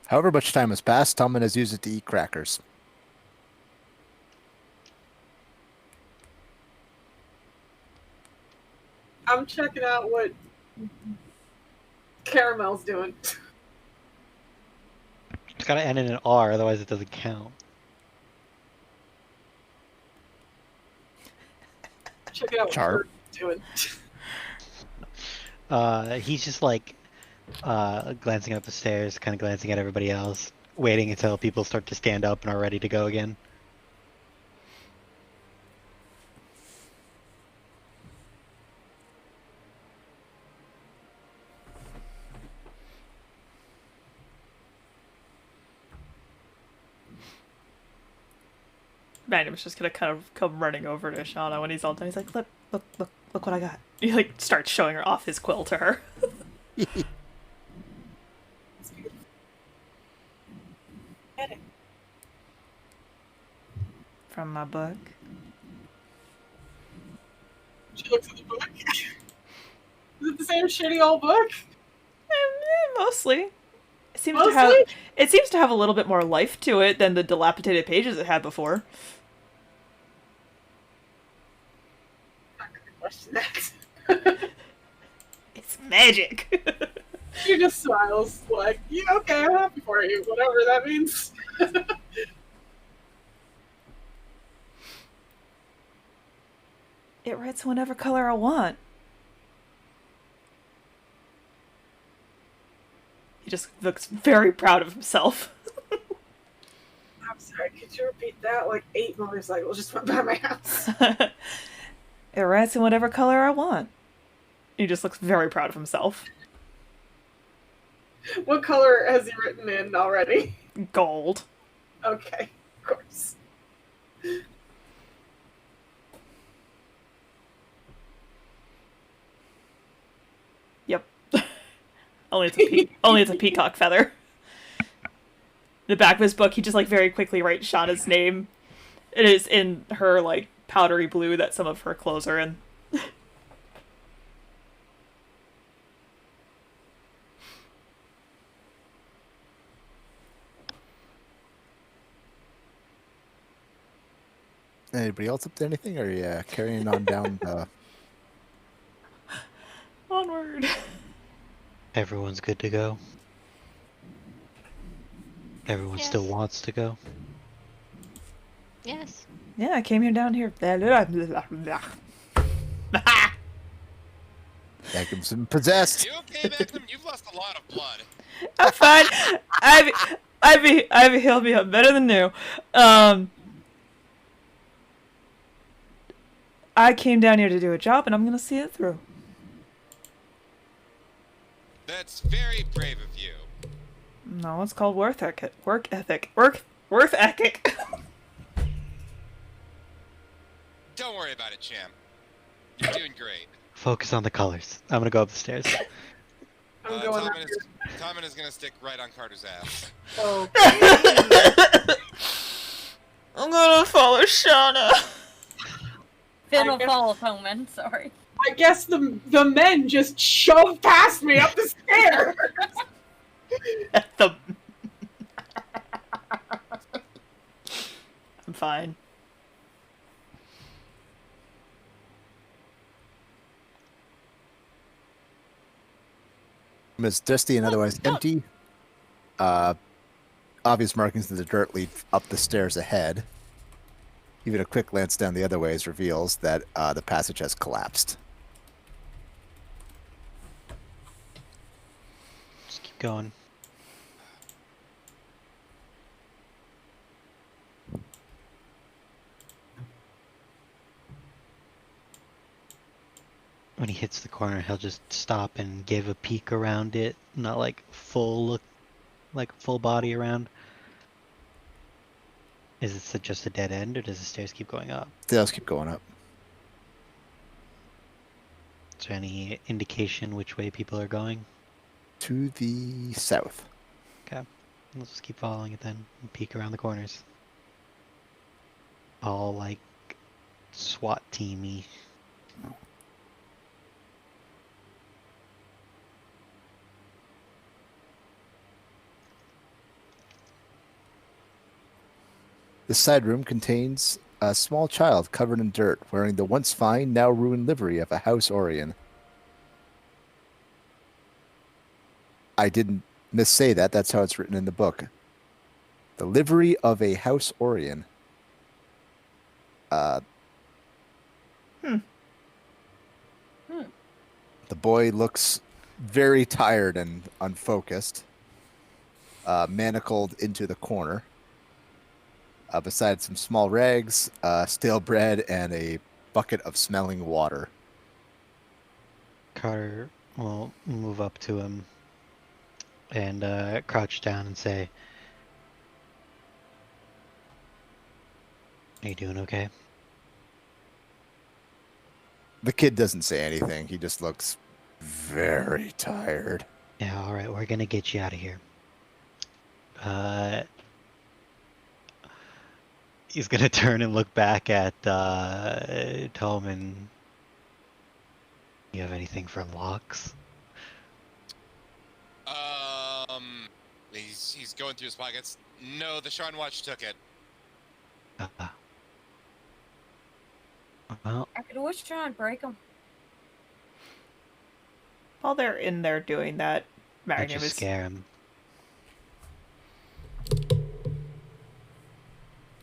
However much time has passed, Tommen has used it to eat crackers. I'm checking out what Caramel's doing. It's gotta end in an R, otherwise it doesn't count. Checking out what Sharp. Kurt's doing. He's just like glancing up the stairs, kind of glancing at everybody else, waiting until people start to stand up and are ready to go again. Magnum's just gonna kind of come running over to Shauna when he's all done. He's like, look what I got. He like starts showing her off his quill to her. From my book. She looks at the book. Is it the same shitty old book? Mostly. Mostly? It seems to have a little bit more life to it than the dilapidated pages it had before. I'm not gonna question that. It's magic. She just smiles, like, yeah, okay, I'm happy for you, whatever that means. It writes whatever color I want. He just looks very proud of himself. I'm sorry, could you repeat that? Like 8 motorcycles just went by my house. It writes in whatever color I want. He just looks very proud of himself. What color has he written in already? Gold. Okay, of course. Yep. only it's a peacock feather. The back of his book, he just like very quickly writes Shauna's name. It is in her like powdery blue that some of her clothes are in. Anybody else up to anything, or are you carrying on down the... Onward. Everyone's good to go. Everyone Yes. still wants to go. Yes. Yeah, I came here down here. Magnum's been possessed. You okay, Magnum? You've lost a lot of blood. I'm fine. Ivy healed me up better than new. I came down here to do a job, and I'm gonna see it through. That's very brave of you. No, it's called work ethic. Work ethic. Don't worry about it, champ. You're doing great. Focus on the colors. I'm gonna go up the stairs. I'm going up Tommen is gonna stick right on Carter's ass. Oh, I'm gonna follow Shauna. Finn will follow Toman, sorry. I guess the men just shoved past me up the stairs. I'm fine. It's dusty and otherwise empty. Obvious markings in the dirt lead up the stairs ahead. Even a quick glance down the other ways reveals that the passage has collapsed. Just keep going. When he hits the corner, he'll just stop and give a peek around it, not like full look, like full body around. Is it just a dead end, or does the stairs keep going up? Stairs keep going up. Is there any indication which way people are going? To the south. Okay. Let's just keep following it then and peek around the corners. All like SWAT teamy. The side room contains a small child covered in dirt, wearing the once fine, now ruined livery of a House Orion. I didn't missay that. That's how it's written in the book. The livery of a House Orion. The boy looks very tired and unfocused, manacled into the corner. Besides some small rags, stale bread, and a bucket of smelling water. Carter will move up to him and crouch down and say, "Are you doing okay?" The kid doesn't say anything. He just looks very tired. Yeah, all right, we're gonna get you out of here. He's gonna turn and look back at Tolman. You have anything from locks? He's going through his pockets. No, the Sharn Watch took it. Well, I could always try and break them. While they're in there doing that, that Magnum just is scare him.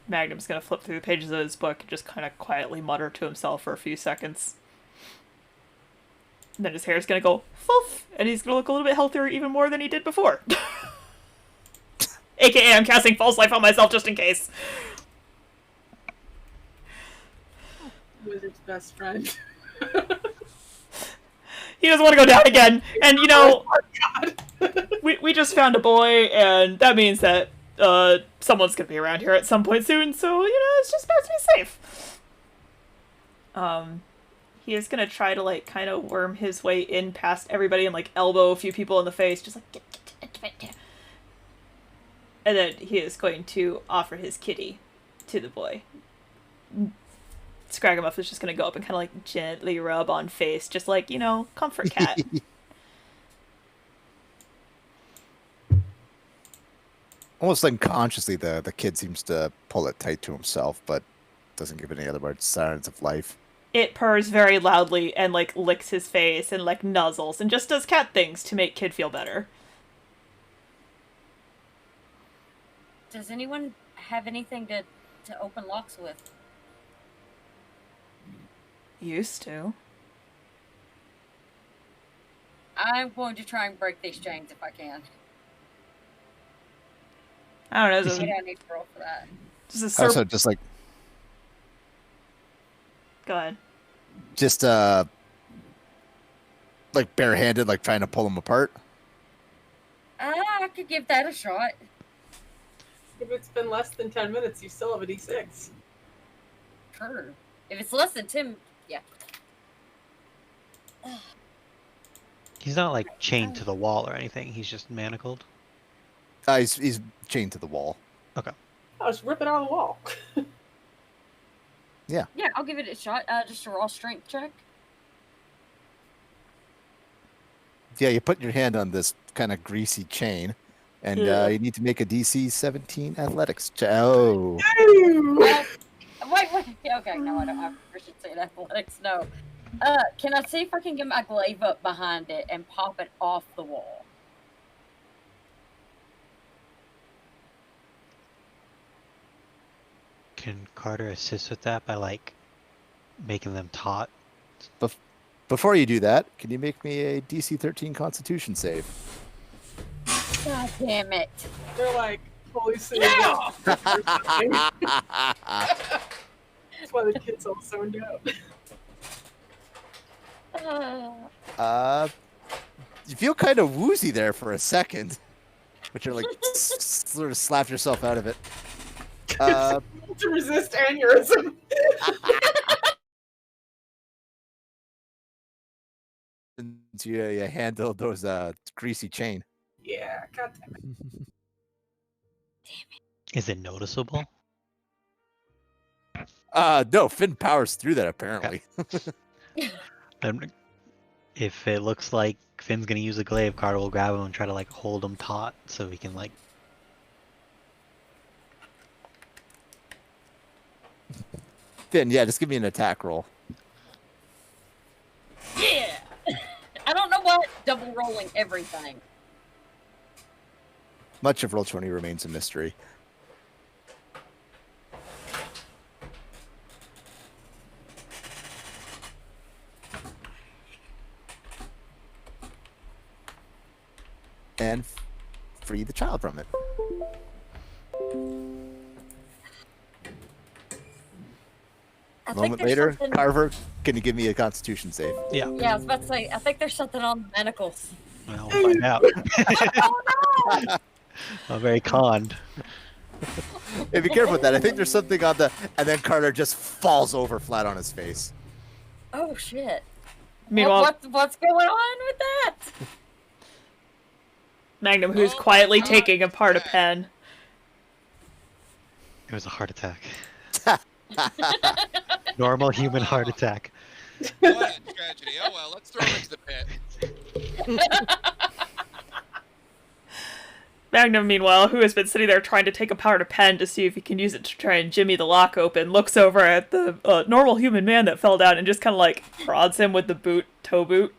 Magnum's gonna flip through the pages of his book and just kind of quietly mutter to himself for a few seconds. And then his hair's gonna go foof, and he's gonna look a little bit healthier even more than he did before. AKA, I'm casting False Life on myself just in case. Wizard's best friend. He doesn't want to go down again. And, you know, Oh my God. we just found a boy, and that means that someone's gonna be around here at some point soon, so, you know, it's just best to be safe. He is gonna try to, like, kind of worm his way in past everybody and, like, elbow a few people in the face, just like, get. And then he is going to offer his kitty to the boy. Scragamuff is just gonna go up and kind of, like, gently rub on face, just like, you know, comfort cat. Almost unconsciously, the kid seems to pull it tight to himself, but doesn't give any other signs of life. It purrs very loudly and, like, licks his face and, like, nuzzles and just does cat things to make kid feel better. Does anyone have anything to open locks with? Used to. I'm going to try and break these chains if I can. I don't know. This is, Maybe I need to roll for that. this is Also, just like, Go ahead. just like barehanded, like trying to pull them apart. I could give that a shot. If it's been less than 10 minutes, you still have a D6. True. If it's less than 10, yeah. He's not like chained to the wall or anything. He's just manacled. He's chained to the wall. Oh, just rip it out of the wall. Yeah, I'll give it a shot. Just a raw strength check. Yeah, you put your hand on this kind of greasy chain, and you need to make a DC 17 athletics check. Oh. Wait. Okay, no, I don't have proficiency in athletics. No. Can I see if I can get my glaive up behind it and pop it off the wall? Can Carter assist with that by like making them taut? Before you do that, can you make me a DC 13 Constitution save? God damn it. They're like, holy shit. Yeah! That's why the kid's all zoned out. You feel kind of woozy there for a second, but you're like sort of slap yourself out of it. Uh, To resist aneurysm. you handle those greasy chain. Yeah, goddamn. Is it noticeable? No, Finn powers through that apparently. If it looks like Finn's gonna use a glaive, Carter will grab him and try to like hold him taut so he can like. Finn, yeah, just give me an attack roll. Yeah. I don't know what double rolling everything. Much of Roll20 remains a mystery. And free the child from it. I A think moment there's later, something- Carver, can you give me a Constitution save? Yeah, I was about to say. I think there's something on the manacles. Well, we'll find out. I'm very conned. Hey, be careful with that. I think there's something on the... And then Carter just falls over flat on his face. Oh shit! Meanwhile, What's going on with that? Magnum, who's Oh my quietly God. taking apart a pen. It was a heart attack. Normal human heart attack. What a tragedy. Oh well, let's throw him into the pit. Magnum, meanwhile, who has been sitting there trying to take apart a pen to see if he can use it to try and jimmy the lock open, looks over at the normal human man that fell down and just kind of like prods him with the toe boot.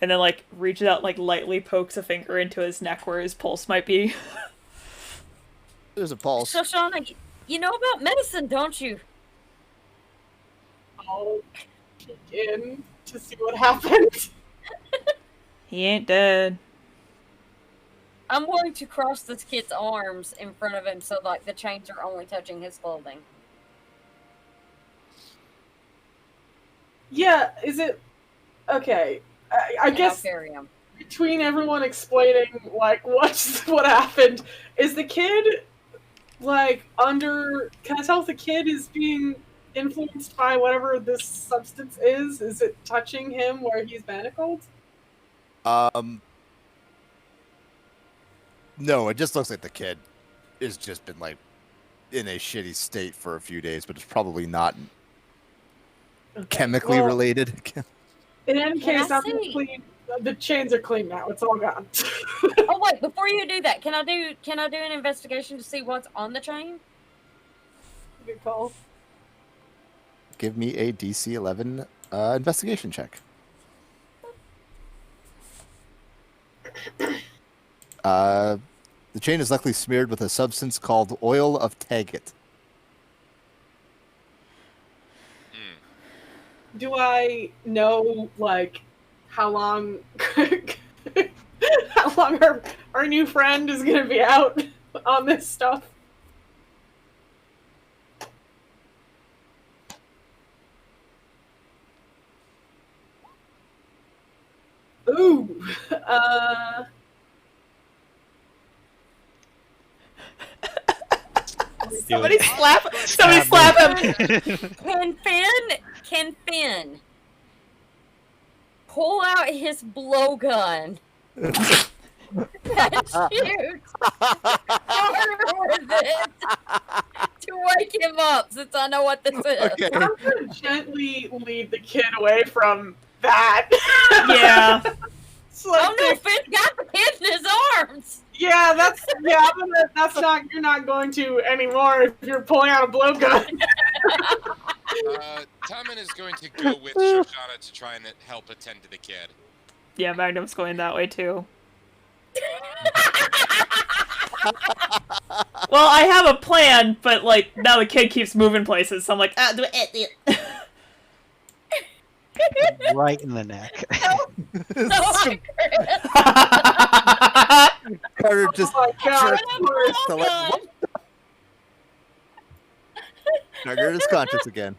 And then like reaches out, like lightly pokes a finger into his neck where his pulse might be. There's a pulse. So Shauna, you know about medicine, don't you? I'll kick in to see what happens. He ain't dead. I'm going to cross this kid's arms in front of him so like the chains are only touching his clothing. Yeah, is it okay? I And guess I'll carry him. between everyone explaining like what happened, is the kid like under? Can I tell if the kid is being influenced by whatever this substance is? Is it touching him where he's manacled? No, it just looks like the kid has just been like in a shitty state for a few days, but it's probably not chemically Well, related. In any Can case, I I'm see? clean. The chains are clean now. It's all gone. Oh wait, before you do that, can I do an investigation to see what's on the chain? Good call. Give me a DC 11 investigation check. The chain is likely smeared with a substance called oil of Taggart. Do I know like how long how long our new friend is gonna be out on this stuff? Ooh. Somebody slap him! Can Finn pull out his blowgun and shoot Carter with it to wake him up, since I know what this is. Okay. I'm gonna gently lead the kid away from that. Yeah. It's like Oh no, Finn got the kid in his arms! yeah, that's not you're not going to anymore if you're pulling out a blowgun. Tommen is going to go with Shoshana to try and help attend to the kid. Yeah, Magnum's going that way too. Well, I have a plan, but like now the kid keeps moving places, so I'm like, do it. Right in the neck. Carter just Oh my god. jerks his wrist to let- what? Carter is conscious again.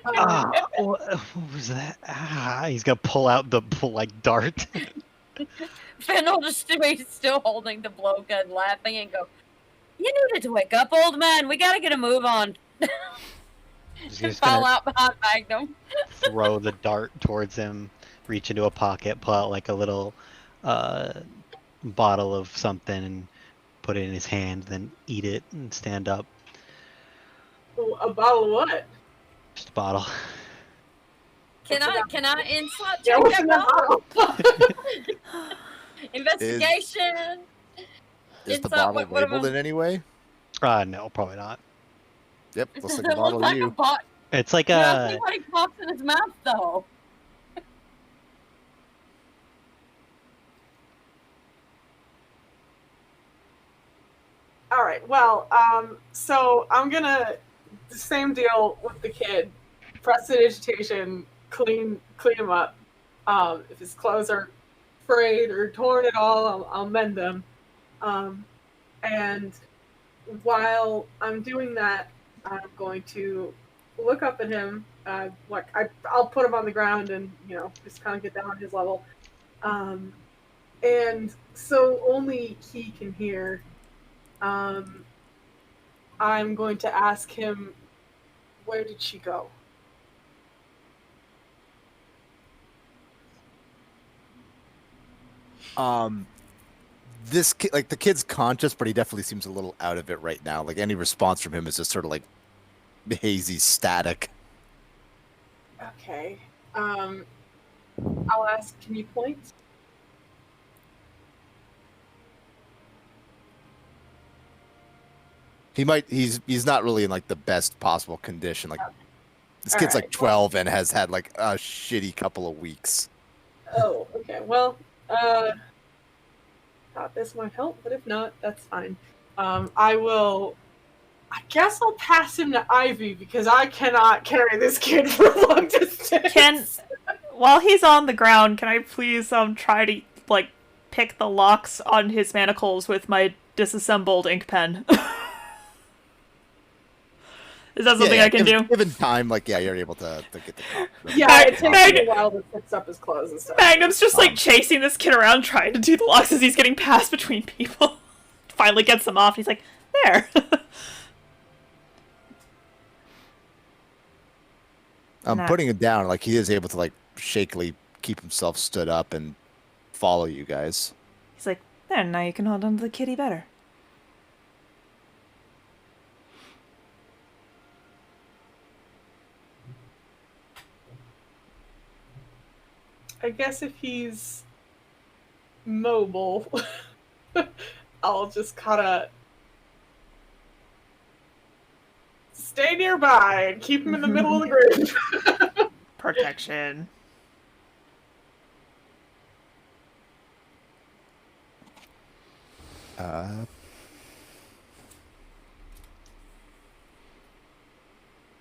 What was that? He's gonna pull out the dart. Finn will just be still holding the blowgun, laughing, and go, You needed to wake up, old man. We gotta get a move on. Just Fall gonna out behind Magnum. throw the dart towards him, reach into a pocket, pull out like a little bottle of something, and put it in his hand, then eat it and stand up. A bottle of what? Just a bottle. Can I insight Yeah, check what's that in that bottle? bottle? Investigation. Is the Inside, bottle what am labeled I- in any way? No, probably not. Yep, looks like It a bottle looks of like you. a bot. It's like Can I a see what he pops in his mouth, though? All right. Well, so I'm gonna the same deal with the kid. Prestidigitation, clean him up. If his clothes are frayed or torn at all, I'll mend them. And while I'm doing that, I'm going to look up at him. I'll put him on the ground and just kind of get down on his level. And so only he can hear. I'm going to ask him, where did she go? This kid, like the kid's conscious, but he definitely seems a little out of it right now. Like any response from him is just sort of like hazy static. Okay. I'll ask, can you point? He's not really in like the best possible condition. Like this kid's Alright, like 12 and has had like a shitty couple of weeks. Oh, okay. Well, thought this might help, but if not, that's fine. I guess I'll pass him to Ivy because I cannot carry this kid for a long distance. While he's on the ground, can I please try to like pick the locks on his manacles with my disassembled ink pen? Is that something I can do? Given time, like you're able to get the cop. Yeah, it takes me a while to fix up his clothes and stuff. Magnum's just like chasing this kid around trying to do the locks as he's getting passed between people. Finally gets them off and he's like, there. I'm putting him down, like he is able to like shakily keep himself stood up and follow you guys. He's like, there, now you can hold on to the kitty better. I guess if he's mobile, I'll just kind of stay nearby and keep him in the middle of the group. Protection.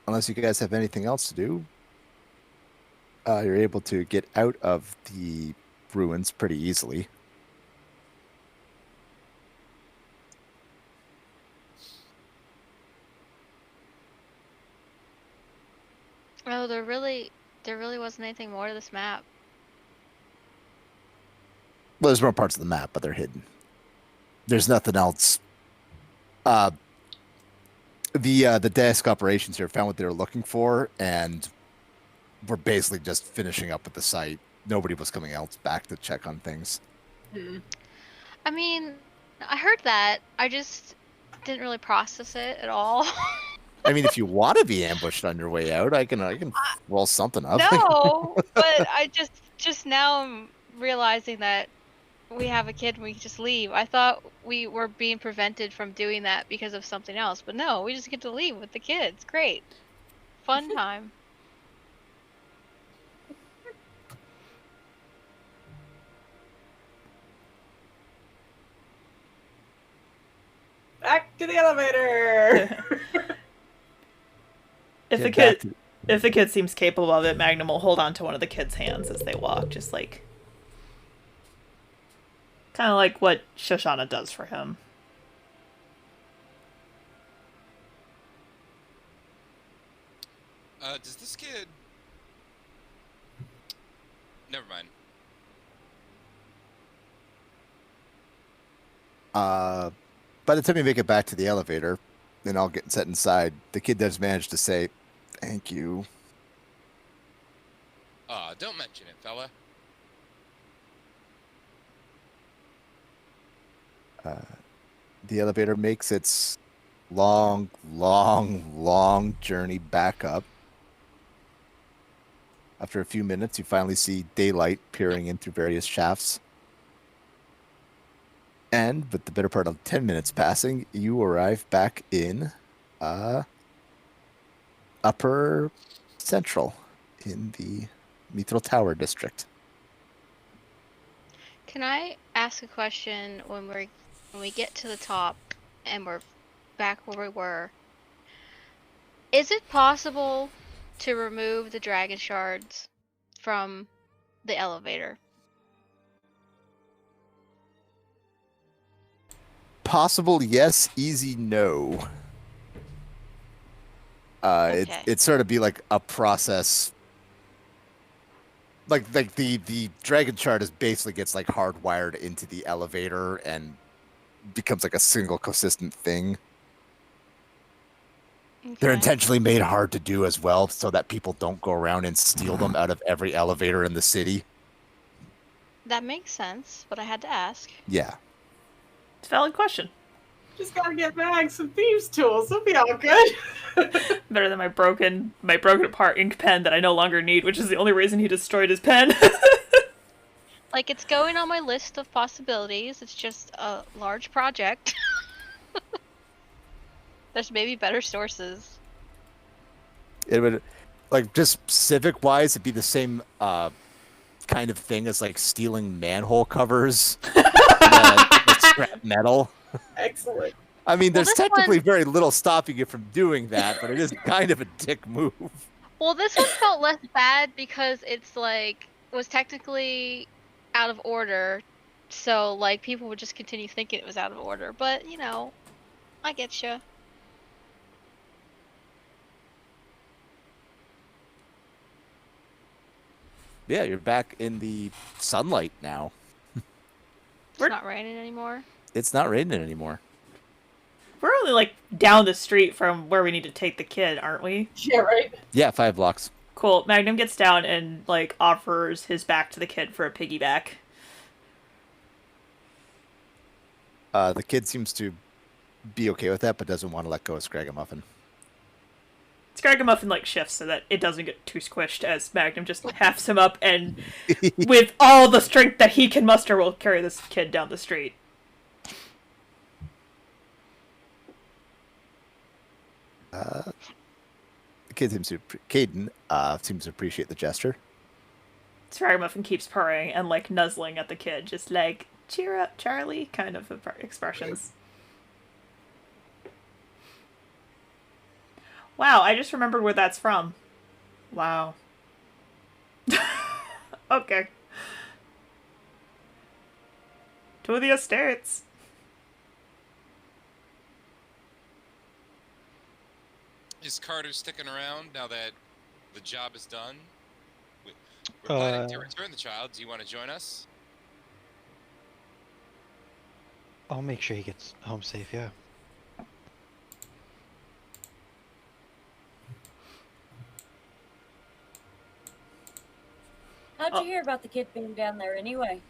Unless you guys have anything else to do, you're able to get out of the ruins pretty easily. Oh, there really wasn't anything more to this map. Well, there's more parts of the map, but they're hidden. There's nothing else. The desk operations here found what they were looking for, and we're basically just finishing up with the site. Nobody was coming else back to check on things. I mean, I heard that. I just didn't really process it at all. I mean, if you want to be ambushed on your way out, I can roll something up. No, but I just now I'm realizing that we have a kid and we can just leave. I thought we were being prevented from doing that because of something else, but no, we just get to leave with the kids. Great. Fun time. Back to the elevator. If the kid seems capable of it, Magnum will hold on to one of the kid's hands as they walk, just like kind of like what Shoshana does for him. Does this kid... Never mind. By the time you make it back to the elevator, and all get set inside, the kid does manage to say, "Thank you." Don't mention it, fella. The elevator makes its long, long, long journey back up. After a few minutes, you finally see daylight peering in through various shafts. And with the better part of 10 minutes passing, you arrive back in Upper Central in the Mithril Tower district. Can I ask a question when we get to the top and we're back where we were? Is it possible to remove the dragon shards from the elevator? Possible, yes. Easy, no. Okay. It'd sort of be like a process. Like the dragon shard is basically gets like hardwired into the elevator and becomes like a single consistent thing. They're Okay. intentionally made hard to do as well, so that people don't go around and steal them out of every elevator in the city. That makes sense, but I had to ask. Yeah. It's a valid question. Just gotta get back some thieves' tools. It'll be all good. Better than my broken apart ink pen that I no longer need, which is the only reason he destroyed his pen. Like, it's going on my list of possibilities. It's just a large project. There's maybe better sources. It would, like, just civic-wise, it'd be the same kind of thing as, like, stealing manhole covers. Scrap metal. Excellent. I mean, there's this technically one- very little stopping you from doing that, but it is kind of a dick move. Well, this one felt less bad because it's like was technically out of order, so like people would just continue thinking it was out of order. But you know, I get you. Yeah, you're back in the sunlight now. It's not raining anymore. It's not raining anymore. We're only like down the street from where we need to take the kid, aren't we? Yeah, right. Yeah, 5 blocks. Cool. Magnum gets down and like offers his back to the kid for a piggyback. The kid seems to be okay with that, but doesn't want to let go of Scragamuffin. Scragamuffin like shifts so that it doesn't get too squished as Magnum just hefts him up and with all the strength that he can muster will carry this kid down the street. The kid seems to, Caden seems to appreciate the gesture. Scragamuffin keeps purring and like nuzzling at the kid, just like, cheer up, Charlie, kind of expressions. Wow, I just remembered where that's from. Wow. Okay. To the estates. Is Carter sticking around now that the job is done? We're planning to return the child. Do you want to join us? I'll make sure he gets home safe, yeah. How'd you hear about the kid being down there anyway?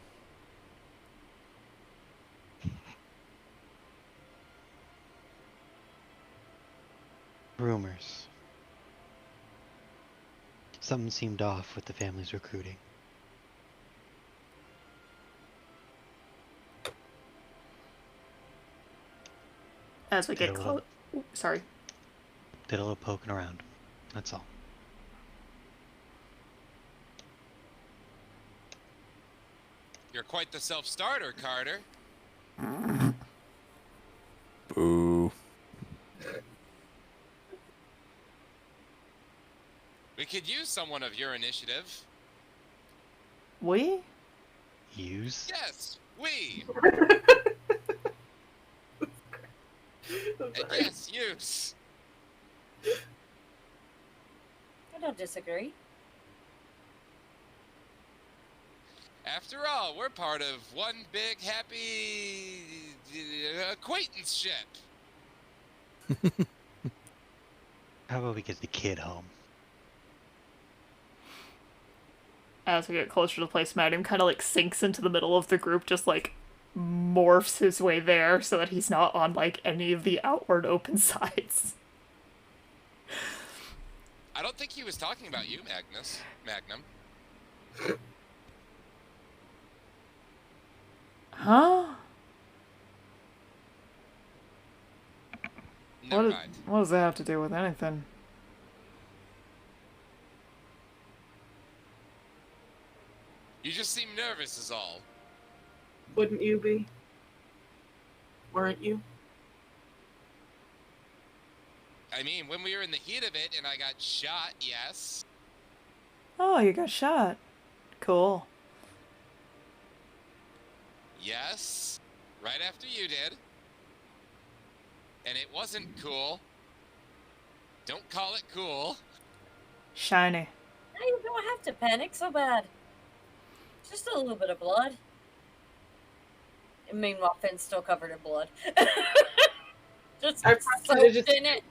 Rumors. Something seemed off with the family's recruiting. As we get Did a close. little- Sorry. Did a little poking around. That's all. You're quite the self-starter, Carter. Boo. We could use someone of your initiative. We? Use? Yes, we. I'm And sorry. yes, use. I don't disagree. After all, we're part of one big happy acquaintanceship. How about we get the kid home? As we get closer to the place, Magnum kind of like sinks into the middle of the group, just like morphs his way there so that he's not on like any of the outward open sides. I don't think he was talking about you, Magnum. Huh? Never mind. What does that have to do with anything? You just seem nervous is all. Wouldn't you be? Weren't you? I mean, when we were in the heat of it and I got shot, yes. Oh, you got shot. Cool. Yes. Right after you did. And it wasn't cool. Don't call it cool. Shiny. Now you don't have to panic so bad. Just a little bit of blood. And meanwhile, Finn's still covered in blood. Just I soaked just- in it.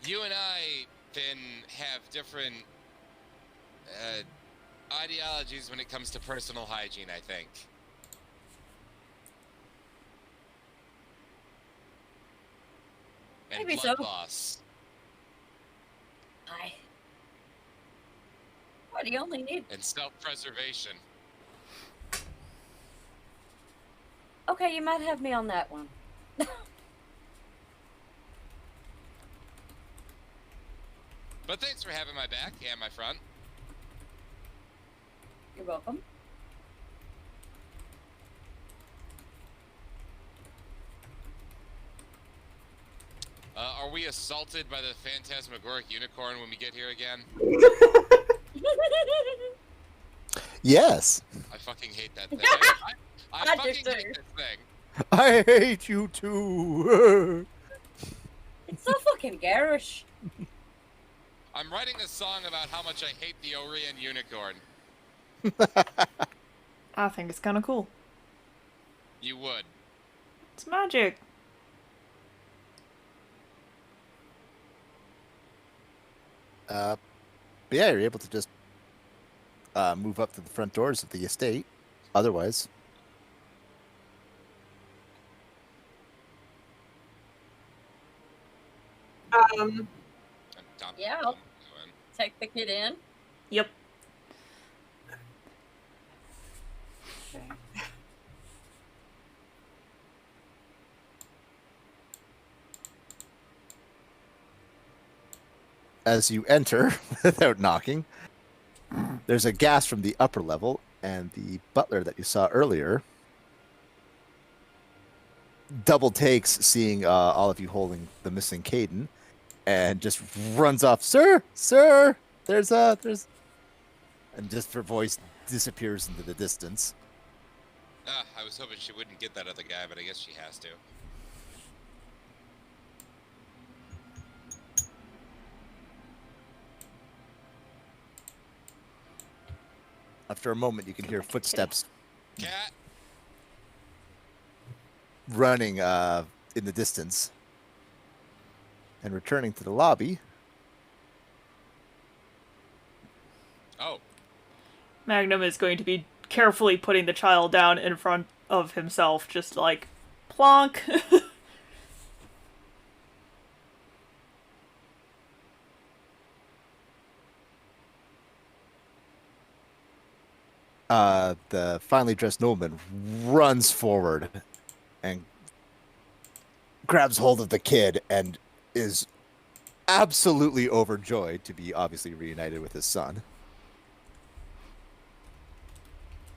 You and I, Finn, have different ideologies when it comes to personal hygiene, I think. And Maybe blood so. loss. Hi. What do you only need? And self-preservation. Okay, you might have me on that one. But thanks for having my back and my front. You're welcome. Are we assaulted by the phantasmagoric unicorn when we get here again? Yes. I fucking hate that thing. I I do fucking too. hate this thing. I hate you too. It's so fucking garish. I'm writing a song about how much I hate the Orion unicorn. I think it's kind of cool. You would. It's magic. But yeah, you're able to just move up to the front doors of the estate. Otherwise, I'm dumb. Yeah, I'll take the kid in. Yep. as you enter, without knocking, there's a gas from the upper level, and the butler that you saw earlier double takes seeing all of you holding the missing Caden, and just runs off. Sir, there's, and just her voice disappears into the distance. I was hoping she wouldn't get that other guy, but I guess she has to. After a moment, you can hear footsteps Cat! running in the distance. And returning to the lobby, Oh, Magnum is going to be carefully putting the child down in front of himself, just like plonk. the finely dressed nobleman runs forward and grabs hold of the kid and is absolutely overjoyed to be obviously reunited with his son.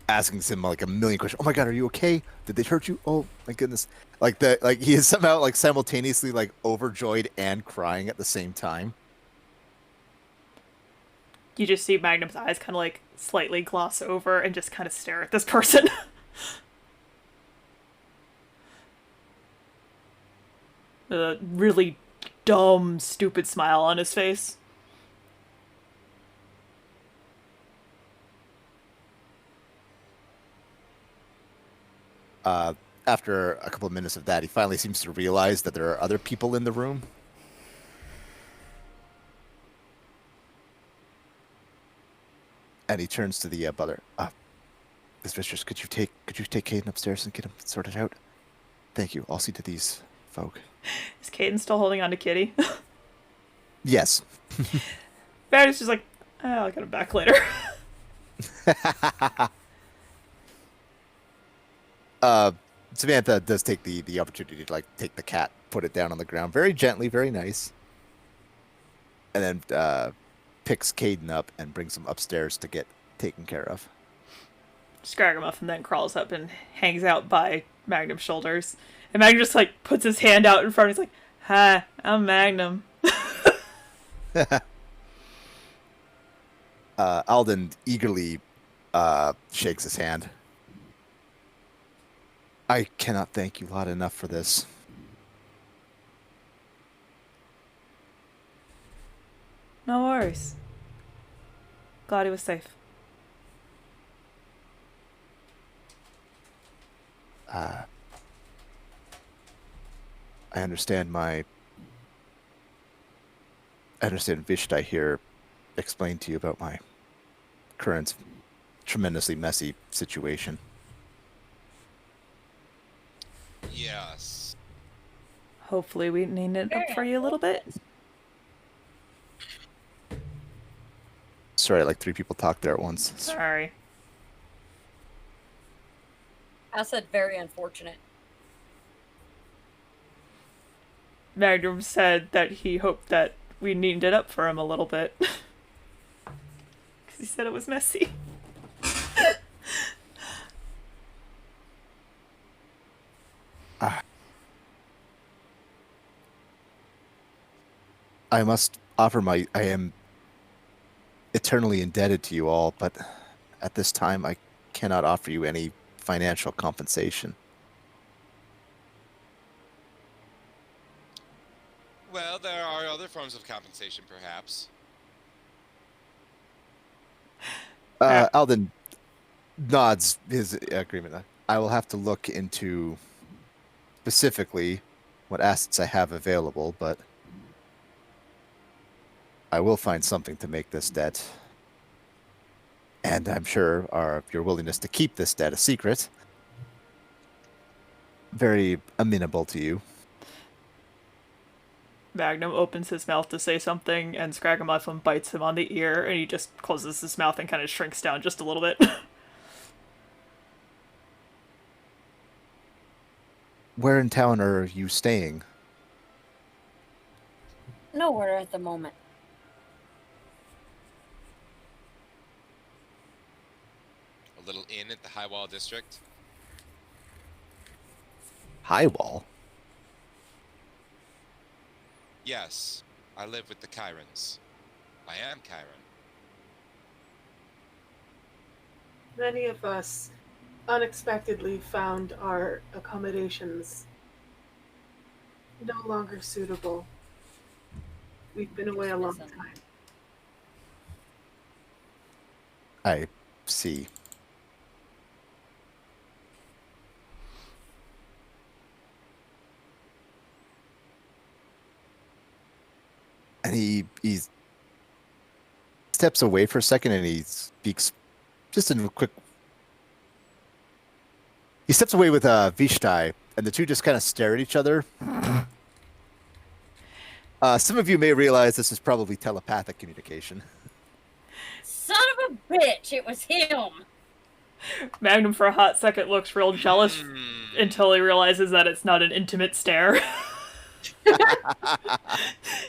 Asking him like a million questions. Oh my god, are you okay? Did they hurt you? Oh my goodness. Like he is somehow like simultaneously like overjoyed and crying at the same time. You just see Magnum's eyes kind of like slightly gloss over and just kind of stare at this person. A really dumb, stupid smile on his face. After a couple of minutes of that, he finally seems to realize that there are other people in the room. And he turns to the butler. Miss Vicious, could you take Caden upstairs and get him sorted out? Thank you. I'll see to these folk. Is Caden still holding on to Kitty? Yes. Barry's just like, I'll get him back later. Samantha does take the opportunity to take the cat, put it down on the ground very gently, very nice, and then picks Caden up and brings him upstairs to get taken care of. Scragamuffin then crawls up and hangs out by Magnum's shoulders. And Magnum just, puts his hand out in front. He's like, hi, I'm Magnum. Alden eagerly shakes his hand. I cannot thank you lot enough for this. No worries. Glad he was safe. I understand Vishtai here explained to you about my current tremendously messy situation. Yes. Hopefully we neaten it up for you a little bit. Sorry, like 3 people talked there at once. Sorry. I said very unfortunate. Magnum said that he hoped that we neatened it up for him a little bit. Because he said it was messy. I must offer I am eternally indebted to you all, but at this time I cannot offer you any financial compensation. Well, there are other forms of compensation, perhaps. Alden nods his agreement. I will have to look into specifically what assets I have available, but I will find something to make this debt. And I'm sure your willingness to keep this debt a secret very amenable to you. Magnum opens his mouth to say something, and Scragamuffin bites him on the ear, and he just closes his mouth and kind of shrinks down just a little bit. Where in town are you staying? Nowhere at the moment. A little inn at the High Wall District. High Wall? Yes, I live with the Chirons. I am Chiron. Many of us unexpectedly found our accommodations no longer suitable. We've been away a long time. I see. And he steps away for a second and he speaks just in a quick. He steps away with Vishtai, and the two just kind of stare at each other. Some of you may realize this is probably telepathic communication. Son of a bitch, it was him. Magnum for a hot second looks real jealous until he realizes that it's not an intimate stare.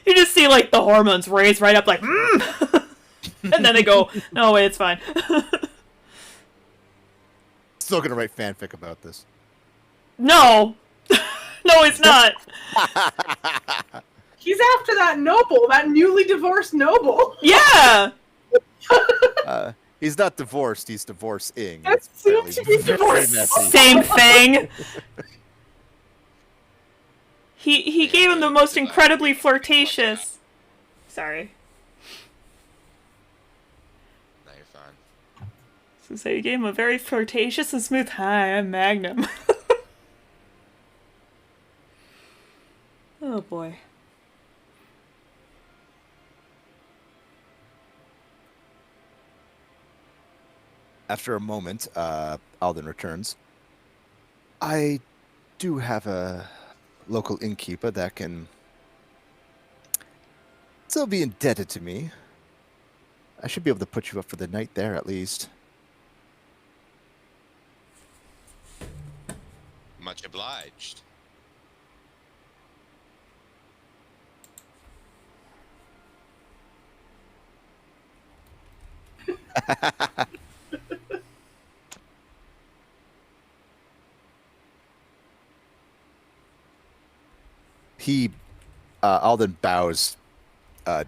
You just see the hormones raise right up and then they go, no wait, it's fine. Still gonna write fanfic about this. No. No, it's not. He's after that noble, that newly divorced noble. Yeah. He's not divorced, he's divorcing. That's soon to be divorced. Same thing. He gave him the most incredibly flirtatious. Sorry. No, you're fine. So he gave him a very flirtatious and smooth, hi, I'm Magnum. Oh boy. After a moment, Alden returns. I do have a local innkeeper that can still be indebted to me. I should be able to put you up for the night there at least. Much obliged. Alden bows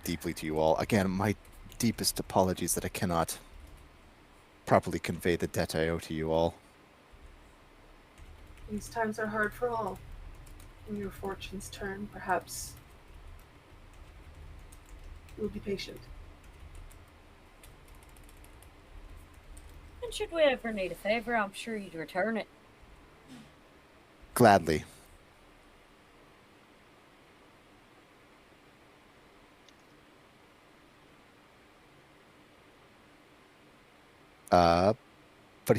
deeply to you all. Again, my deepest apologies that I cannot properly convey the debt I owe to you all. These times are hard for all. When your fortunes turn, perhaps you'll be patient. And should we ever need a favor, I'm sure you'd return it. Gladly. But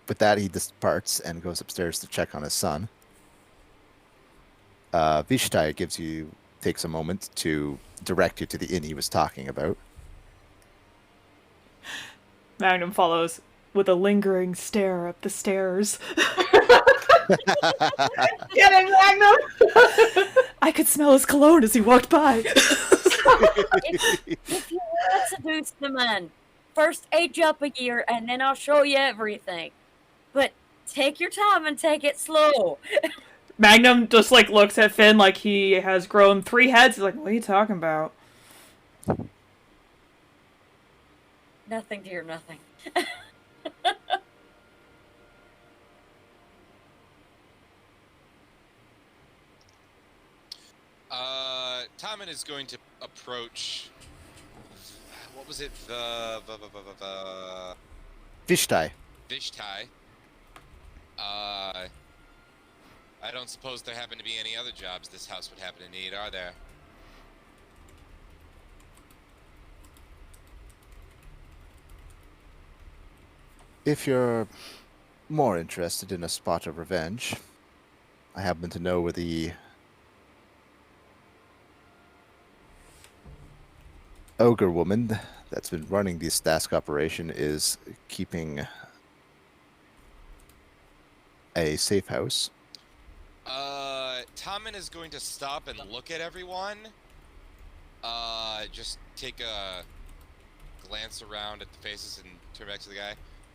with that, he departs and goes upstairs to check on his son. Vishtai takes a moment to direct you to the inn he was talking about. Magnum follows with a lingering stare up the stairs. Get it, Magnum! I could smell his cologne as he walked by. If you want to seduce the man, first age up a year and then I'll show you everything. But take your time and take it slow. Magnum just like looks at Finn like he has grown 3 heads. He's like, what are you talking about? Nothing, dear, nothing. Tommen is going to approach. What was it? Vishtai. Vishtai. I don't suppose there happen to be any other jobs this house would happen to need, are there? If you're more interested in a spot of revenge, I happen to know where the ogre woman that's been running the Stask operation is keeping a safe house. Tommen is going to stop and look at everyone. Just take a glance around at the faces and turn back to the guy.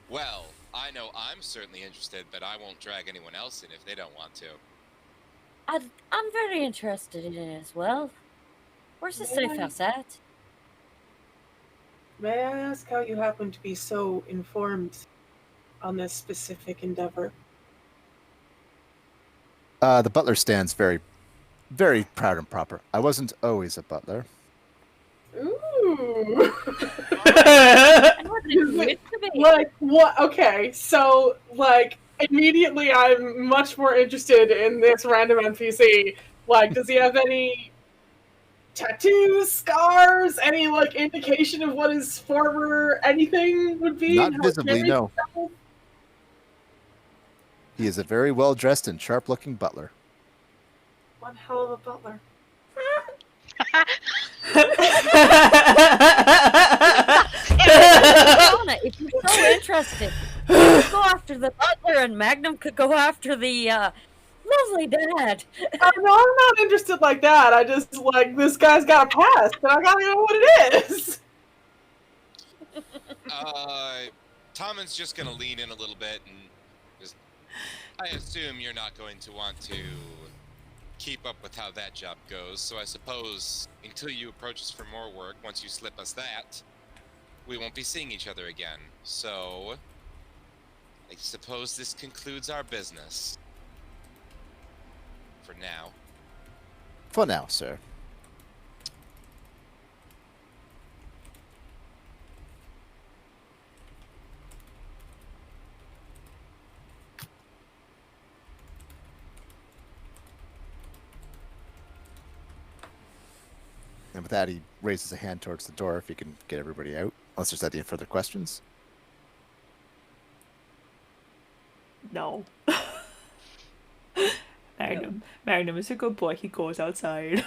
Well, I know I'm certainly interested, but I won't drag anyone else in if they don't want to. I'm very interested in it as well. Where's the safe house at? May I ask how you happen to be so informed on this specific endeavor? The butler stands very, very proud and proper. I wasn't always a butler. Ooh. Like, Like, what? Okay, so, like, immediately I'm much more interested in this random NPC. Like, does he have any tattoos, scars, any, like, indication of what his former anything would be? Not visibly, no. He is a very well-dressed and sharp-looking butler. One hell of a butler. If you're so interested, you could go after the butler and Magnum could go after the lovely dad. No, I'm not interested like that. I just, like, this guy's got a past, and I gotta know what it is. Tommen's just gonna lean in a little bit and just... I assume you're not going to want to keep up with how that job goes, so I suppose until you approach us for more work, once you slip us that, we won't be seeing each other again. So, I suppose this concludes our business. For now. For now, sir. And with that, he raises a hand towards the door if he can get everybody out. Unless there's any further questions. No. Magnum is a good boy. He goes outside.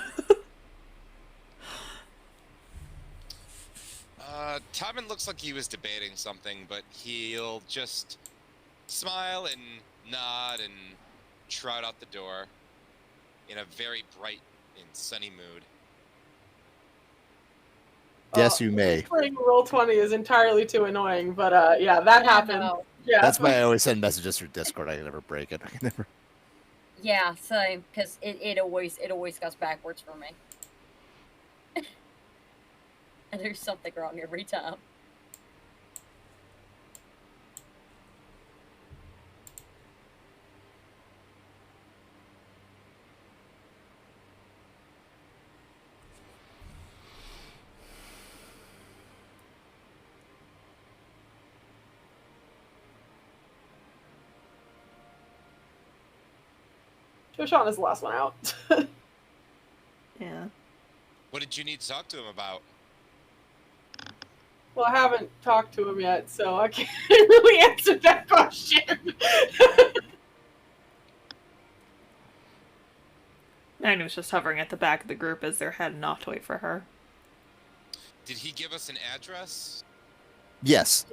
Tommen looks like he was debating something, but he'll just smile and nod and trot out the door in a very bright and sunny mood. Yes, you may. Playing Roll20 is entirely too annoying, but yeah, that happened. No. Yeah. That's why I always send messages through Discord. I can never break it. I can never. Yeah, same. Because it always goes backwards for me. And there's something wrong every time. Shoshana's the last one out. Yeah. What did you need to talk to him about? Well, I haven't talked to him yet, so I can't really answer that question. Magnum's just hovering at the back of the group as they're heading off to wait for her. Did he give us an address? Yes.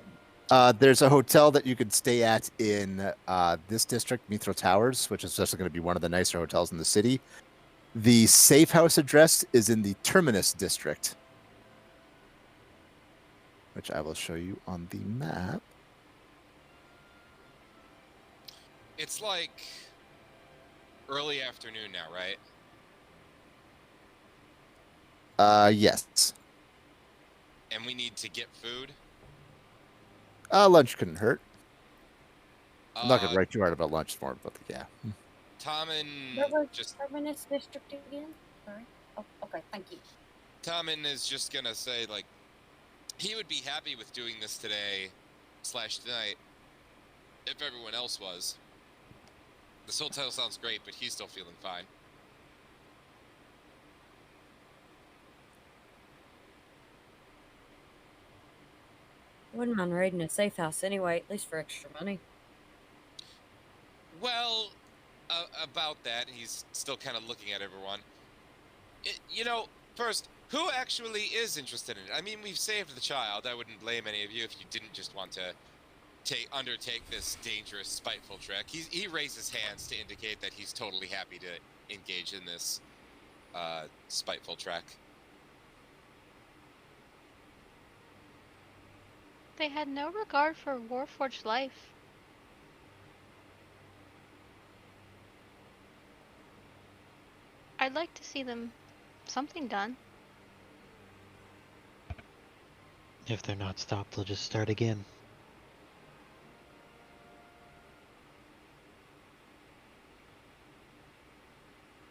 There's a hotel that you could stay at in this district, Mithra Towers, which is just going to be one of the nicer hotels in the city. The safe house address is in the Terminus district, which I will show you on the map. It's like early afternoon now, right? Yes. And we need to get food? Lunch couldn't hurt. I'm not going Uh, to write too hard about lunch more, but yeah. Tommen What was just Terminus District again? Sorry. Oh, okay, thank you. Tommen is just gonna say, like, he would be happy with doing this today / tonight if everyone else was. This hotel sounds great, but he's still feeling fine. Wouldn't mind raiding a safe house anyway, at least for extra money. Well, about that, he's still kind of looking at everyone. First, who actually is interested in it? I mean, we've saved the child. I wouldn't blame any of you if you didn't just want to undertake this dangerous, spiteful trek. He raises hands to indicate that he's totally happy to engage in this spiteful trek. They had no regard for Warforged life. I'd like to see them something done. If they're not stopped, they'll just start again.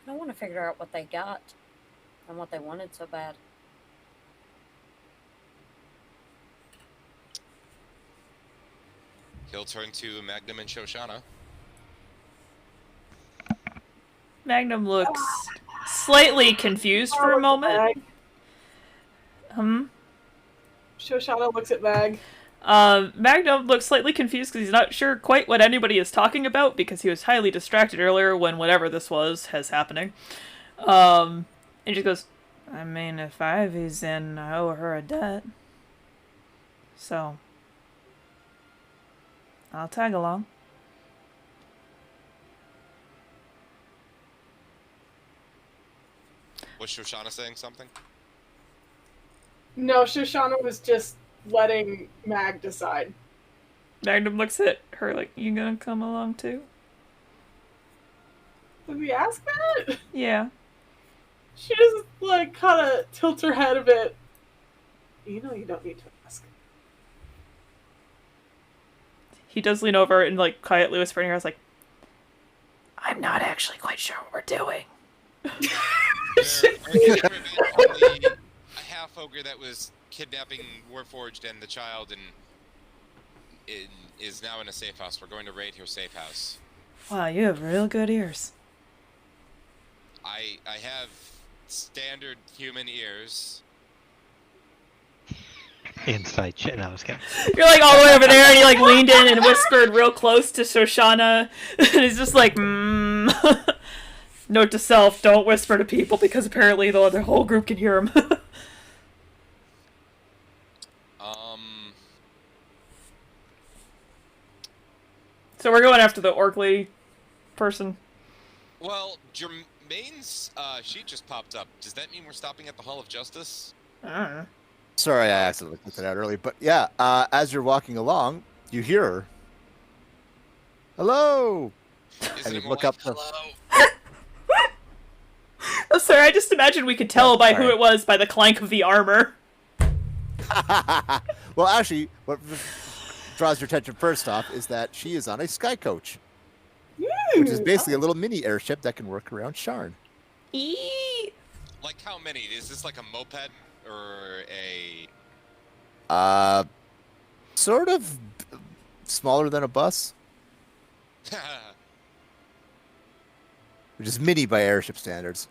I want to figure out what they got and what they wanted so bad. He'll turn to Magnum and Shoshana. Magnum looks slightly confused for a moment. Shoshana looks at Mag. Magnum looks slightly confused because he's not sure quite what anybody is talking about because he was highly distracted earlier when whatever this was happening. And he just goes, I mean, if Ivy's in, I owe her a debt. So, I'll tag along. Was Shoshana saying something? No, Shoshana was just letting Mag decide. Magnum looks at her like, you gonna come along too? Did we ask that? Yeah. She just, like, kind of tilts her head a bit. You know you don't need to ask. He does lean over and, like, quietly whisper in her ear, like, I'm not actually quite sure what we're doing. A half ogre that was kidnapping Warforged and the child and is now in a safe house. We're going to raid her safe house. Wow, you have real good ears. I have standard human ears. Inside shit. No, I was kidding. You're like all the way over there, and he like leaned in and whispered real close to Shoshana, and he's just like, Note to self: don't whisper to people because apparently the whole group can hear him. So we're going after the orc lady person. Well, Jermaine's sheet just popped up. Does that mean we're stopping at the Hall of Justice? Sorry, I accidentally put that out early, but yeah, as you're walking along, you hear her. Hello! Isn't And it you more look like, up the- hello? Oh, sorry, I just imagined we could tell by who sorry. it was by the clank of the armor. Well, actually, what draws your attention first off is that she is on a sky coach, which is basically a little mini airship that can work around Sharn. Eee! Like how many? Is this like a moped or a... Sort of smaller than a bus, which is mini by airship standards.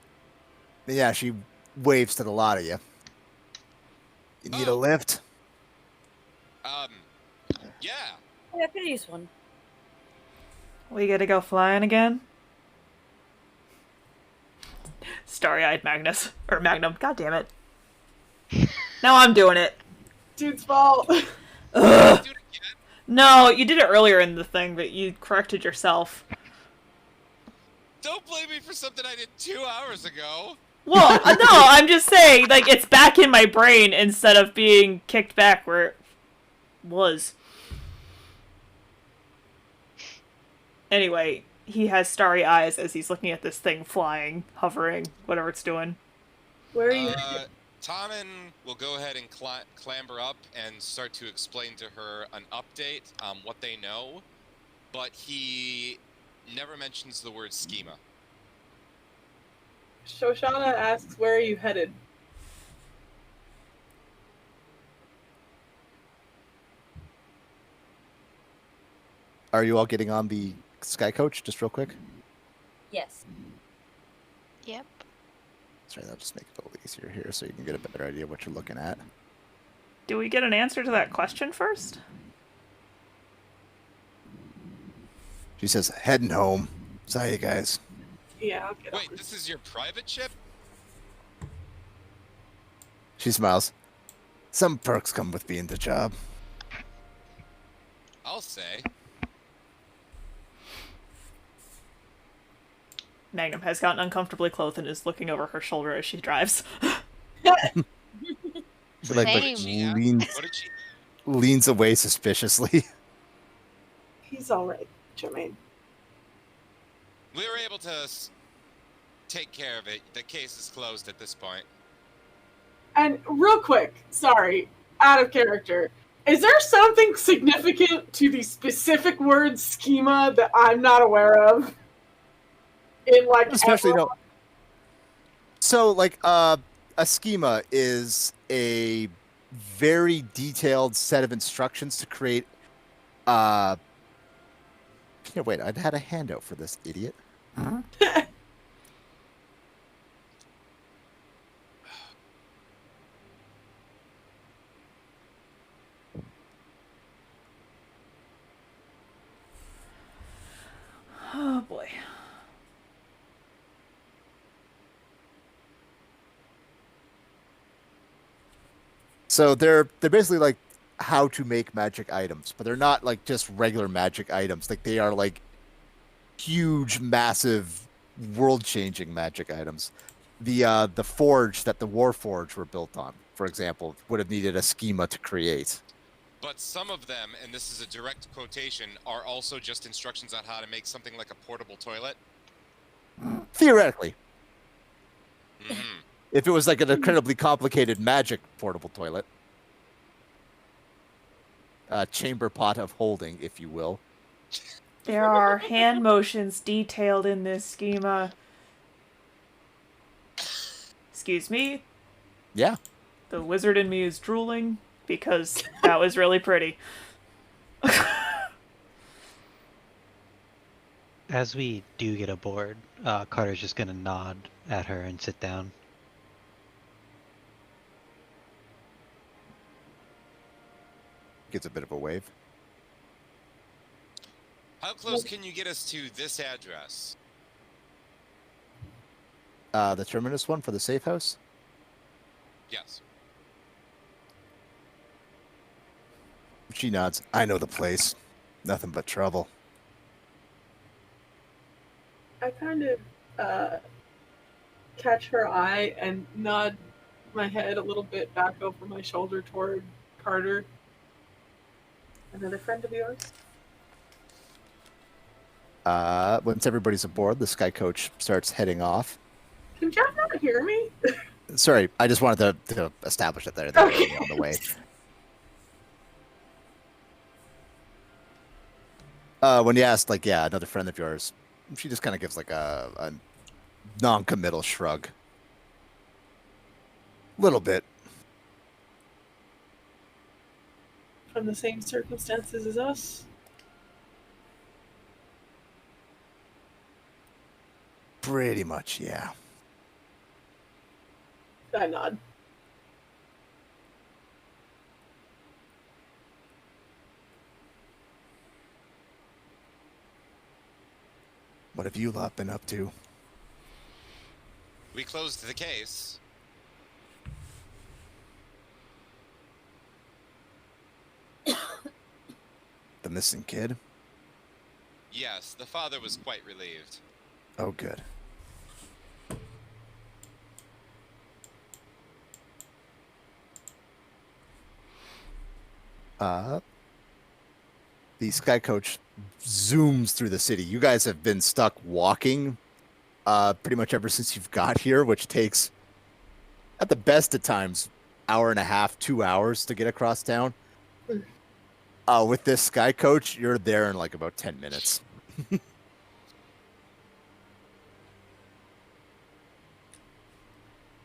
But yeah, she waves to the lot of you. You need a Oh. lift? Yeah. Yeah, I could use one. We gotta go flying again? Starry-eyed Magnus. Or Magnum. God damn it. Now I'm doing it. Dude's fault. Ugh. Do it again. No, you did it earlier in the thing, but you corrected yourself. Don't blame me for something I did 2 hours ago. Well, no, I'm just saying, like, it's back in my brain instead of being kicked back where it was. Anyway, he has starry eyes as he's looking at this thing flying, hovering, whatever it's doing. Where are you? Tommen will go ahead and clamber up and start to explain to her an update on what they know, but he never mentions the word schema. Shoshana asks, where are you headed? Are you all getting on the sky coach, just real quick? Yes. Yep. Sorry, that'll just make it a little easier here so you can get a better idea of what you're looking at. Do we get an answer to that question first? She says, heading home. Sorry, you guys. Yeah, I'll get Wait, over. this is your private ship? She smiles. Some perks come with being the job. I'll say. Magnum has gotten uncomfortably clothed and is looking over her shoulder as she drives. She Same. Yeah. leans, What did she... leans away suspiciously. He's alright, Jermaine. We were able to take care of it. The case is closed at this point. And real quick, sorry, out of character. Is there something significant to the specific word schema that I'm not aware of? In like Especially Emerald? no. So like a schema is a very detailed set of instructions to create here, wait, I'd had a handout for this idiot. Oh boy. So they're basically like how to make magic items, but they're not like just regular magic items. Like they are like huge, massive, world-changing magic items. The forge that the Warforge were built on, for example, would have needed a schema to create. But some of them, and this is a direct quotation, are also just instructions on how to make something like a portable toilet. Theoretically, Mhm. if it was like an incredibly complicated magic portable toilet, chamber pot of holding, if you will. There are hand motions detailed in this schema. Excuse me? Yeah. The wizard in me is drooling because that was really pretty. As we do get aboard, Carter's just gonna nod at her and sit down. gives a bit of a wave. How close can you get us to this address? The terminus one for the safe house? Yes. She nods. I know the place. Nothing but trouble. I kind of catch her eye and nod my head a little bit back over my shoulder toward Carter. Another friend of yours? Once everybody's aboard, the Sky Coach starts heading off. Can Jeff not hear me? Sorry, I just wanted to establish it there. Okay. On the way. When you asked, like, yeah, another friend of yours, she just kind of gives like a non-committal shrug. Little bit. From the same circumstances as us? Pretty much, yeah. I nod. What have you lot been up to? We closed the case. The missing kid? Yes, the father was quite relieved. Oh, good. The Sky Coach zooms through the city. You guys have been stuck walking pretty much ever since you've got here, which takes, at the best of times, hour and a half, 2 hours to get across town. With this Sky Coach, you're there in like about 10 minutes.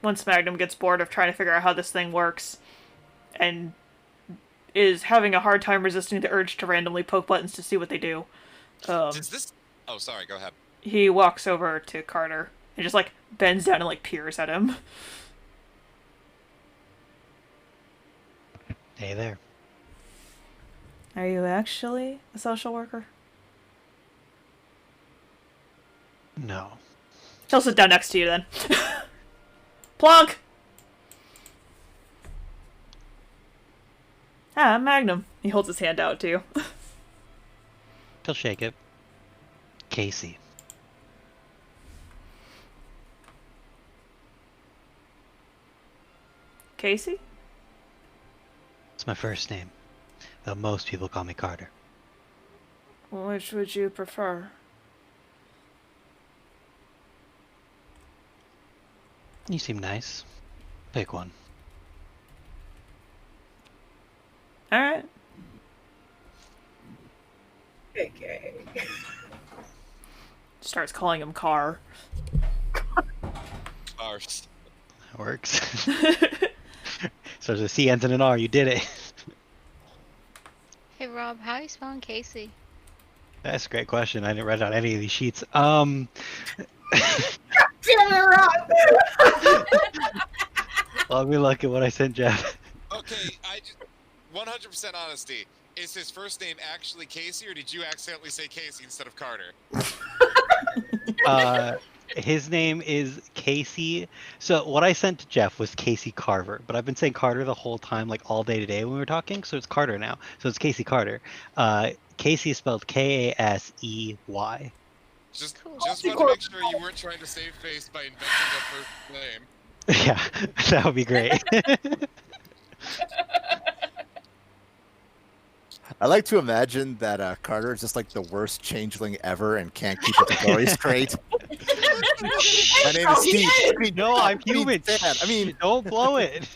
Once Magnum gets bored of trying to figure out how this thing works and is having a hard time resisting the urge to randomly poke buttons to see what they do, Does this... Oh, sorry, go ahead. he walks over to Carter and just like bends down and like peers at him. Hey there. Are you actually a social worker? No. He'll sit down next to you then. Plonk! Ah, Magnum. He holds his hand out to you. He'll shake it. Casey. Casey? It's my first name, though most people call me Carter. Which would you prefer? You seem nice. Pick one. Alright. Okay. Starts calling him Car. Arse. That works. So there's a C ends in an R. You did it. Hey Rob, how are you spelling Casey? That's a great question. I didn't write out any of these sheets. Damn it, Rob! Let me look at what I sent Jeff. Okay, I just... 100% honesty. Is his first name actually Casey, or did you accidentally say Casey instead of Carter? His name is Casey. So what I sent to Jeff was Casey Carver, but I've been saying Carter the whole time, like all day today when we were talking. So it's Carter now. So it's Casey Carter. Casey is spelled Kasey. Just Cool. want to make sure you weren't trying to save face by inventing a first name. Yeah, that would be great. I like to imagine that Carter is just like the worst changeling ever and can't keep the story straight. My name is Steve. No, I'm human. I mean, Don't blow it.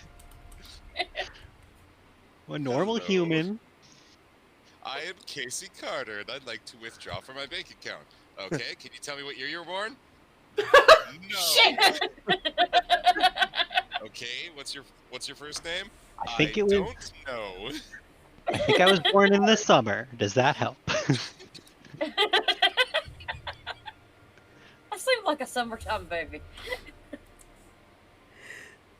I'm a normal Hello. human. I am Casey Carter, and I'd like to withdraw from my bank account. Okay, can you tell me what year you were born? No. Shit. Okay, what's your first name? I think it was. Don't know. I think I was born in the summer. Does that help? I seem like a summertime baby.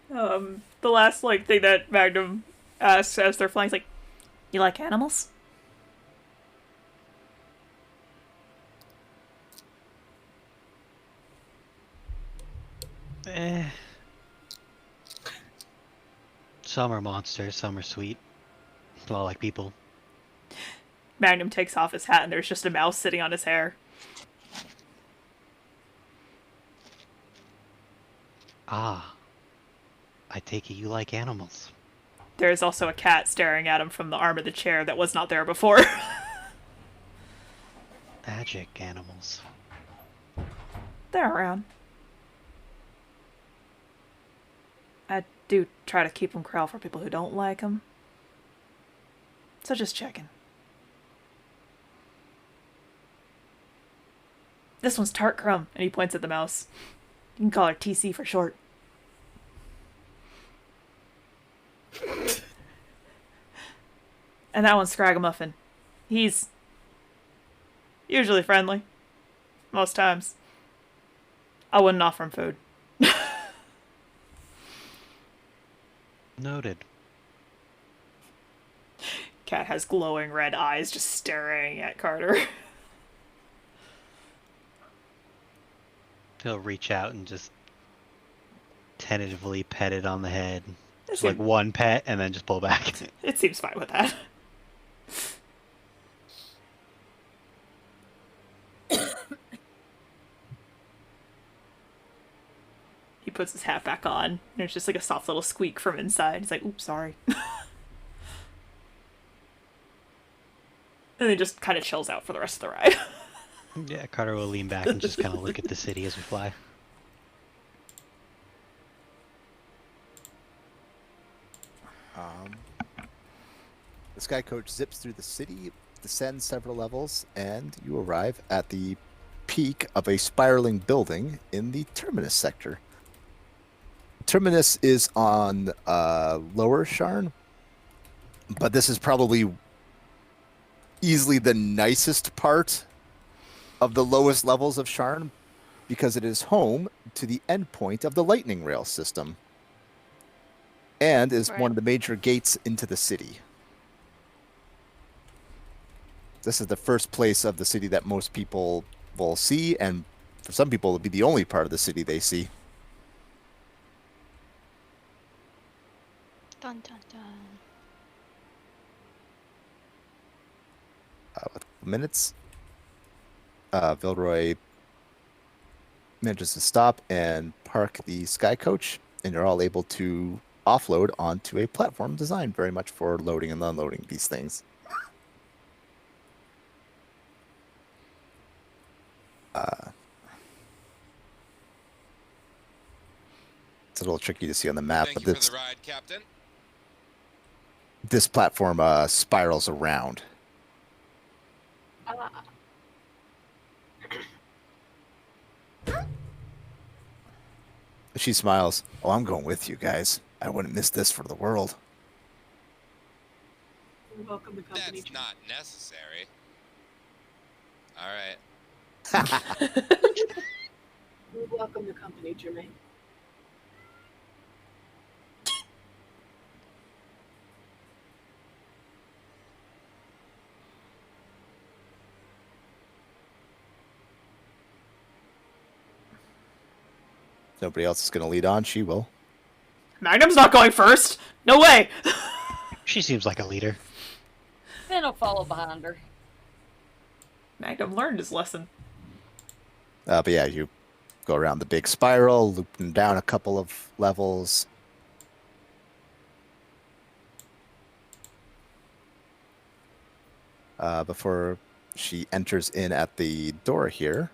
The last like thing that Magnum asks as they're flying is like, You like animals? Eh. Some are monsters, some are sweet. A lot like people. Magnum takes off his hat and there's just a mouse sitting on his hair. Ah. I take it you like animals. There's also a cat staring at him from the arm of the chair that was not there before. Magic animals. They're around. I do try to keep them corral for people who don't like them. So just checking. This one's Tart Crumb, and he points at the mouse. You can call her TC for short. And that one's Scragamuffin. He's usually friendly. Most times. I wouldn't offer him food. Noted. Cat has glowing red eyes just staring at Carter. He'll reach out and just tentatively pet it on the head. It Just like seems- one pet and then just pull back. It seems fine with that. He puts his hat back on. There's just like a soft little squeak from inside. He's like, oops, sorry. And then just kind of chills out for the rest of the ride. Yeah, Carter will lean back and just kind of look at the city as we fly. The Sky Coach zips through the city, descends several levels, and you arrive at the peak of a spiraling building in the Terminus sector. Terminus is on Lower Sharn, but this is probably easily the nicest part of the lowest levels of Sharn because it is home to the endpoint of the lightning rail system and is one of the major gates into the city. This is the first place of the city that most people will see, and for some people it'll be the only part of the city they see. Dun dun dun. With minutes, Vilroy manages to stop and park the Sky Coach, and you're all able to offload onto a platform designed very much for loading and unloading these things. It's a little tricky to see on the map, Thank but you for the ride, Captain. this platform spirals around. She smiles. Oh, I'm going with you guys. I wouldn't miss this for the world. We welcome the company. That's not necessary. All right. We welcome the company, Jermaine. Nobody else is going to lead on. She will. Magnum's not going first! No way! She seems like a leader. Then I'll follow behind her. Magnum learned his lesson. But yeah, you go around the big spiral, looping down a couple of levels. Before she enters in at the door here.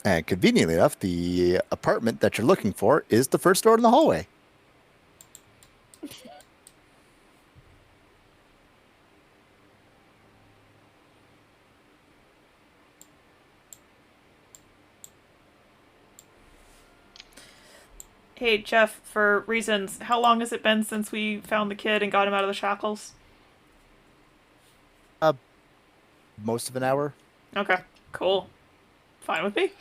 And conveniently enough, the apartment that you're looking for is the first door in the hallway. Hey, Jeff, for reasons, how long has it been since we found the kid and got him out of the shackles? Most of an hour. Okay, cool. Fine with me.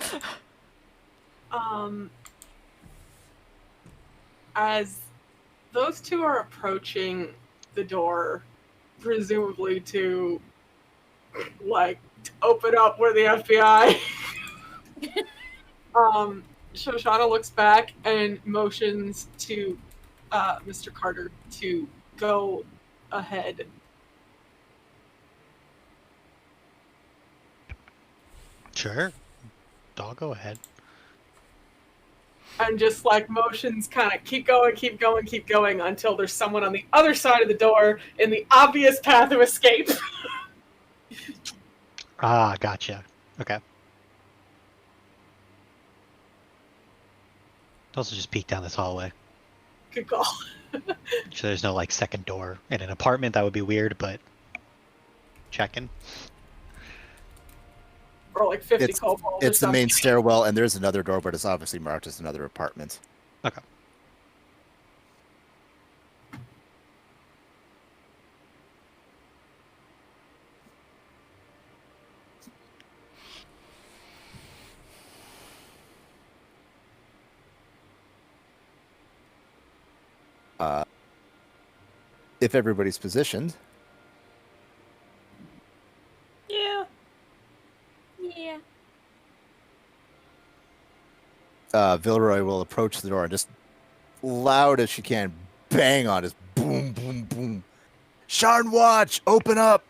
As those two are approaching the door, presumably to, like, to open up where the FBI. Shoshana looks back and motions to Mr. Carter to go ahead. Sure. I'll go ahead. And just like motions kind of keep going until there's someone on the other side of the door in the obvious path of escape. Ah, gotcha. Okay. Also just peek down this hallway. Good call. So there's no like second door in an apartment. That would be weird, but checking. Or like 50 kobolds. It's the main stairwell, and there's another door, but it's obviously marked as another apartment. Okay. If everybody's positioned, Yeah. Vilroy will approach the door and just loud as she can bang on it. Boom, boom, boom. Sharn Watch, open up!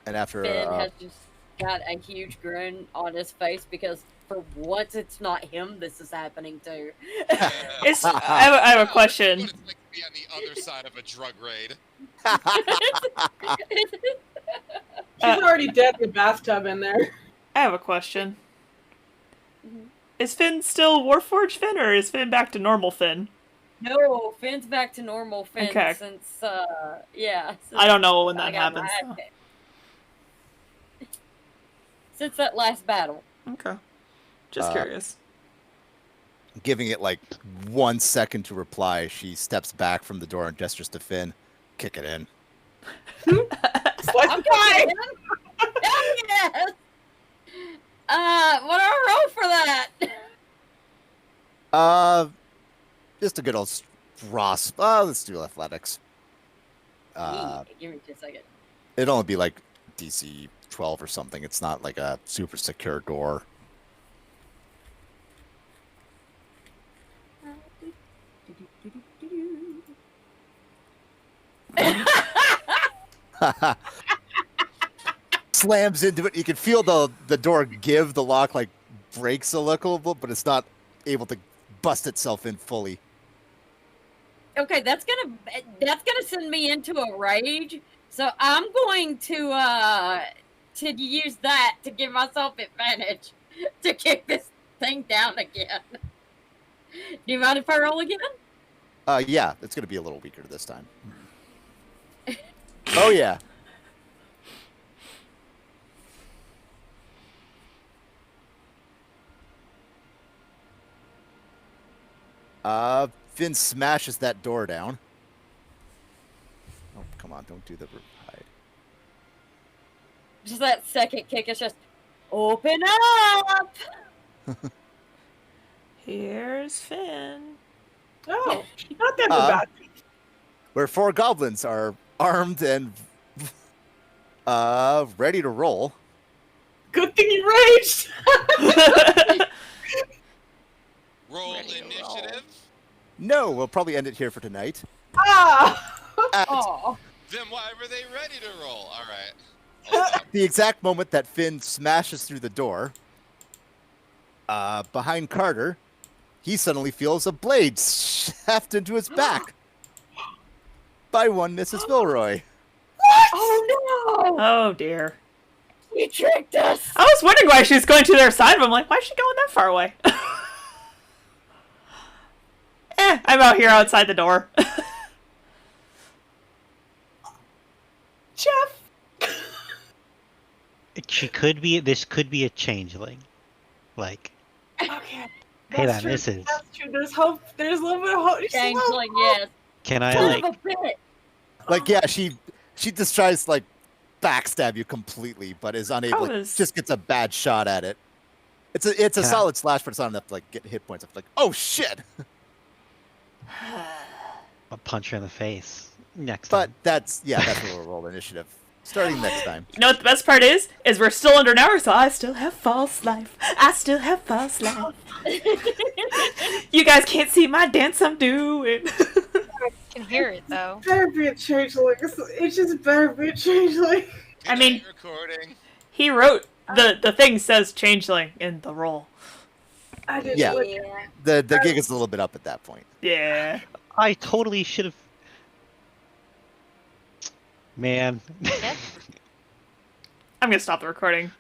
And after Finn has just got a huge grin on his face because for once it's not him this is happening to. I have a question. What it's like to be on the other side of a drug raid. She's already dead in the bathtub in there. I have a question. Is Finn still Warforged Finn, or is Finn back to normal Finn? No, Finn's back to normal Finn Okay. since since I don't know when that I got my happens. ass kicked. Since that last battle. Okay. Just curious. giving it like 1 second to reply, she steps back from the door and gestures to Finn. Kick it in. Slice the pie! Yes! What do I roll for that? Just a good old Ross. Let's do athletics. Give me just a second. It'd only be like DC 12 or something. It's not like a super secure door. Slams into it. You can feel the door give. The lock like breaks a little, but it's not able to bust itself in fully. Okay, that's gonna send me into a rage. So I'm going to use that to give myself advantage to kick this thing down again. Do you mind if I roll again? Yeah, it's gonna be a little weaker this time. Oh yeah. Finn smashes that door down. Oh, come on, don't do the hide. Just that second kick is just open up. Here's Finn. Oh, not that bad. Where 4 goblins are armed and ready to roll. Good thing you raged! Roll initiative. No, we'll probably end it here for tonight. Ah! Oh, Then why were they ready to roll? All right. The exact moment that Finn smashes through the door, behind Carter, he suddenly feels a blade shaft into his back by one Mrs. Vilroy. oh no! Oh dear. You tricked us. I was wondering why she was going to their side, but I'm like, why is she going that far away? I'm out here outside the door. Jeff! She could be. This could be a changeling. Like, Okay. hey, That's that true. misses. That's true. There's hope. There's a little bit of hope. There's a little Changeling, hope. yes. Can I Son like? of a bitch. Like, yeah, she just tries to, like, backstab you completely, but is unable. Like, was- just gets a bad shot at it. It's a Can I- solid slash, but it's not enough to like get hit points. It's like, oh shit! I'll punch her in the face next But time. that's where we'll roll initiative. Starting next time. You know what the best part is? Is we're still under an hour, so I still have false life. I still have false life. You guys can't see my dance I'm doing. I can hear it though. Better be a changeling. It's just better be a changeling. I mean- Good night, recording. He wrote the thing says changeling in the roll. I didn't Yeah. look. Yeah. The gig is a little bit up at that point. Yeah. I totally should have. Man. Yep. I'm gonna stop the recording.